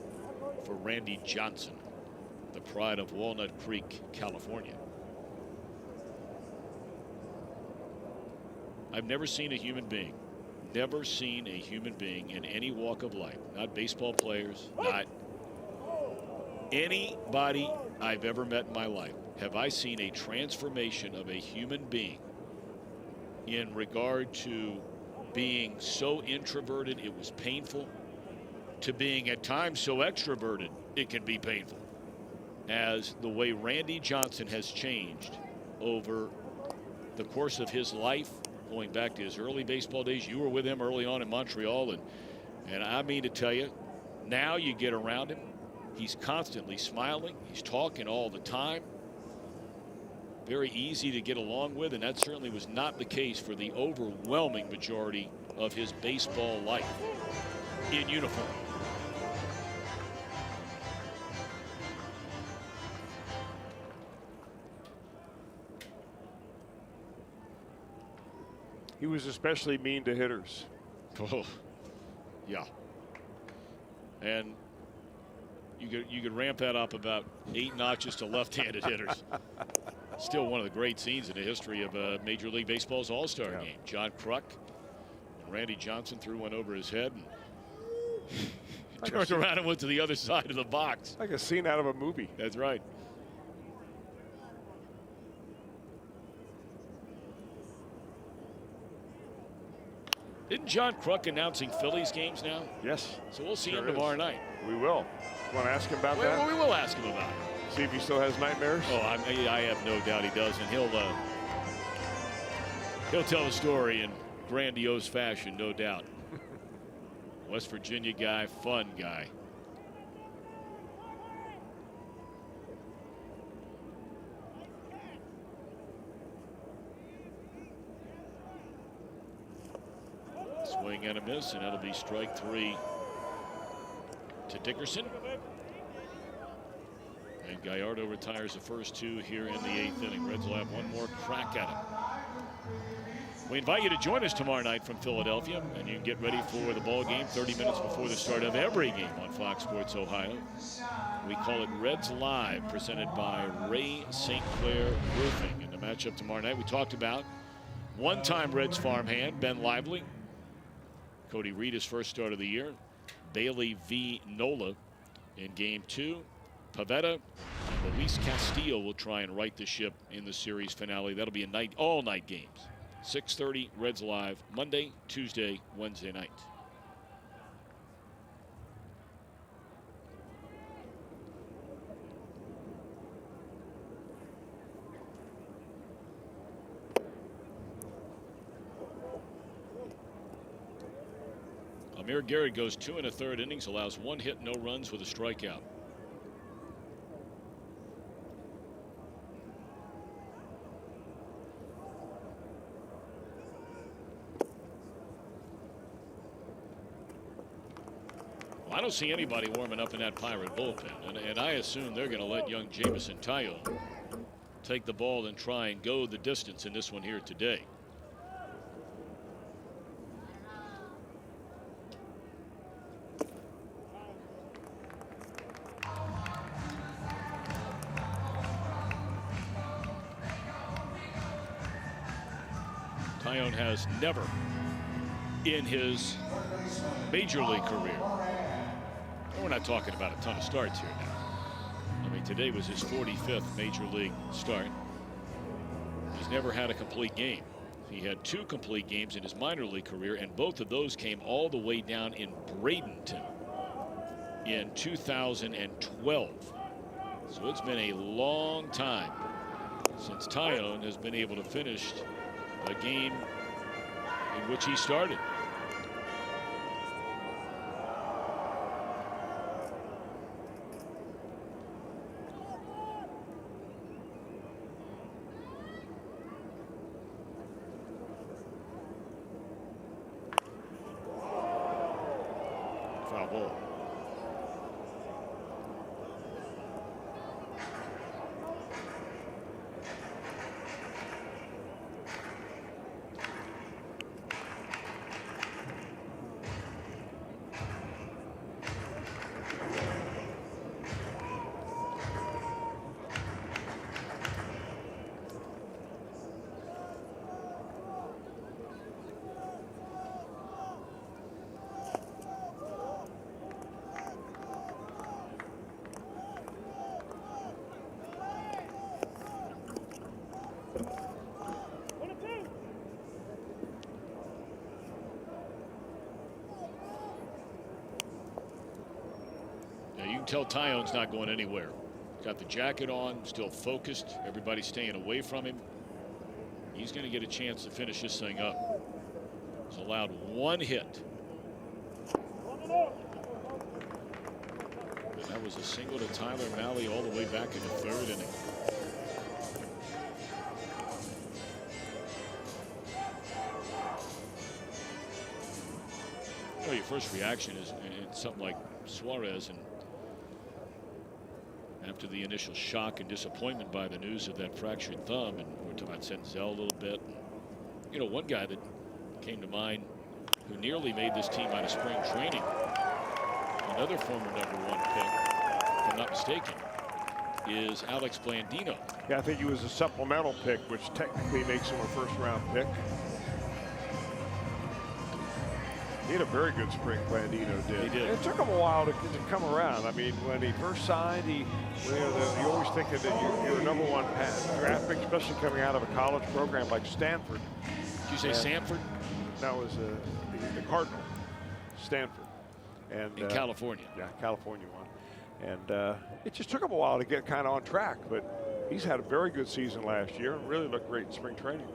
for Randy Johnson, the pride of Walnut Creek, California. I've never seen a human being, in any walk of life, not baseball players, not anybody I've ever met in my life, have I seen a transformation of a human being in regard to being so introverted it was painful, to being at times so extroverted it can be painful, as the way Randy Johnson has changed over the course of his life, going back to his early baseball days. You were with him early on in Montreal, and I mean to tell you, now you get around him, he's constantly smiling, he's talking all the time, very easy to get along with, and that certainly was not the case for the overwhelming majority of his baseball life in uniform. He was especially mean to hitters. Oh, yeah. And you could ramp that up about 8 notches to left-handed hitters. Still one of the great scenes in the history of Major League Baseball's All-Star game. John Kruk and Randy Johnson threw one over his head and turned around and went to the other side of the box. Like a scene out of a movie. That's right. Isn't John Kruk announcing Phillies games now? Yes. So we'll see him tomorrow night. We will. You want to ask him about that? Well, we will ask him about it. See if he still has nightmares? Oh, I have no doubt he does, and he'll tell the story in grandiose fashion, no doubt. West Virginia guy, fun guy. Swing and a miss, and that'll be strike 3 to Dickerson. And Gallardo retires the first 2 here in the 8th inning. Reds will have one more crack at it. We invite you to join us tomorrow night from Philadelphia, and you can get ready for the ball game 30 minutes before the start of every game on Fox Sports Ohio. We call it Reds Live, presented by Ray St. Clair Roofing. In the matchup tomorrow night, we talked about one-time Reds farmhand Ben Lively. Cody Reed, his first start of the year. Bailey v. Nola in game 2. Pavetta and Luis Castillo will try and right the ship in the series finale. That'll be all-night games. 6:30 Reds Live, Monday, Tuesday, Wednesday night. Amir Garrett goes 2 1/3 innings, allows 1 hit, no runs with a strikeout. Well, I don't see anybody warming up in that Pirate bullpen, and I assume they're going to let young Jameson Taillon take the ball and try and go the distance in this one here today. Taillon has never in his major league career, and we're not talking about a ton of starts here now. I mean, today was his 45th major league start. He's never had a complete game. He had 2 complete games in his minor league career, and both of those came all the way down in Bradenton in 2012. So it's been a long time since Tyone has been able to finish a game in which he started. Foul ball. You can tell Tyone's not going anywhere. Got the jacket on, still focused. Everybody's staying away from him. He's going to get a chance to finish this thing up. He's allowed 1 hit. And that was a single to Tyler Malley all the way back in the 3rd inning. Well, your first reaction is something like Suarez, and after the initial shock and disappointment by the news of that fractured thumb, and we're talking about Senzel a little bit. You know, one guy that came to mind who nearly made this team out of spring training, another former #1 pick, if I'm not mistaken, is Alex Blandino. Yeah, I think he was a supplemental pick, which technically makes him a first-round pick. He had a very good spring, Blandino did. He did. It took him a while to come around. I mean, when he first signed, you always think that you're a #1 draft pick, especially coming out of a college program like Stanford. Did you say Sanford? That was the Cardinal, Stanford. And In California. Yeah, California one. And it just took him a while to get kind of on track, but he's had a very good season last year and really looked great in spring training.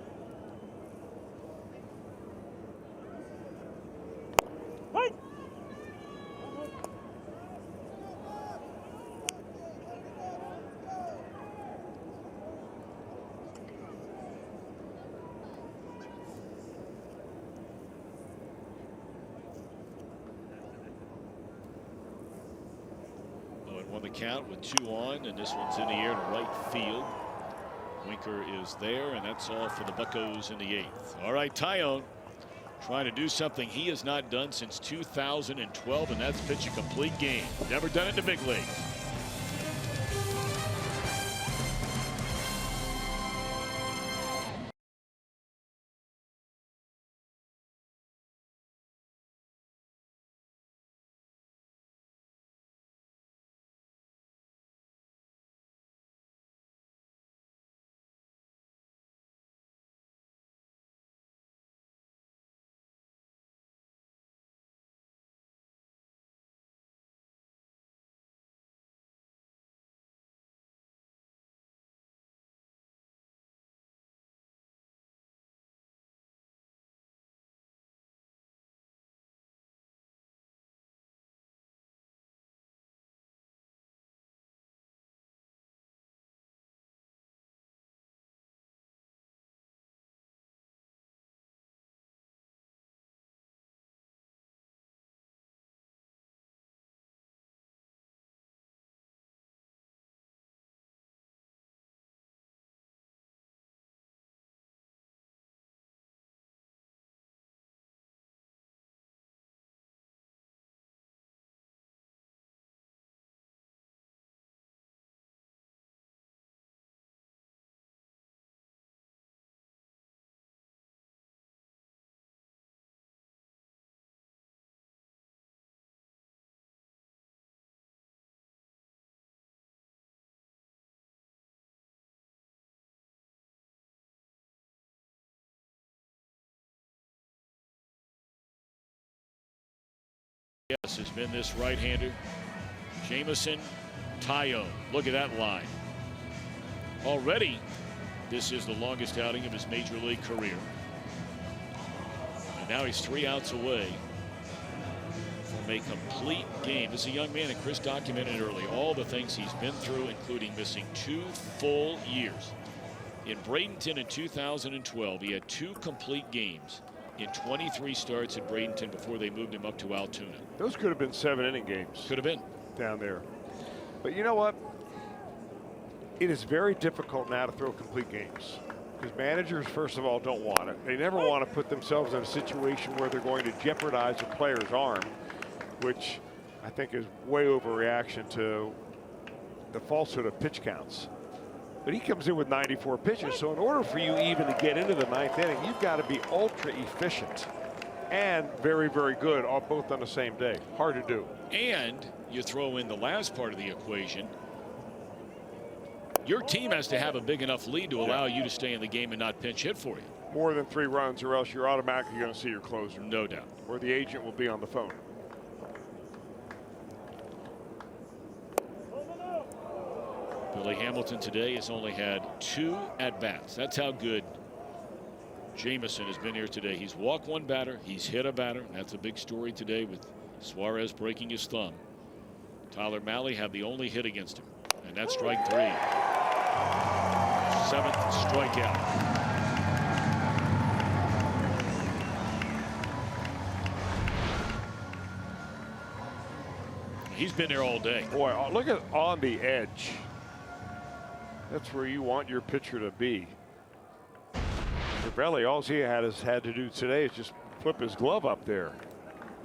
On the count with 2 on, and this one's in the air to right field. Winker is there, and that's all for the Buccos in the 8th. All right, Tyone trying to do something he has not done since 2012, and that's pitch a complete game. Never done it in the big leagues. This has been this right-hander, Jameson Taillon. Look at that line. Already, this is the longest outing of his major league career. And now he's 3 outs away from a complete game. This is a young man, and Chris documented early all the things he's been through, including missing 2 full years. In Bradenton in 2012, he had 2 complete games in 23 starts at Bradenton before they moved him up to Altoona. Those could have been 7-inning games. Could have been. Down there. But you know what? It is very difficult now to throw complete games, because managers, first of all, don't want it. They never want to put themselves in a situation where they're going to jeopardize a player's arm, which I think is way overreaction to the falsehood of pitch counts. But he comes in with 94 pitches, so in order for you even to get into the 9th inning, you've got to be ultra efficient and very, very good, all both on the same day. Hard to do. And you throw in the last part of the equation. Your team has to have a big enough lead to allow you to stay in the game and not pinch hit for you. More than 3 runs, or else you're automatically going to see your closer. No doubt. Or the agent will be on the phone. Billy Hamilton today has only had 2 at-bats. That's how good Jameson has been here today. He's walked 1 batter. He's hit a batter. That's a big story today with Suarez breaking his thumb. Tyler Mahle had the only hit against him, and that's strike 3. 7th strikeout. He's been there all day. Boy, look at on the edge. That's where you want your pitcher to be. Cervelli, all he had to do today is just flip his glove up there.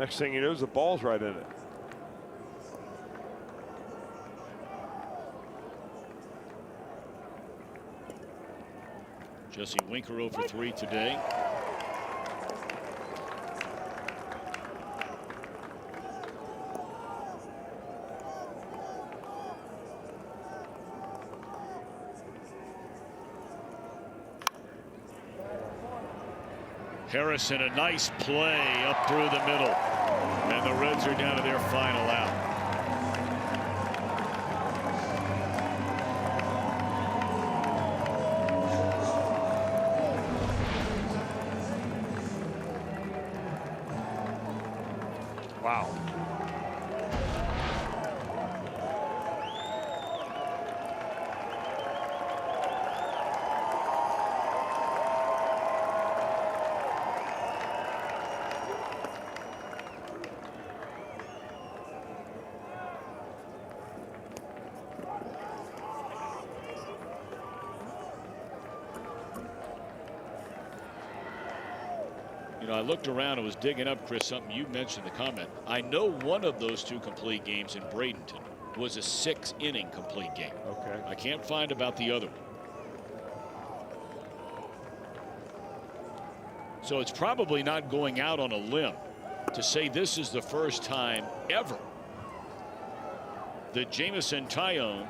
Next thing he knows, the ball's right in it. Jesse Winker 0 for 3 today. Harrison, a nice play up through the middle. And the Reds are down to their final out. Wow. You know, I looked around and was digging up, Chris, something you mentioned in the comment. I know one of those 2 complete games in Bradenton was a 6-inning complete game. Okay. I can't find about the other one. So it's probably not going out on a limb to say this is the first time ever that Jameson Taillon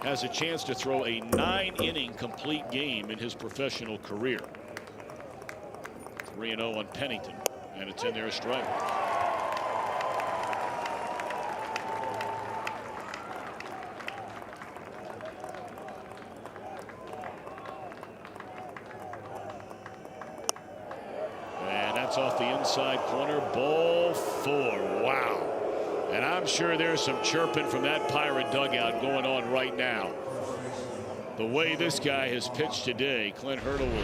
has a chance to throw a 9-inning complete game in his professional career. 3-0 on Pennington, and it's in there a strike. And that's off the inside corner, ball 4. Wow. And I'm sure there's some chirping from that Pirate dugout going on right now. The way this guy has pitched today, Clint Hurdle will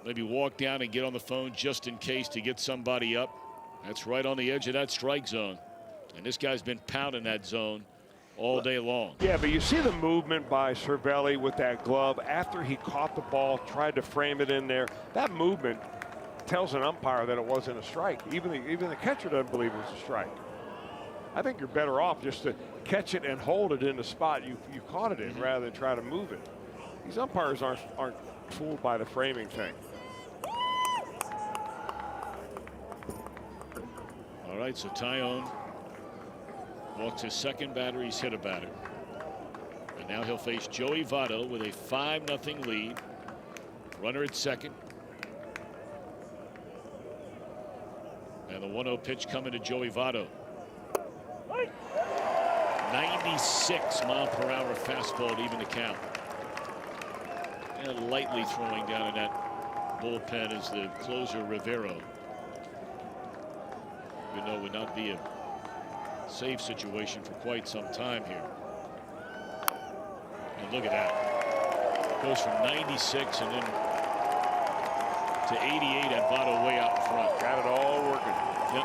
maybe walk down and get on the phone just in case to get somebody up. That's right on the edge of that strike zone. And this guy's been pounding that zone all day long. Yeah, but you see the movement by Cervelli with that glove after he caught the ball, tried to frame it in there. That movement tells an umpire that it wasn't a strike. Even the catcher doesn't believe it was a strike. I think you're better off just to catch it and hold it in the spot you caught it in rather than try to move it. These umpires aren't fooled by the framing thing. All right, so Taillon walks his second batter. He's hit a batter. And now he'll face Joey Votto with a 5-0 lead. Runner at second. And the 1-0 pitch coming to Joey Votto. 96-mile-per-hour fastball to even the count. And lightly throwing down in that bullpen is the closer Rivero. Even though it would not be a save situation for quite some time here. And look at that. Goes from 96 and then to 88, and Votto way out in front. Got it all working. Yep.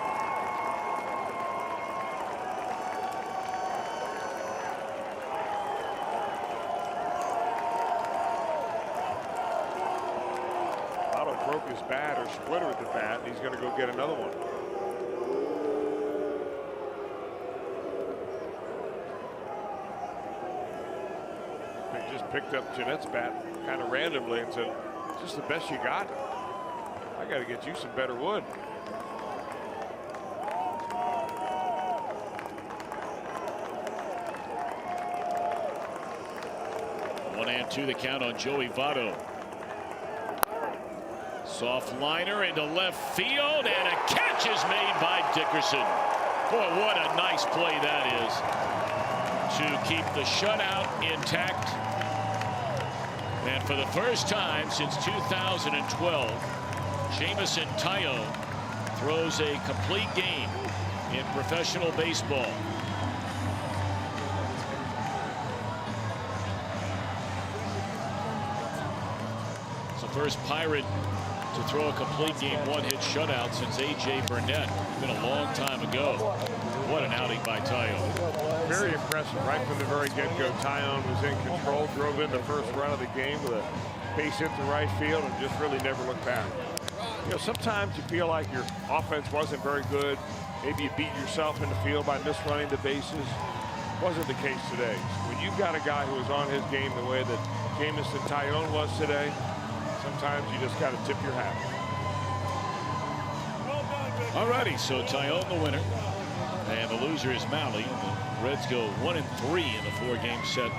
Votto broke his bat or splittered the bat, and he's going to go get another one. They just picked up Jeanette's bat kind of randomly and said, "Is this the best you got? I got to get you some better wood." One and two the count on Joey Votto. Soft liner into left field, and a catch is made by Dickerson. Boy, what a nice play that is to keep the shutout intact. And for the first time since 2012, Jameson Taillon throws a complete game in professional baseball. It's the first Pirate to throw a complete game one-hit shutout since A.J. Burnett. Been a long time ago. What an outing by Taillon. Very impressive right from the very get-go. Taillon was in control, drove in the first run of the game with a base hit to right field, and just really never looked back. You know, sometimes you feel like your offense wasn't very good. Maybe you beat yourself in the field by misrunning the bases. Wasn't the case today. When you've got a guy who is on his game the way that Jameson Taillon was today, sometimes you just got to tip your hat. All righty, so Taillon the winner, and the loser is Mahle. The Reds go 1-3 in the 4-game set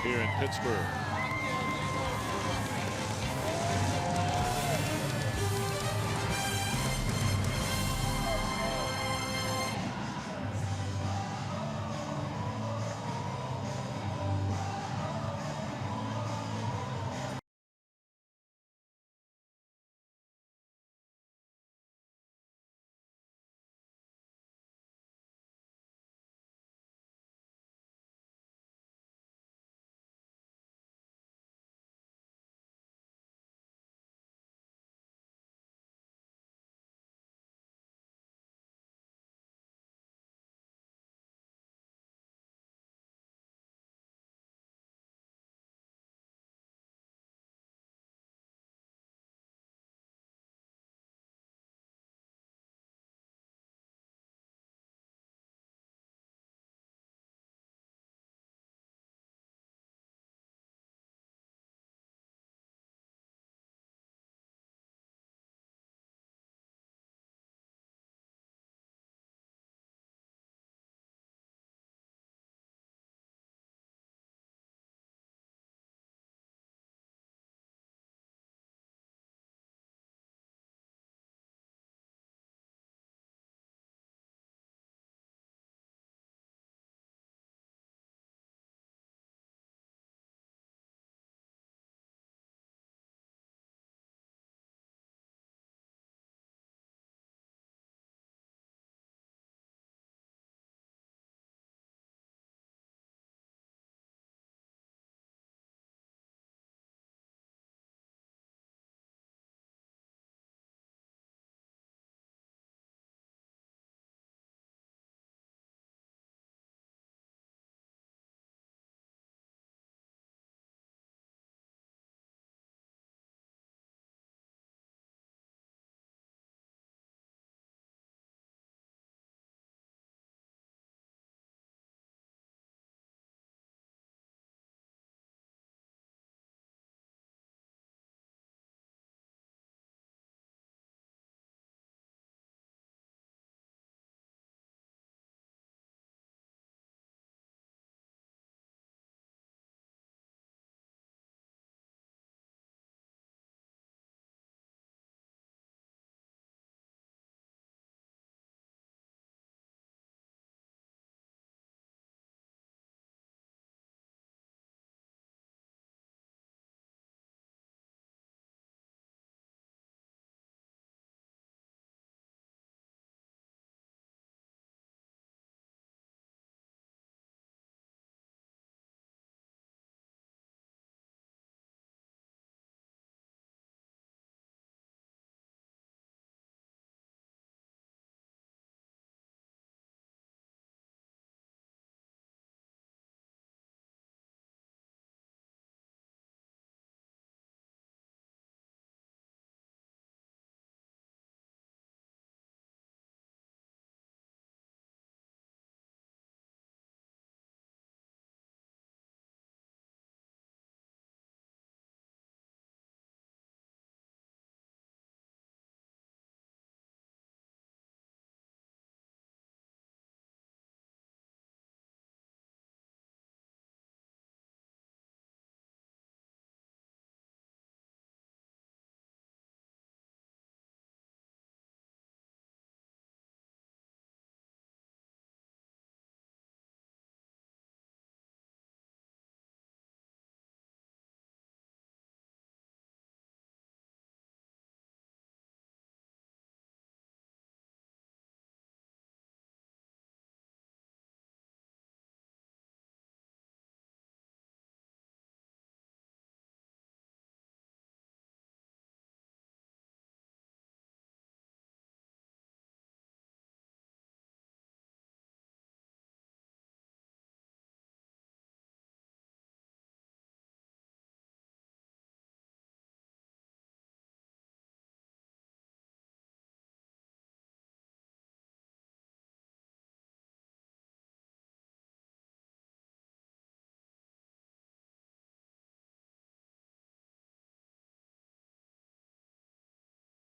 here in Pittsburgh.